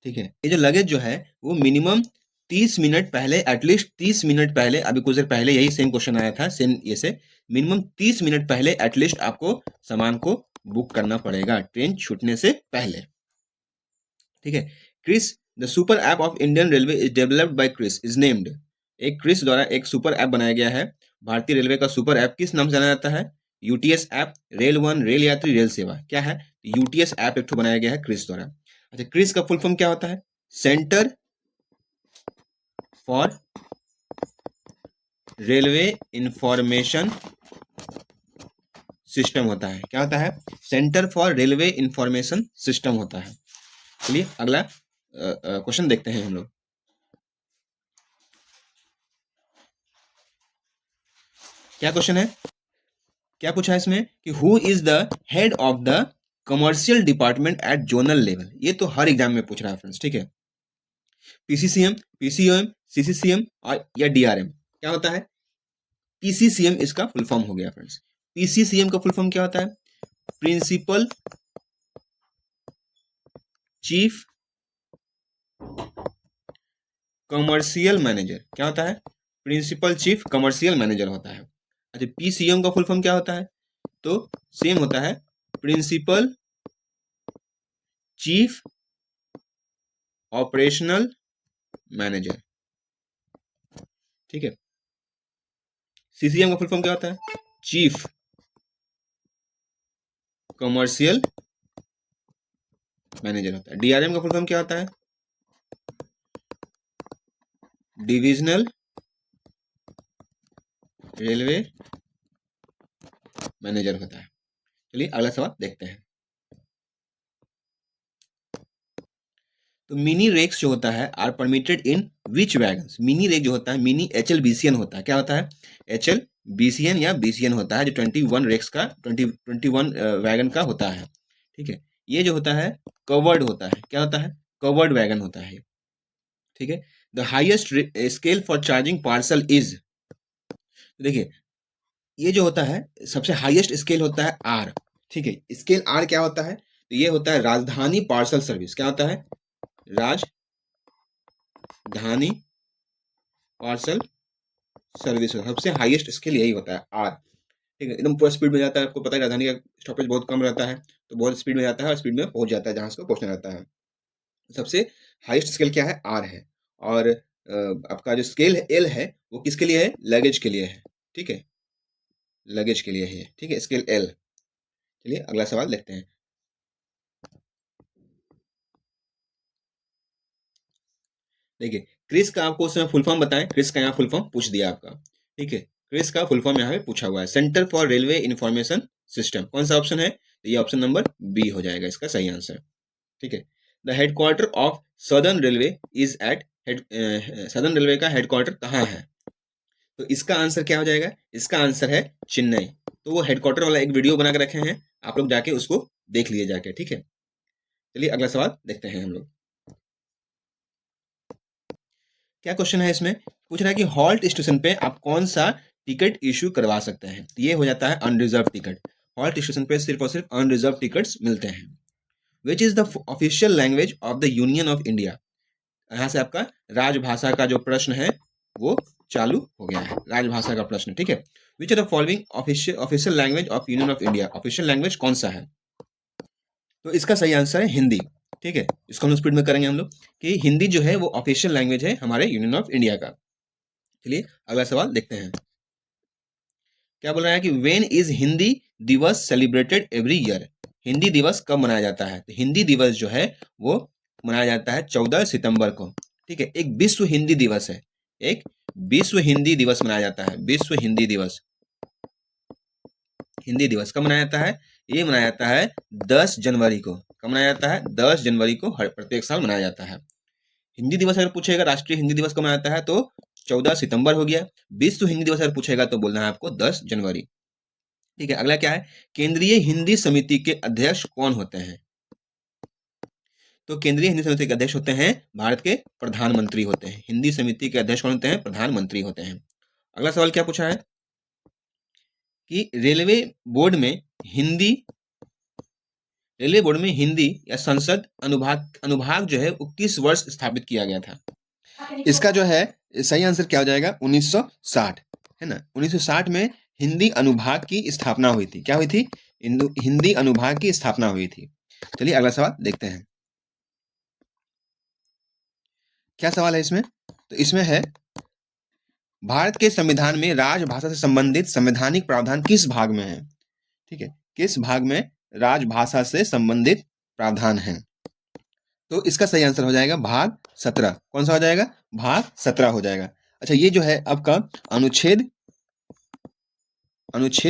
ठीक है, ये जो लगेज जो है वो मिनिमम 30 मिनट पहले, एटलीस्ट 30 मिनट पहले, अभी कुछ देर पहले यही सेम क्वेश्चन आया था, सेम ये से, मिनिमम 30 मिनट पहले एटलीस्ट आपको सामान को बुक करना पड़ेगा ट्रेन छूटने से पहले। ठीक है। CRIS, the super app of Indian railway is developed by CRIS is named. एक क्रिस द्वारा एक सुपर ऐप बनाया गया है। भारतीय रेलवे का सुपर ऐप किस नाम से जाना जाता है? UTS app, rail one, rail यात्री, रेल सेवा। क्या है? यूटीएस ऐप एक बनाया गया है क्रिस द्वारा। अच्छा, क्रिस का फुल फॉर्म क्या होता है? Centre for railway information system होता है। क्या होता है? Centre for railway information system होता है। चलिए अगला क्वेश्चन देखते हैं हम लोग। क्या क्वेश्चन है? क्या पूछा है इसमें कि who is the head of the commercial department at zonal level. ये तो हर एग्जाम में पूछ रहा है फ्रेंड्स। ठीक है, पीसीसीएम, पीसीओएम, सीसीसीएम और या डीआरएम। क्या होता है? पीसीसीएम इसका फुल फॉर्म हो गया फ्रेंड्स। पीसीसीएम का फुल फॉर्म क्या होता है? Principal chief commercial manager. क्या होता है? प्रिंसिपल चीफ कमर्शियल मैनेजर होता है। अच्छा, पीसीएम का फुल फॉर्म क्या होता है? तो सेम होता है, प्रिंसिपल चीफ ऑपरेशनल मैनेजर। ठीक है। सीसीएम का फुल फॉर्म क्या होता है? चीफ कमर्शियल मैनेजर होता है। डीआरएम का फुल फॉर्म क्या होता है? डिविजनल रेलवे मैनेजर होता है। चलिए अगला सवाल देखते हैं। तो मिनी रेक्स जो होता है are permitted in which wagons. Mini rake जो होता है, मिनी एचएल बीसीएन होता है। क्या होता है? एचएल बीसीएन या बीसीएन होता है, जो 21 रेक्स का 21 वैगन का होता है। ठीक है, ये जो होता है कवर्ड होता है। क्या होता है? कवर्ड वैगन होता है। ठीक है। The highest scale for charging parcel is. देखिए, ये जो होता है सबसे हाईएस्ट स्केल होता है आर। ठीक है, स्केल आर क्या होता है? तो ये होता है राजधानी पार्सल सर्विस। क्या होता है? राजधानी पार्सल सर्विस सबसे हाईएस्ट स्केल यही होता है आर। ठीक है, एकदम पूरा स्पीड में जाता है। आपको पता है राजधानी का स्टॉपेज बहुत कम रहता है, तो बहुत स्पीड में जाता है और स्पीड में पहुंच जाता है जहां उसको पहुंचना रहता है। सबसे हाईएस्ट स्केल क्या है? आर है। और आपका जो स्केल एल है वो किसके लिए है? लगेज के लिए है। ठीक है, लगेज के लिए है। ठीक है, स्केल एल। चलिए अगला सवाल देखते हैं। देखिए, क्रिस का आपको उसमें फुल फॉर्म बताएं। क्रिस का यहाँ फुल फॉर्म पूछ दिया आपका। ठीक है, क्रिस का फुल फॉर्म यहाँ पे पूछा हुआ है, centre for railway information system. कौन सा ऑप्शन है? तो ये ऑप्शन नंबर बी हो जाएगा इसका सही आंसर। ठीक है। The headquarter of southern railway is at southern railway का हेडक्वार्टर कहाँ है? तो इसका आंसर क्या हो जाएगा? इसका आंसर है चेन्नई। तो वो हेडक्वार्टर वाला एक वीडियो बना के रखे हैं, आप लोग जाके उसको देख लिए जाके। ठीक है, चलिए अगला सवाल देखते हैं हम लोग। क्या क्वेश्चन है इसमें? पूछ रहा है कि हॉल्ट स्टेशन पे आप कौन सा टिकट इशू करवा सकते हैं? तो ये हो जाता है अनरिजर्व टिकट। हॉल्ट स्टेशन पे सिर्फ और सिर्फ अनरिजर्व टिकट्स मिलते हैं। Which is the official language of the union of India? यहाँ से आपका राजभाषा का जो प्रश्न है वो चालू हो गया है, राजभाषा का प्रश्न। ठीक है, which are the following official language of union of India? Official language कौन सा है? तो इसका सही आंसर है हिंदी। ठीक है, इसको हम स्पीड में करेंगे हम लोग कि हिंदी जो है वो ऑफिशियल लैंग्वेज है हमारे यूनियन ऑफ इंडिया का। चलिए अगला सवाल देखते हैं। क्या बोल रहा है कि व्हेन इज हिंदी दिवस सेलिब्रेटेड एवरी ईयर? हिंदी दिवस कब मनाया जाता है? तो हिंदी दिवस जो है वो मनाया जाता है 14 सितंबर को। ठीक है, एक विश्व हिंदी दिवस है, एक विश्व हिंदी दिवस मनाया जाता है। विश्व हिंदी दिवस, हिंदी दिवस कब मनाया जाता है? ये मनाया जाता है 10 जनवरी को। कब मनाया जाता है? 10 जनवरी को हर प्रत्येक साल मनाया जाता है। हिंदी दिवस अगर पूछेगा राष्ट्रीय हिंदी दिवस कब मनाया जाता है तो 14 सितंबर हो गया। विश्व हिंदी दिवस अगर पूछेगा तो बोलना है आपको 10 जनवरी। ठीक है, अगला क्या है? केंद्रीय हिंदी समिति के अध्यक्ष कौन होते हैं? तो केंद्रीय हिंदी समिति के अध्यक्ष होते हैं भारत के प्रधानमंत्री होते हैं। हिंदी समिति के अध्यक्ष कौन होते हैं? प्रधानमंत्री होते हैं। अगला सवाल क्या पूछा है कि रेलवे बोर्ड में हिंदी या संसद अनुभाग जो है वो किस वर्ष स्थापित किया गया था? इसका जो है सही आंसर क्या हो जाएगा? 1960 है ना। 1960 में हिंदी अनुभाग की स्थापना हुई थी। क्या हुई थी? हिंदी अनुभाग की स्थापना हुई थी। चलिए अगला सवाल देखते हैं। क्या सवाल है इसमें? तो इसमें है भारत के संविधान में राजभाषा से संबंधित संवैधानिक प्रावधान किस भाग में है? ठीक है, किस भाग में राजभाषा से संबंधित प्रावधान है? तो इसका सही आंसर हो जाएगा भाग 17। कौन सा हो जाएगा? भाग 17 हो जाएगा। अच्छा, ये जो है आपका अनुच्छेद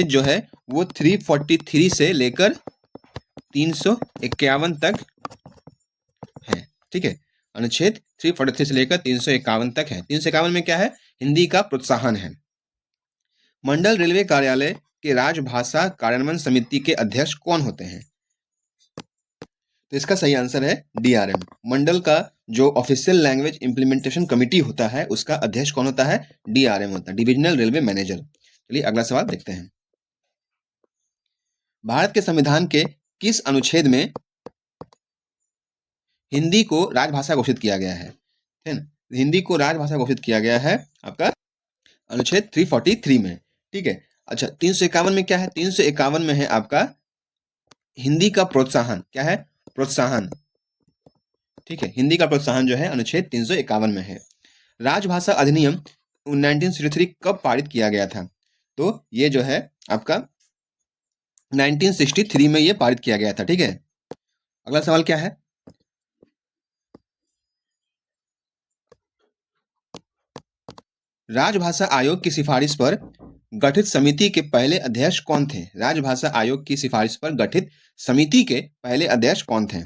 जो है वो 343 से लेकर 351 तक है। ठीक है, अनुच्छेद 343 से लेकर 351 तक है। 351 में क्या है? हिंदी का प्रोत्साहन है। मंडल रेलवे कार्यालय के राजभाषा कार्यान्वयन समिति के अध्यक्ष कौन होते हैं? तो इसका सही आंसर है डीआरएम। मंडल का जो ऑफिशियल लैंग्वेज इंप्लीमेंटेशन कमिटी होता है उसका अध्यक्ष कौन होता है? डीआरएम होता है, डिविजनल रेलवे मैनेजर। चलिए अगला सवाल देखते हैं। भारत के संविधान के किस अनुच्छेद में हिंदी को राजभाषा घोषित किया गया है? हिंदी को राजभाषा घोषित किया गया है आपका अनुच्छेद 343 में। ठीक है, अच्छा 351 में क्या है? 351 में है आपका हिंदी का प्रोत्साहन। क्या है? प्रोत्साहन। ठीक है, हिंदी का प्रोत्साहन जो है अनुच्छेद 351 में है। राजभाषा अधिनियम 1963 कब पारित किया गया था? तो ये जो है आपका 1963 में ये पारित किया गया था। ठीक है, अगला सवाल क्या है? राजभाषा आयोग की सिफारिश पर गठित समिति के पहले अध्यक्ष कौन थे? राजभाषा आयोग की सिफारिश पर गठित समिति के पहले अध्यक्ष कौन थे?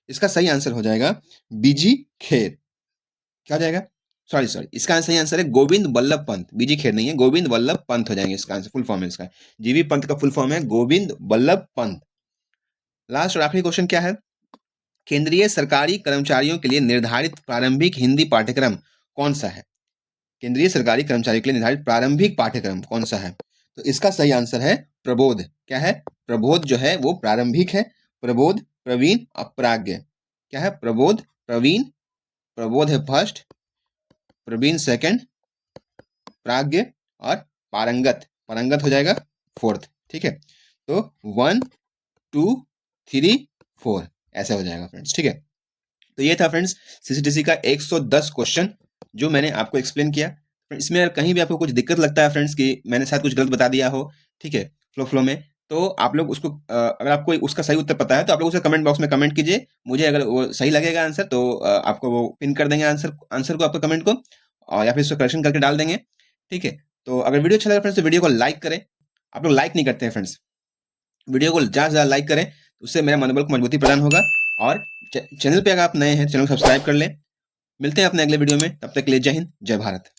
इसका सही आंसर हो जाएगा बीजी खेर। क्या हो जाएगा? सॉरी, इसका सही आंसर है गोविंद वल्लभ पंत। बीजी खेर नहीं है, गोविंद वल्लभ पंत हो जाएंगे इसका आंसर। फुल फॉर्म है इसका, जीवी पंत का फुल फॉर्म है गोविंद वल्लभ पंत। लास्ट और आखिरी क्वेश्चन क्या है? केंद्रीय सरकारी कर्मचारियों के लिए निर्धारित प्रारंभिक हिंदी पाठ्यक्रम कौन सा है? केंद्रीय सरकारी कर्मचारियों के लिए निर्धारित प्रारंभिक पाठ्यक्रम कौन सा है? तो इसका सही आंसर है प्रबोध। क्या है? प्रबोध जो है वो प्रारंभिक है। प्रबोध, प्रवीण, अप्राज्ञ। क्या है? प्रबोध, प्रवीण, प्रबोध है फर्स्ट, प्रवीण सेकंड, प्राज्ञ और पारंगत, पारंगत हो जाएगा फोर्थ। ठीक है, तो 1 2 3 4 ऐसे हो जाएगा फ्रेंड्स। ठीक है, तो ये था फ्रेंड्स सीसीटीसी का 110 क्वेश्चन जो मैंने आपको एक्सप्लेन किया। इसमें अगर कहीं भी आपको कुछ दिक्कत लगता है फ्रेंड्स कि मैंने शायद कुछ गलत बता दिया हो, ठीक है, फ्लो में, तो आप लोग उसको अगर आपको उसका सही उत्तर पता है तो आप लोग उसे कमेंट बॉक्स में कमेंट कीजिए। मुझे अगर वो सही लगेगा आंसर तो आपको वो पिन कर देंगे आंसर को, आपको कमेंट को, और या फिर उसको करेक्शन करके डाल देंगे। ठीक है, तो अगर वीडियो अच्छा लगा फ्रेंड्स तो वीडियो को लाइक करें। आप लोग लाइक नहीं करते हैं फ्रेंड्स, वीडियो को ज़्यादा से ज़्यादा लाइक करें, उससे मेरा मनोबल को मजबूती प्रदान होगा। और चैनल पे अगर आप नए हैं, चैनल को सब्सक्राइब कर लें। मिलते हैं अपने अगले वीडियो में, तब तक के लिए जय हिंद, जय भारत।